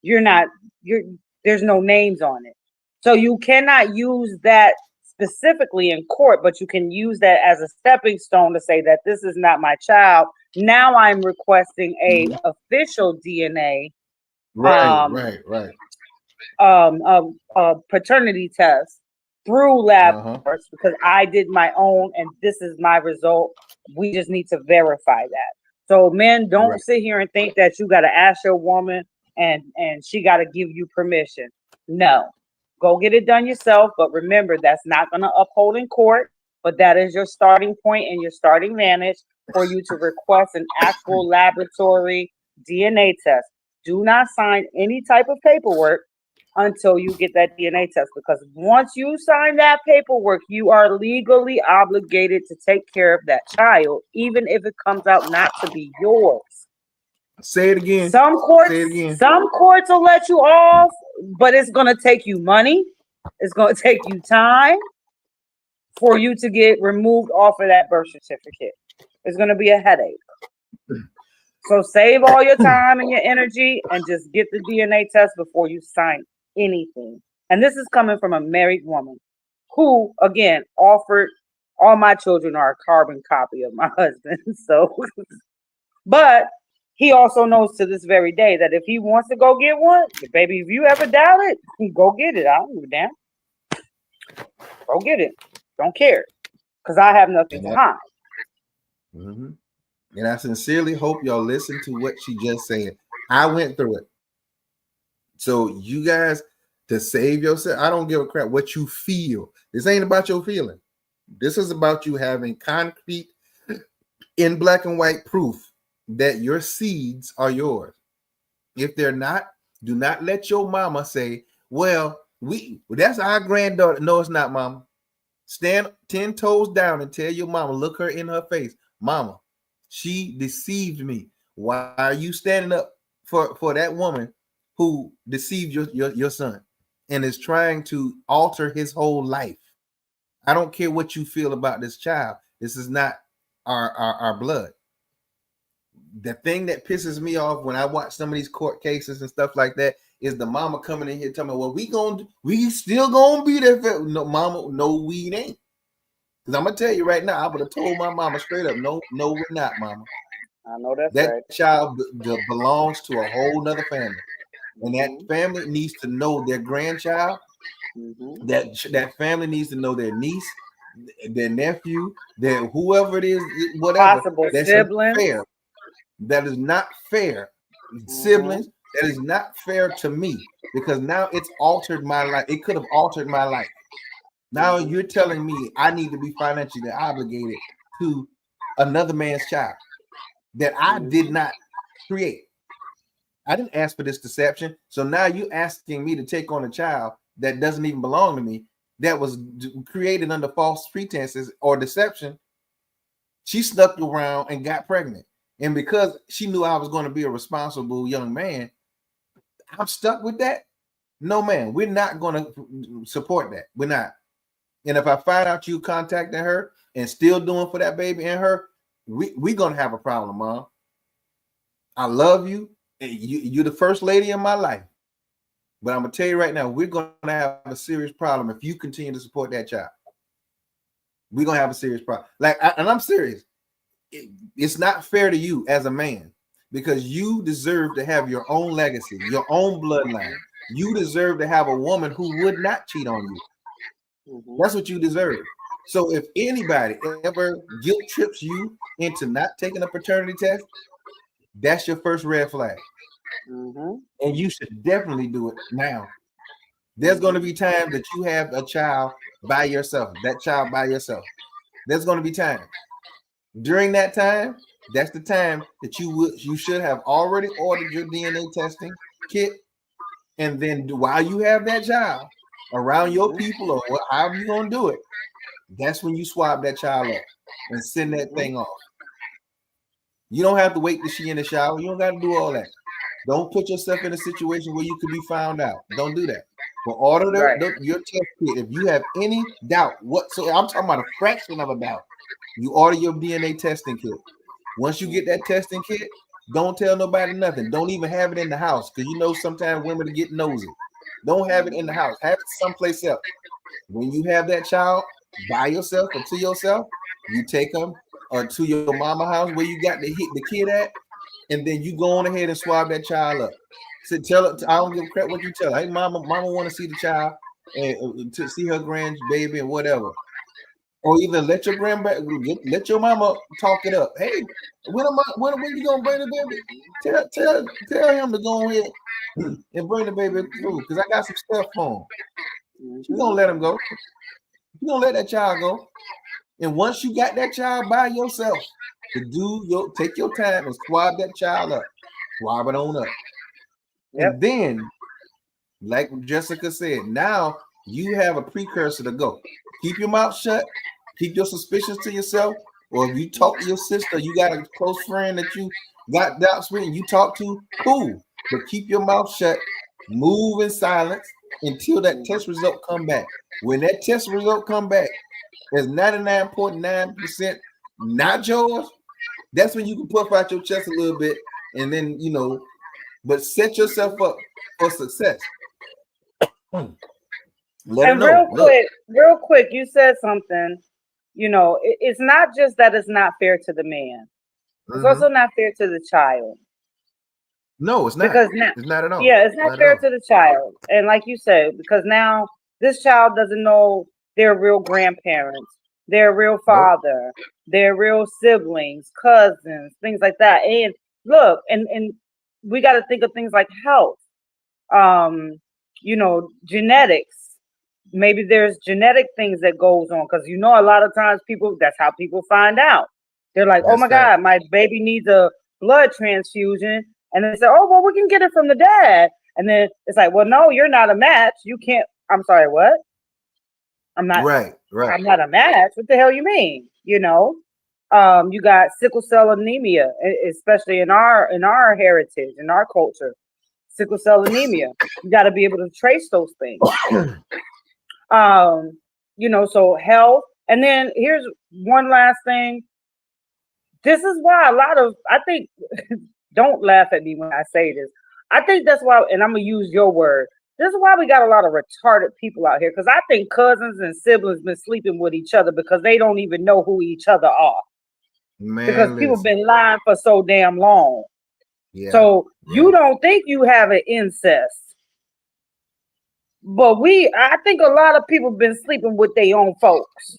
you're not you're there's no names on it, so you cannot use that specifically in court, but you can use that as a stepping stone to say that this is not my child. Now I'm requesting a Mhm. official DNA Right. um Right. Right. paternity test through lab Uh-huh. courts because I did my own and this is my result. We just need to verify that. So men, don't Right. sit here and think that you got to ask your woman and she got to give you permission. No, go get it done yourself. But remember, that's not going to uphold in court. But that is your starting point and your starting vantage for you to request an actual laboratory DNA test. Do not sign any type of paperwork until you get that DNA test because once you sign that paperwork, you are legally obligated to take care of that child, even if it comes out not to be yours. Say it again. Some Say it courts, again. some courts will let you off, but it's gonna take you money. It's gonna take you time for you to get removed off of that birth certificate. It's gonna be a headache. So save all your time and your energy and just get the DNA test before you sign anything. And this is coming from a married woman who, again, offered all my children are a carbon copy of my husband. So, but he also knows to this very day that if he wants to go get one, baby, if you ever doubt it, go get it. I don't give a damn. Go get it. Don't care because I have nothing And to that, hide. mhm. And I sincerely hope y'all listen to what she just said. I went through it. So you guys, to save yourself, I don't give a crap what you feel. This ain't about your feeling. This is about you having concrete, in black and white proof that your seeds are yours. If they're not, do not let your mama say, well, that's our granddaughter. No, it's not, mama. Stand 10 toes down and tell your mama, look her in her face. Mama, she deceived me. Why are you standing up for that woman who deceived your son and is trying to alter his whole life? I don't care what you feel about this child. This is not our blood. The thing that pisses me off when I watch some of these court cases and stuff like that is the mama coming in here telling me, well, we still gonna be there for no mama, no, we ain't. Because I'm gonna tell you right now, I would have told my mama straight up, no, no, we're not, mama. I know that's That right. child belongs to a whole nother family. And that Hmm. family needs to know their grandchild. Hmm. That family needs to know their niece, their nephew, their whoever it is, whatever. Possible That's siblings. unfair. That is not fair. Siblings, that is not fair to me because now it's altered my life. It could have altered my life. Now you're telling me I need to be financially obligated to another man's child that I did not create. I didn't ask for this deception. So now you're asking me to take on a child that doesn't even belong to me, that was created under false pretenses or deception. She snuck around and got pregnant. And because she knew I was going to be a responsible young man, I'm stuck with that. No, man, we're not going to support that. We're not. And if I find out you contacting her and still doing for that baby and her, we're going to have a problem, Mom. I love you. You're the first lady in my life. But I'm going to tell you right now, we're going to have a serious problem if you continue to support that child. We're going to have a serious problem. And I'm serious. It's not fair to you as a man because you deserve to have your own legacy, your own bloodline. You deserve to have a woman who would not cheat on you. That's what you deserve. So if anybody ever guilt trips you into not taking a paternity test, that's your first red flag. And you should definitely do it now. There's going to be times that you have a child by yourself, that child by yourself. There's going to be times. During that time, that's the time that you should have already ordered your DNA testing kit. And then while you have that child around your people or however you're going to do it, that's when you swab that child up and send that thing off. You don't have to wait till she in the shower. You don't got to do all that. Don't put yourself in a situation where you could be found out. Don't do that. But order your test kit. If you have any doubt whatsoever, I'm talking about a fraction of a doubt, you order your DNA testing kit. Once you get that testing kit, don't tell nobody nothing. Don't even have it in the house because you know sometimes women get nosy. Don't have it in the house. Have it someplace else. When you have that child by yourself or to yourself, you take them to your mama house where you got the kid at, and then you go on ahead and swab that child up. So tell it. I don't give a crap what you tell her. Hey, mama want to see the child and to see her grandbaby and whatever. Or even let your let your mama talk it up. Hey, when you gonna bring the baby? Tell him to go ahead and bring the baby through because I got some stuff for him. You gonna let him go? You gonna let that child go? And once you got that child by yourself, take your time and swab that child up, swab it on up, and then, like Jessica said, now you have a precursor to go. Keep your mouth shut. Keep your suspicions to yourself. Or if you talk to your sister, you got a close friend that you got doubts with and you talk to, cool. But keep your mouth shut. Move in silence until that test result come back. When that test result come back, there's 99.9% not yours. That's when you can puff out your chest a little bit and then, but set yourself up for success. And real quick, you said something, it's not just that it's not fair to the man. It's also not fair to the child. No, it's not. Because now, it's not at all. Yeah, it's not fair to the child. And like you said, because now this child doesn't know their real grandparents, their real father, their real siblings, cousins, things like that. And look, and we got to think of things like health, genetics. Maybe there's genetic things that goes on because a lot of times that's how people find out. They're like, oh my God, my baby needs a blood transfusion. And they say, oh, well, we can get it from the dad. And then it's like, well, no, you're not a match. You can't. I'm sorry, what? I'm not. Right. I'm not a match. What the hell you mean? You got sickle cell anemia, especially in our heritage, in our culture. Sickle cell anemia. You got to be able to trace those things. So health. And then here's one last thing. This is why I think, don't laugh at me when I say this. I think that's why, and I'm going to use your word. This is why we got a lot of retarded people out here. Because I think cousins and siblings been sleeping with each other because they don't even know who each other are. Man, because people been lying for so damn long. Yeah. So you don't think you have an incest. But I think a lot of people been sleeping with their own folks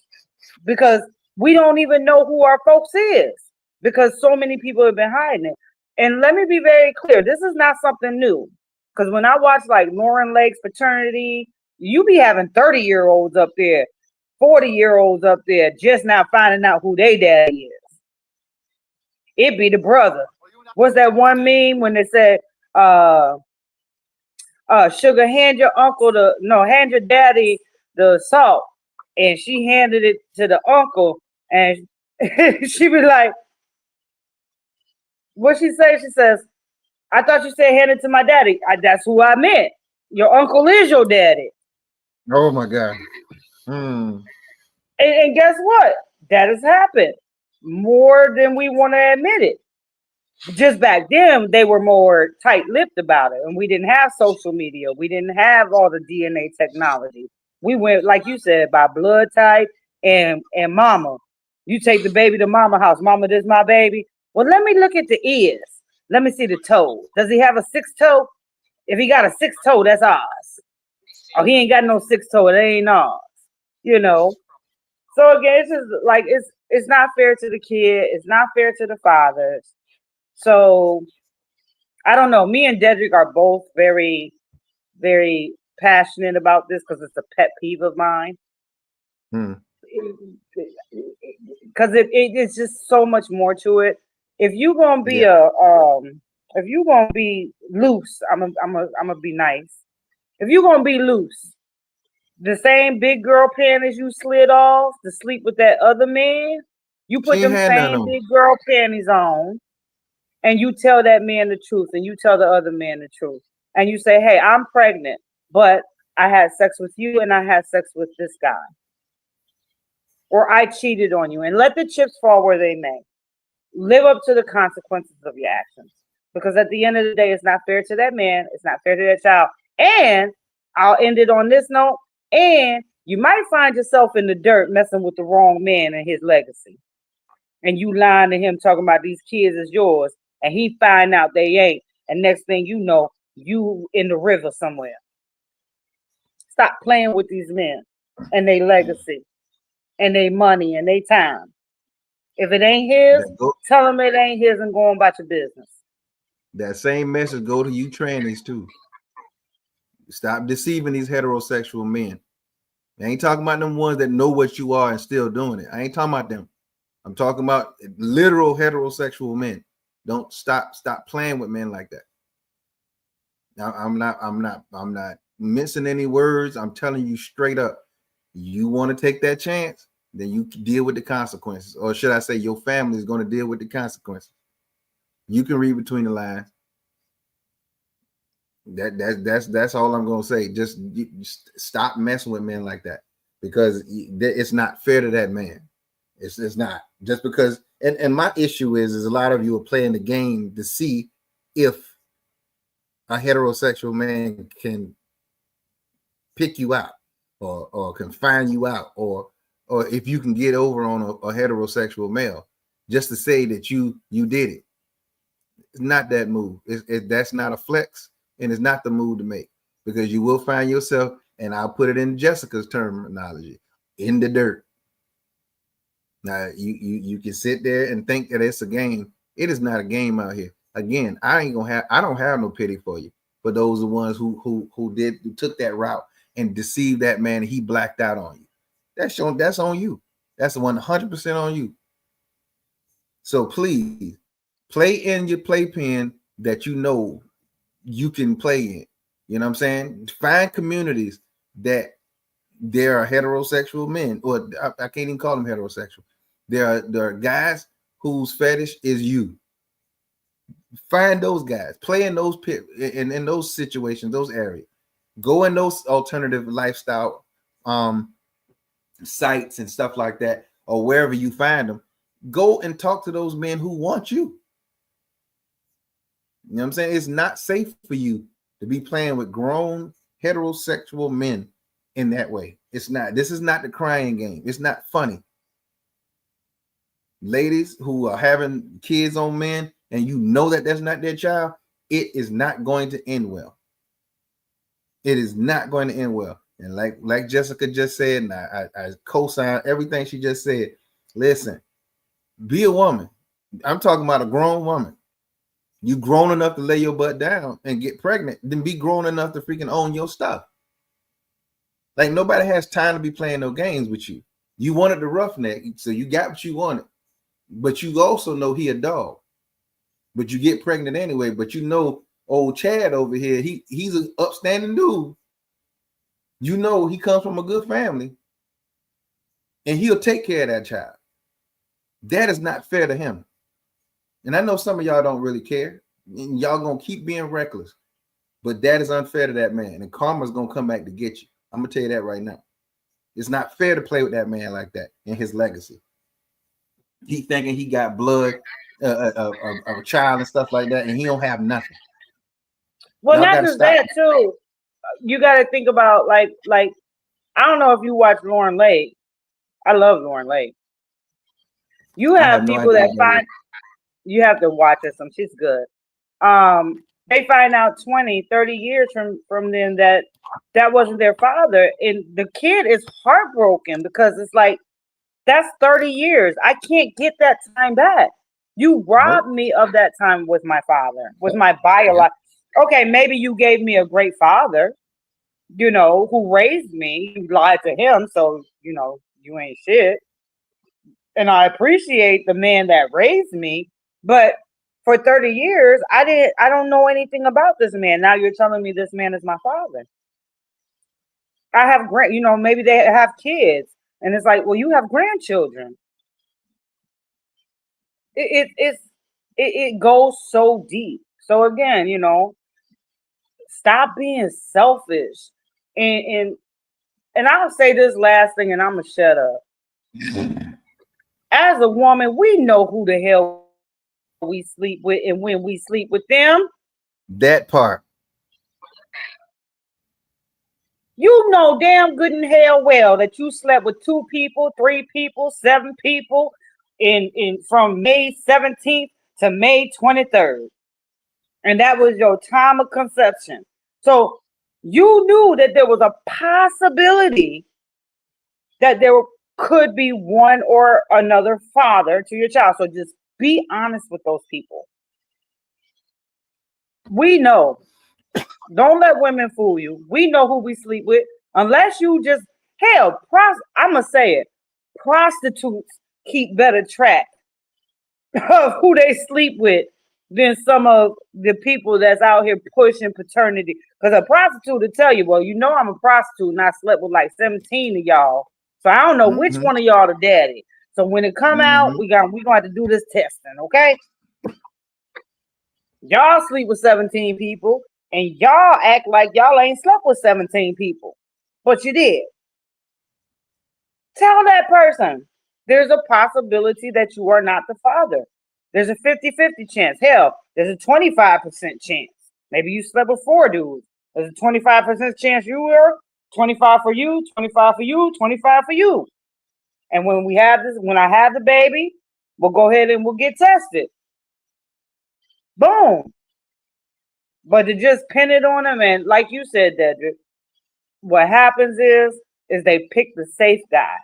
because we don't even know who our folks is because so many people have been hiding it. And let me be very clear, this is not something new. Because when I watch like Lauren Lake's Paternity, you be having 30-year-olds up there, 40-year-olds up there, just now finding out who they daddy is. It be the brother. What's that one meme when they said, sugar, hand your hand your daddy the salt. And she handed it to the uncle, and she be like, what she say? She says, I thought you said hand it to my daddy. That's who I meant. Your uncle is your daddy. Oh my God. And guess what? That has happened more than we want to admit it. Just back then, they were more tight-lipped about it, and we didn't have social media. We didn't have all the DNA technology. We went, like you said, by blood type and mama. You take the baby to mama house. Mama, this my baby. Well, let me look at the ears. Let me see the toe. Does he have a 6 toe? If he got a 6 toe, that's ours. Oh, he ain't got no 6 toe. It ain't ours. You know. So again, it's just like it's not fair to the kid. It's not fair to the fathers. So I don't know. Me and Dedrick are both very, very passionate about this because it's a pet peeve of mine. Because it's just so much more to it. If you gonna be if you gonna be loose, I'm gonna be nice. If you gonna be loose, the same big girl panties you slid off to sleep with that other man, you put them same big girl panties on. And you tell that man the truth, and you tell the other man the truth. And you say, hey, I'm pregnant, but I had sex with you and I had sex with this guy. Or I cheated on you. And let the chips fall where they may. Live up to the consequences of your actions. Because at the end of the day, it's not fair to that man. It's not fair to that child. And I'll end it on this note. And you might find yourself in the dirt messing with the wrong man and his legacy. And you lying to him talking about these kids is yours. And he find out they ain't. And next thing you know, you in the river somewhere. Stop playing with these men and their legacy and their money and their time. If it ain't his, tell him it ain't his and go on about your business. That same message go to you trannies too. Stop deceiving these heterosexual men. I ain't talking about them ones that know what you are and still doing it. I ain't talking about them. I'm talking about literal heterosexual men. Don't stop playing with men like that. Now, I'm not missing any words. I'm telling you straight up. You want to take that chance, then you deal with the consequences. Or should I say your family is going to deal with the consequences. You can read between the lines. That's all I'm going to say. Just stop messing with men like that, because it's not fair to that man. It's not. Just because, and my issue is a lot of you are playing the game to see if a heterosexual man can pick you out or can find you out, or if you can get over on a heterosexual male just to say that you did it. It's not that move. That's not a flex, and it's not the move to make, because you will find yourself, and I'll put it in Jessica's terminology, in the dirt. Now you can sit there and think that it's a game. It is not a game out here. Again, I don't have no pity for you. For those are the ones who took that route and deceived that man, and he blacked out on you. That's on you. That's 100% on you. So please play in your playpen that you know you can play in. You know what I'm saying? Find communities that there are heterosexual men, or I can't even call them heterosexual. There are guys whose fetish is you. Find those guys. Play in those in those situations, those areas. Go in those alternative lifestyle sites and stuff like that, or wherever you find them. Go and talk to those men who want you. You know what I'm saying? It's not safe for you to be playing with grown heterosexual men in that way. It's not. This is not the crying game. It's not funny. Ladies who are having kids on men, and you know that that's not their child, it is not going to end well. It is not going to end well. And like Jessica just said, and I co-sign everything she just said. Listen, be a woman. I'm talking about a grown woman. You grown enough to lay your butt down and get pregnant, then be grown enough to freaking own your stuff. Like nobody has time to be playing no games with you. You wanted the roughneck, so you got what you wanted. But you also know he a dog. But you get pregnant anyway. But you know old Chad over here, he's an upstanding dude. You know he comes from a good family. And he'll take care of that child. That is not fair to him. And I know some of y'all don't really care. And y'all gonna keep being reckless. But that is unfair to that man. And karma's gonna come back to get you. I'm gonna tell you that right now. It's not fair to play with that man like that in his legacy. He thinking he got blood of a child and stuff like that, and he don't have nothing. Well, Y'all not gotta just stop. that too. You got to think about like I don't know if you watch Lauren Lake. I love Lauren Lake. You I have have no people idea that what that find you have to watch her some. She's good. They find out 20, 30 years from them that wasn't their father, and the kid is heartbroken because it's like that's 30 years. I can't get that time back. You robbed me of that time with my father, with my biological. Okay, maybe you gave me a great father, you know, who raised me. You lied to him, so you know you ain't shit. And I appreciate the man that raised me, but for 30 years, I don't know anything about this man. Now you're telling me this man is my father. I have you know, maybe they have kids, and it's like, well, you have grandchildren. It goes so deep. So again, you know, stop being selfish. And I'll say this last thing, and I'm gonna shut up. As a woman, we know who the hell we sleep with and when we sleep with them. That part. You know damn good and hell well that you slept with 2 people, 3 people, 7 people in from May 17th to May 23rd. And that was your time of conception. So you knew that there was a possibility that there could be one or another father to your child. So just be honest with those people. We know. Don't let women fool you. We know who we sleep with. Unless you just, hell, I'm going to say it. Prostitutes keep better track of who they sleep with than some of the people that's out here pushing paternity. Because a prostitute will tell you, well, you know I'm a prostitute and I slept with like 17 of y'all. So I don't know which one of y'all the daddy. So when it come out, we gonna have to do this testing, okay? Y'all sleep with 17 people and y'all act like y'all ain't slept with 17 people. But you did. Tell that person there's a possibility that you are not the father. There's a 50-50 chance. Hell, there's a 25% chance. Maybe you slept with 4 dudes. There's a 25% chance you were 25 for you, 25 for you, 25 for you. And when I have the baby, we'll go ahead and we'll get tested. Boom. But to just pin it on them, and like you said, Dedrick, what happens is they pick the safe guy.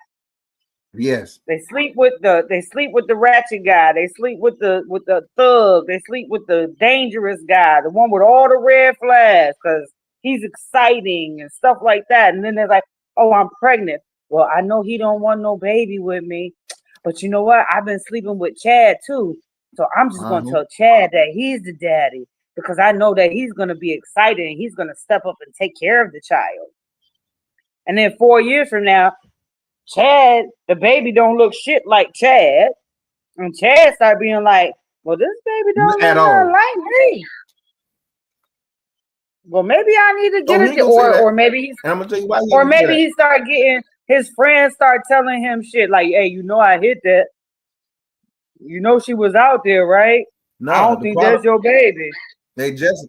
Yes. They sleep with the ratchet guy. They sleep with the thug. They sleep with the dangerous guy, the one with all the red flags, because he's exciting and stuff like that. And then they're like, "Oh, I'm pregnant. Well, I know he don't want no baby with me, but you know what? I've been sleeping with Chad too, so I'm just gonna tell Chad that he's the daddy because I know that he's gonna be excited and he's gonna step up and take care of the child." And then 4 years from now, Chad, the baby don't look shit like Chad. And Chad start being like, well, this baby don't At look all. nothing like me. Well, maybe I need to get it. Or maybe he's, and I'm gonna tell you why. Or maybe he start getting, his friends start telling him shit like, hey, you know I hit that. You know she was out there, right? No, I don't think that's your baby. Hey, Jessica,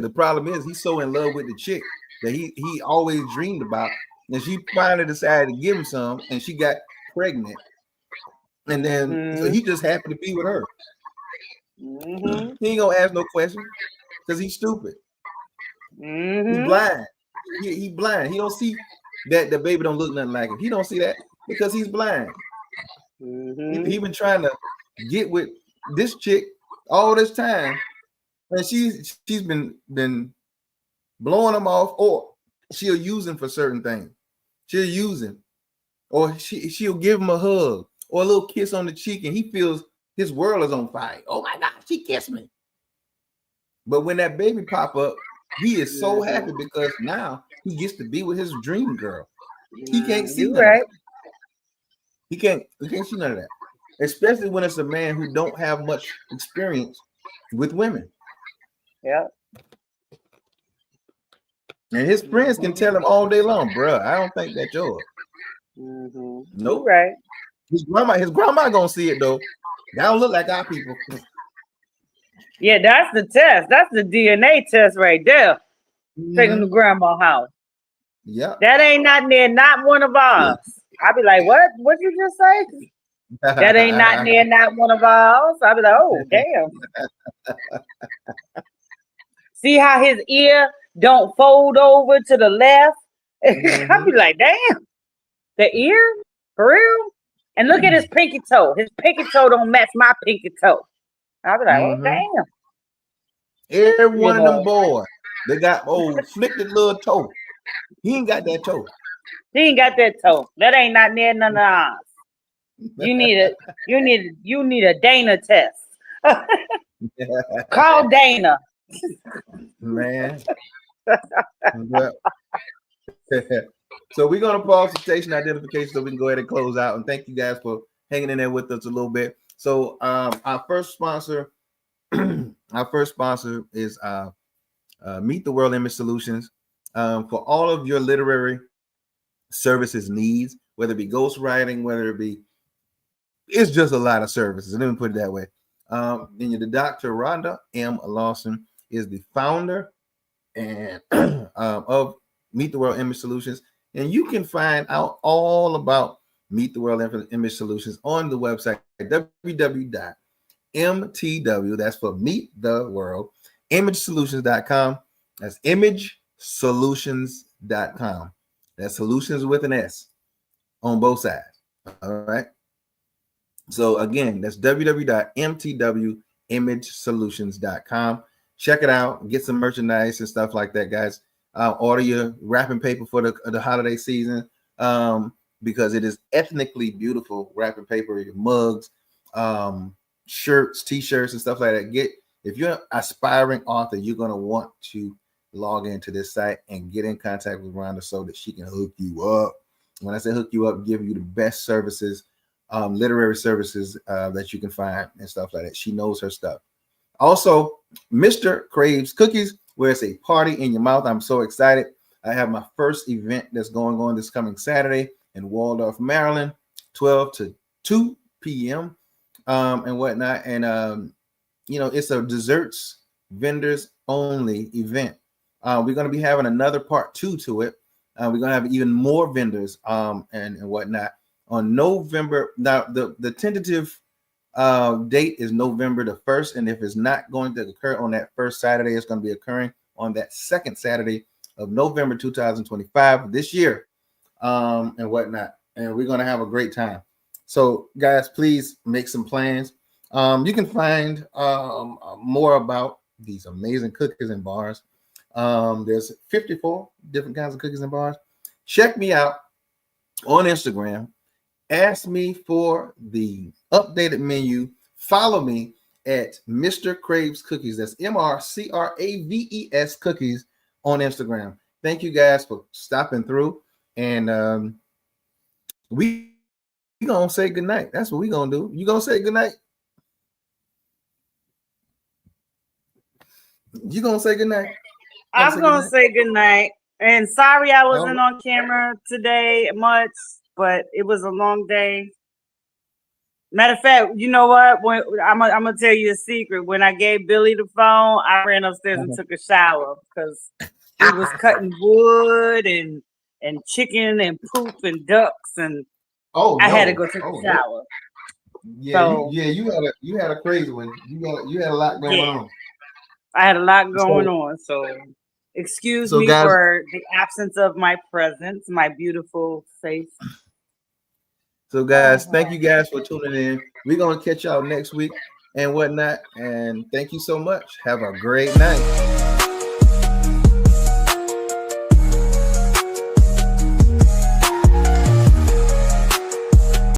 the problem is he's so in love with the chick that he always dreamed about. And she finally decided to give him some, and she got pregnant. And then so he just happened to be with her. He ain't gonna ask no questions because he's stupid. He's blind. He blind. He don't see that the baby don't look nothing like him. He don't see that because he's blind. He been trying to get with this chick all this time, and she's been blowing them off, or she'll use him for certain things. She'll use him, or she'll give him a hug or a little kiss on the cheek, and he feels his world is on fire. Oh my God, she kissed me. But when that baby pop up, he is so happy because now he gets to be with his dream girl. He can't see none of that. He can't see none of that. Especially when it's a man who don't have much experience with women. Yeah. And his friends can tell him all day long, bruh, I don't think that's yours. Nope. Right. His grandma gonna see it though. That don't look like our people. Yeah, that's the test. That's the DNA test right there. Taking to grandma's house. Yeah. That ain't not near not one of ours. I'll be like, what? What'd you just say? That ain't not near not one of ours. I'll be like, oh, damn. See how his ear don't fold over to the left? I'll be like, damn. The ear? For real? And look at his pinky toe. His pinky toe don't match my pinky toe. I'll be like, oh, damn. Every one of them boys, they got flicked little toe. He ain't got that toe. He ain't got that toe. That ain't not near none of ours. You need a Dana test. Call Dana. Man. So we're gonna pause the station identification so we can go ahead and close out. And thank you guys for hanging in there with us a little bit. So our first sponsor is Meet the World Image Solutions. For all of your literary services needs, whether it be ghostwriting, whether it be, it's just a lot of services. Let me put it that way. And the Dr. Rhonda M. Lawson is the founder and of Meet the World Image Solutions. And you can find out all about Meet the World Image Solutions on the website www.mtw, that's for Meet the World, imagesolutions.com. That's imagesolutions.com. That's solutions with an S on both sides. All right. So again, that's www.mtwimagesolutions.com. Check it out, get some merchandise and stuff like that, guys. Order your wrapping paper for the holiday season because it is ethnically beautiful wrapping paper, your mugs, shirts, t-shirts, and stuff like that. If you're an aspiring author, you're going to want to log into this site and get in contact with Rhonda so that she can hook you up. When I say hook you up, give you the best services, literary services that you can find and stuff like that. She knows her stuff. Also, Mr. Craves Cookies, where it's a party in your mouth. I'm so excited. I have my first event that's going on this coming Saturday in Waldorf, Maryland, 12 to 2 p.m. And whatnot. And, it's a desserts vendors only event. We're going to be having another part 2 to it. We're going to have even more vendors and whatnot on November. Now, the tentative date is November the 1st. And if it's not going to occur on that first Saturday, it's going to be occurring on that second Saturday of November 2025 this year and whatnot. And we're going to have a great time. So, guys, please make some plans. You can find more about these amazing cookies and bars. There's 54 different kinds of cookies and bars. Check me out on Instagram. Ask me for the updated menu. Follow me at Mr. Craves Cookies. That's MrCraves Cookies on Instagram. Thank you guys for stopping through. And we gonna say goodnight. That's what we gonna do. You gonna say goodnight? You gonna say goodnight? I'm gonna say goodnight. And sorry I wasn't on camera today much, but it was a long day. Matter of fact, you know what? I'm gonna tell you a secret. When I gave Billy the phone, I ran upstairs and took a shower because he was cutting wood and chicken and poop and ducks, and I had to go take a shower. Yeah, so, you had a crazy one. You had a lot going on. I had a lot going on, so excuse me, guys, for the absence of my presence, my beautiful face. So, guys, thank you guys for tuning in. We're gonna catch y'all next week, and whatnot. And thank you so much. Have a great night.